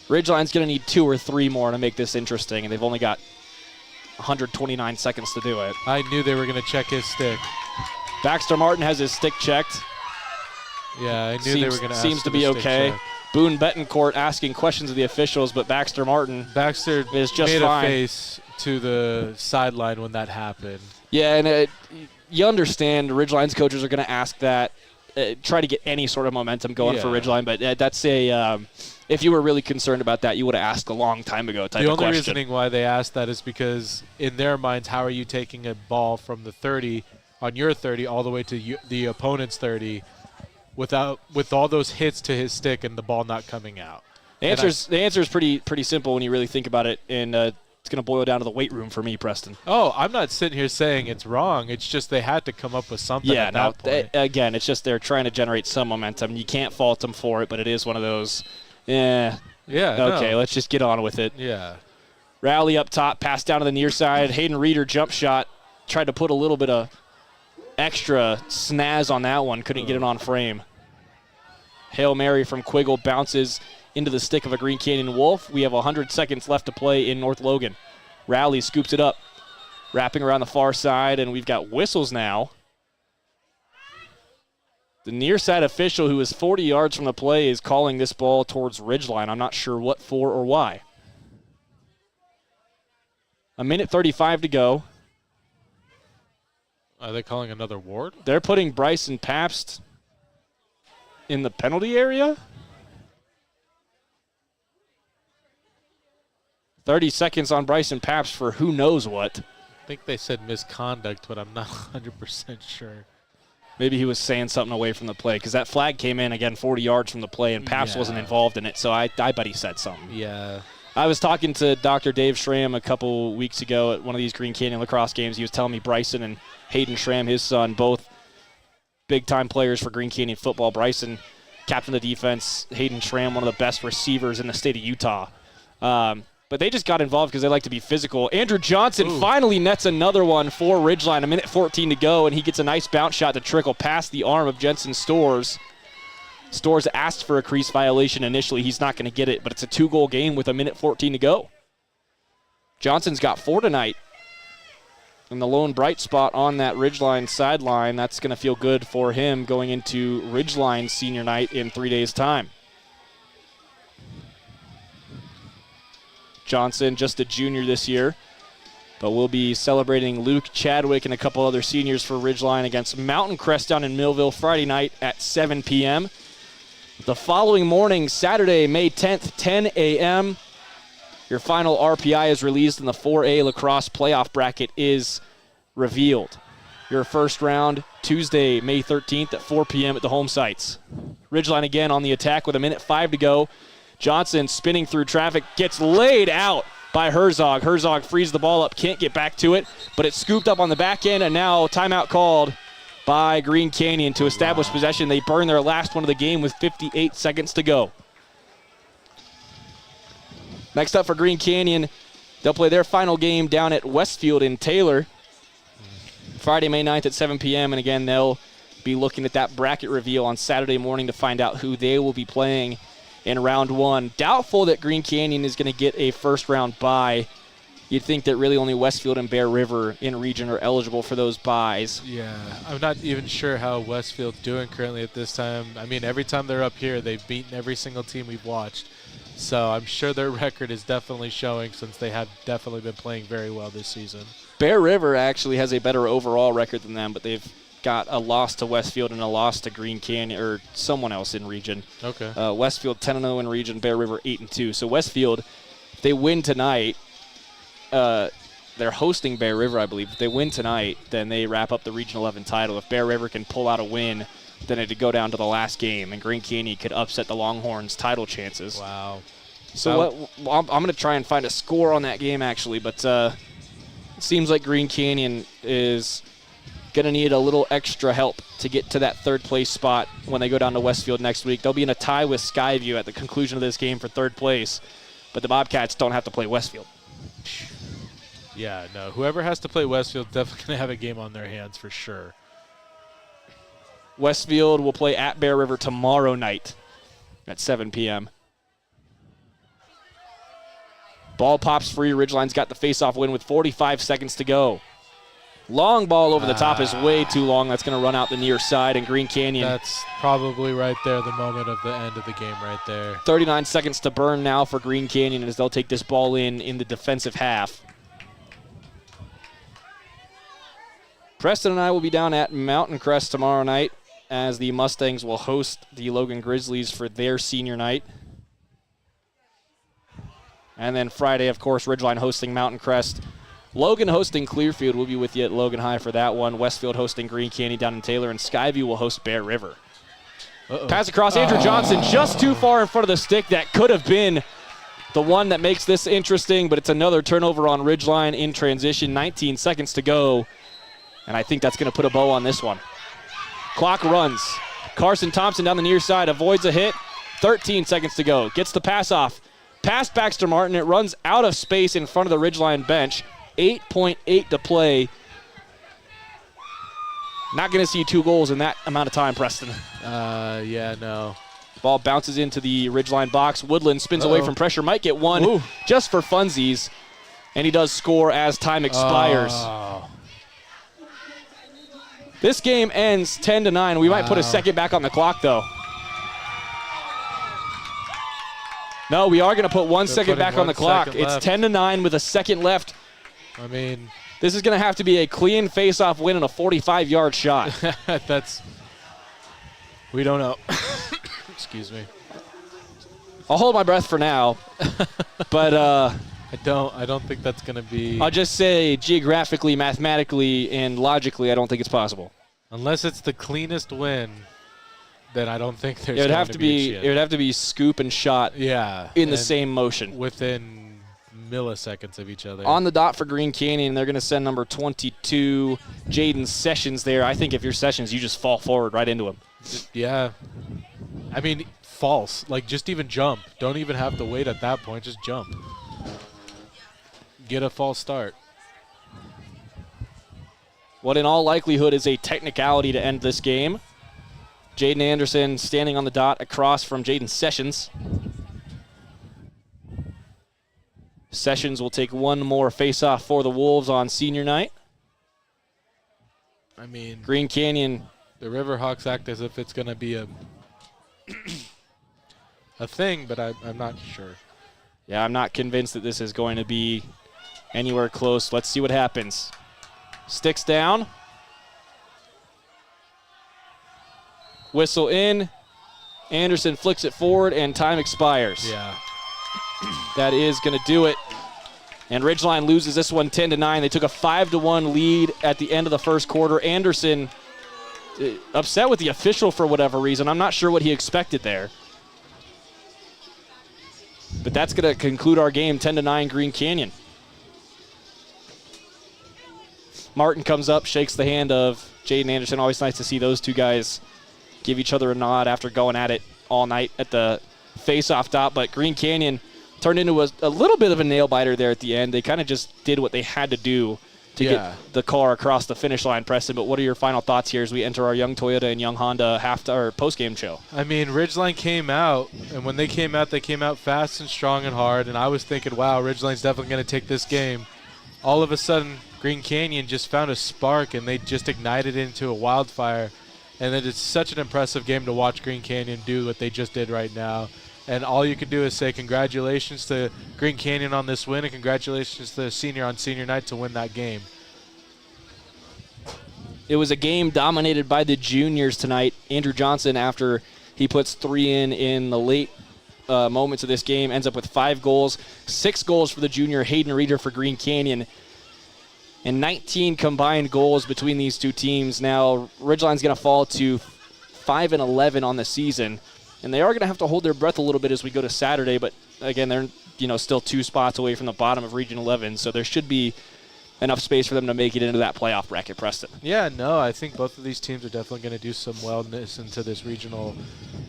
S2: Ridgeline's going to need 2 or 3 more to make this interesting, and they've only got 129 seconds to do it.
S3: I knew they were going to check his stick.
S2: Baxter Martin has his stick checked.
S3: Yeah, I knew they were going to ask
S2: Seems to be okay. Boone Betancourt asking questions of the officials, but Baxter Martin is just
S3: made
S2: fine.
S3: A face to the sideline when that happened.
S2: Yeah, and you understand Ridgeline's coaches are going to ask that, try to get any sort of momentum going for Ridgeline, but that's a if you were really concerned about that, you would have asked a long time ago type of question.
S3: The only reasoning why they asked that is because in their minds, how are you taking a ball from the 30 on your 30 all the way to the opponent's 30 with all those hits to his stick and the ball not coming out?
S2: The answer is pretty simple when you really think about it, and it's going to boil down to the weight room for me, Preston.
S3: Oh, I'm not sitting here saying it's wrong. It's just they had to come up with something at that point.
S2: Again, it's just they're trying to generate some momentum. You can't fault them for it, but it is one of those, okay, let's just get on with it.
S3: Yeah.
S2: Rally up top, pass down to the near side. Hayden Reeder jump shot, tried to put a little bit of extra snaz on that one, couldn't get it on frame. Hail Mary from Quiggle bounces into the stick of a Green Canyon Wolf. We have 100 seconds left to play in North Logan. Rowley scoops it up, wrapping around the far side, and we've got whistles now. The near side official, who is 40 yards from the play, is calling this ball towards Ridgeline. I'm not sure what for or why. 1:35 to go.
S3: Are they calling another ward?
S2: They're putting Bryson Pabst in the penalty area. 30 seconds on Bryson Pabst for who knows what.
S3: I think they said misconduct, but I'm not 100% sure.
S2: Maybe he was saying something away from the play, because that flag came in, again, 40 yards from the play, and Pabst wasn't involved in it, so I bet he said something.
S3: Yeah.
S2: I was talking to Dr. Dave Schramm a couple weeks ago at one of these Green Canyon lacrosse games. He was telling me Bryson and Hayden Schramm, his son, both big-time players for Green Canyon football. Bryson, captain of the defense. Hayden Schramm, one of the best receivers in the state of Utah. But they just got involved because they like to be physical. Andrew Johnson finally nets another one for Ridgeline. 1:14 to go, and he gets a nice bounce shot to trickle past the arm of Jensen Storrs. Storrs asked for a crease violation initially. He's not going to get it, but it's a 2-goal game with 1:14 to go. Johnson's got 4 tonight. And the lone bright spot on that Ridgeline sideline, that's going to feel good for him going into Ridgeline senior night in 3 days' time. Johnson, just a junior this year, but we'll be celebrating Luke Chadwick and a couple other seniors for Ridgeline against Mountain Crest down in Millville Friday night at 7 p.m. The following morning, Saturday, May 10th, 10 a.m., Your final RPI is released and the 4A lacrosse playoff bracket is revealed. Your first round, Tuesday, May 13th at 4 p.m. at the home sites. Ridgeline again on the attack with 1:05 to go. Johnson spinning through traffic, gets laid out by Herzog. Herzog frees the ball up, can't get back to it, but it's scooped up on the back end, and now timeout called by Green Canyon to establish possession. They burn their last one of the game with 58 seconds to go. Next up for Green Canyon, they'll play their final game down at Westfield in Taylor, Friday, May 9th at 7 p.m. And again, they'll be looking at that bracket reveal on Saturday morning to find out who they will be playing in round one. Doubtful that Green Canyon is going to get a first-round bye. You'd think that really only Westfield and Bear River in region are eligible for those byes.
S3: Yeah, I'm not even sure how Westfield's doing currently at this time. I mean, every time they're up here, they've beaten every single team we've watched. So I'm sure their record is definitely showing, since they have definitely been playing very well this season.
S2: Bear River actually has a better overall record than them, but they've got a loss to Westfield and a loss to Green Canyon, or someone else in region.
S3: Okay.
S2: Westfield 10-0 in region, Bear River 8-2. So Westfield, if they win tonight, they're hosting Bear River, I believe. If they win tonight, then they wrap up the Region 11 title. If Bear River can pull out a win, then it'd go down to the last game, and Green Canyon could upset the Longhorns' title chances.
S3: Wow.
S2: So I'm going to try and find a score on that game, actually, but it seems like Green Canyon is going to need a little extra help to get to that third-place spot when they go down to Westfield next week. They'll be in a tie with Skyview at the conclusion of this game for third place, but the Bobcats don't have to play Westfield.
S3: Yeah, no. Whoever has to play Westfield definitely going to have a game on their hands for sure.
S2: Westfield will play at Bear River tomorrow night at 7 p.m. Ball pops free. Ridgeline's got the face-off win with 45 seconds to go. Long ball over the top is way too long. That's going to run out the near side, and Green Canyon.
S3: That's probably right there, the moment of the end of the game right there.
S2: 39 seconds to burn now for Green Canyon as they'll take this ball in the defensive half. Preston and I will be down at Mountain Crest tomorrow night as the Mustangs will host the Logan Grizzlies for their senior night. And then Friday, of course, Ridgeline hosting Mountain Crest. Logan hosting Clearfield. We'll be with you at Logan High for that one. Westfield hosting Green Canyon down in Taylor, and Skyview will host Bear River. Pass across, Andrew Johnson just too far in front of the stick. That could have been the one that makes this interesting, but it's another turnover on Ridgeline in transition. 19 seconds to go, and I think that's going to put a bow on this one. Clock runs. Carson Thompson down the near side avoids a hit. 13 seconds to go. Gets the pass off. Past Baxter Martin. It runs out of space in front of the Ridgeline bench. 8.8 to play. Not going to see 2 goals in that amount of time, Preston.
S3: Yeah, no.
S2: Ball bounces into the Ridgeline box. Woodland spins away from pressure. Might get one just for funsies. And he does score as time expires. This game ends 10-9. We might put a second back on the clock, though. No, we are going to put 1 second back on the clock. It's 10-9 with a second left.
S3: I mean,
S2: this is going to have to be a clean face-off win and a 45-yard shot.
S3: We don't know. Excuse me.
S2: I'll hold my breath for now, but
S3: I don't think that's going to be.
S2: I'll just say geographically, mathematically, and logically, I don't think it's possible.
S3: Unless it's the cleanest win, then I don't think there's.
S2: It would have to be. It would have to be scoop and shot.
S3: Yeah.
S2: In the same motion.
S3: Within milliseconds of each other.
S2: On the dot for Green Canyon, they're going to send number 22, Jaden Sessions there. I think if you're Sessions, you just fall forward right into him.
S3: Yeah. I mean, false. Like, just even jump. Don't even have to wait at that point. Just jump. Get a false start.
S2: What in all likelihood is a technicality to end this game. Jaden Anderson standing on the dot across from Jaden Sessions. Sessions will take one more face-off for the Wolves on senior night.
S3: I mean,
S2: Green Canyon.
S3: The Riverhawks act as if it's going to be a thing, but I'm not sure.
S2: Yeah, I'm not convinced that this is going to be anywhere close. Let's see what happens. Sticks down. Whistle in. Anderson flicks it forward, and time expires.
S3: Yeah.
S2: That is going to do it. And Ridgeline loses this one 10-9. They took a 5-1 lead at the end of the first quarter. Anderson upset with the official for whatever reason. I'm not sure what he expected there. But that's going to conclude our game, 10-9 Green Canyon. Martin comes up, shakes the hand of Jaden Anderson. Always nice to see those two guys give each other a nod after going at it all night at the face-off dot. But Green Canyon turned into a little bit of a nail-biter there at the end. They kind of just did what they had to do to get the car across the finish line, Preston. But what are your final thoughts here as we enter our Young Toyota and Young Honda post-game show?
S3: I mean, Ridgeline came out, and when they came out fast and strong and hard, and I was thinking, wow, Ridgeline's definitely going to take this game. All of a sudden, Green Canyon just found a spark, and they just ignited into a wildfire. And it is such an impressive game to watch Green Canyon do what they just did right now. And all you can do is say congratulations to Green Canyon on this win, and congratulations to the senior on senior night to win that game.
S2: It was a game dominated by the juniors tonight. Andrew Johnson, after he puts 3 in the late moments of this game, ends up with 5 goals. 6 goals for the junior Hayden Reeder for Green Canyon. And 19 combined goals between these two teams. Now, Ridgeline's going to fall to 5-11 on the season. And they are going to have to hold their breath a little bit as we go to Saturday. But, again, they're still 2 spots away from the bottom of Region 11. So there should be enough space for them to make it into that playoff bracket, Preston.
S3: Yeah, no, I think both of these teams are definitely going to do some wellness into this regional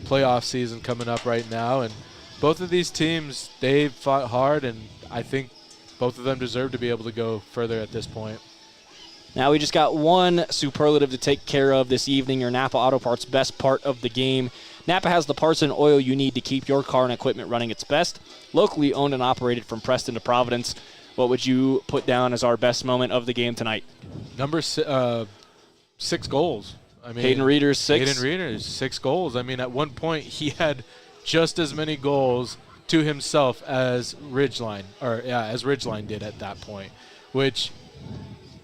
S3: playoff season coming up right now. And both of these teams, they've fought hard, and I think both of them deserve to be able to go further at this point.
S2: Now we just got one superlative to take care of this evening, your Napa Auto Parts best part of the game. Napa has the parts and oil you need to keep your car and equipment running its best. Locally owned and operated from Preston to Providence. What would you put down as our best moment of the game tonight?
S3: Number 6 goals. I mean,
S2: Hayden Reeder's 6.
S3: Hayden Reeder's 6 goals. I mean, at one point he had just as many goals to himself as Ridgeline did at that point, which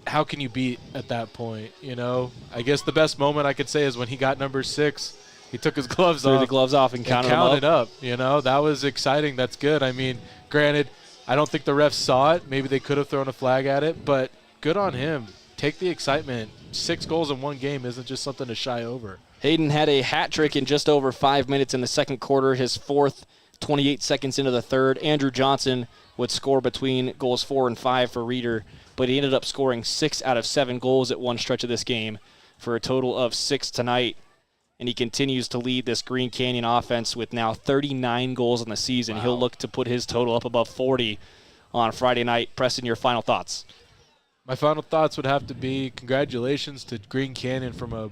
S3: how can you beat at that point, I guess the best moment I could say is when he got number 6. He took his gloves off.
S2: Threw the gloves off and counted
S3: up. That was exciting. That's good. I mean, granted, I don't think the refs saw it. Maybe they could have thrown a flag at it, but good on him. Take the excitement. 6 goals in one game isn't just something to shy over.
S2: Hayden had a hat trick in just over 5 minutes in the second quarter, his 4th, 28 seconds into the third. Andrew Johnson would score between goals 4 and 5 for Reeder, but he ended up scoring 6 out of 7 goals at one stretch of this game for a total of 6 tonight. And he continues to lead this Green Canyon offense with now 39 goals in the season. Wow. He'll look to put his total up above 40 on Friday night. Preston, your final thoughts?
S3: My final thoughts would have to be congratulations to Green Canyon from a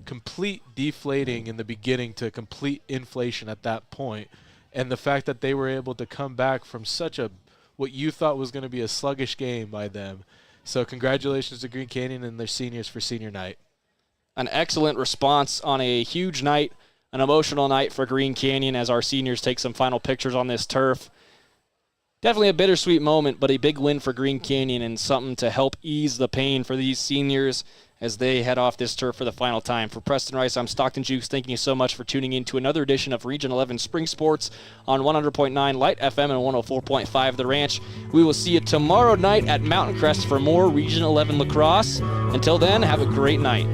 S3: complete deflating in the beginning to complete inflation at that point. And the fact that they were able to come back from what you thought was going to be a sluggish game by them. So congratulations to Green Canyon and their seniors for senior night.
S2: An excellent response on a huge night, an emotional night for Green Canyon as our seniors take some final pictures on this turf. Definitely a bittersweet moment, but a big win for Green Canyon and something to help ease the pain for these seniors as they head off this turf for the final time. For Preston Rice, I'm Stockton Jukes. Thank you so much for tuning in to another edition of Region 11 Spring Sports on 100.9 Light FM and 104.5 The Ranch. We will see you tomorrow night at Mountain Crest for more Region 11 lacrosse. Until then, have a great night.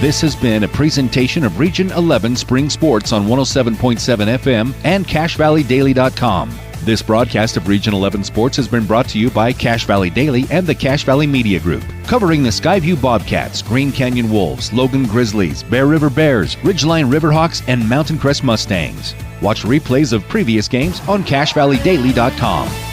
S1: This has been a presentation of Region 11 Spring Sports on 107.7 FM and CashValleyDaily.com. This broadcast of Region 11 Sports has been brought to you by Cache Valley Daily and the Cache Valley Media Group, covering the Skyview Bobcats, Green Canyon Wolves, Logan Grizzlies, Bear River Bears, Ridgeline Riverhawks, and Mountain Crest Mustangs. Watch replays of previous games on CashValleyDaily.com.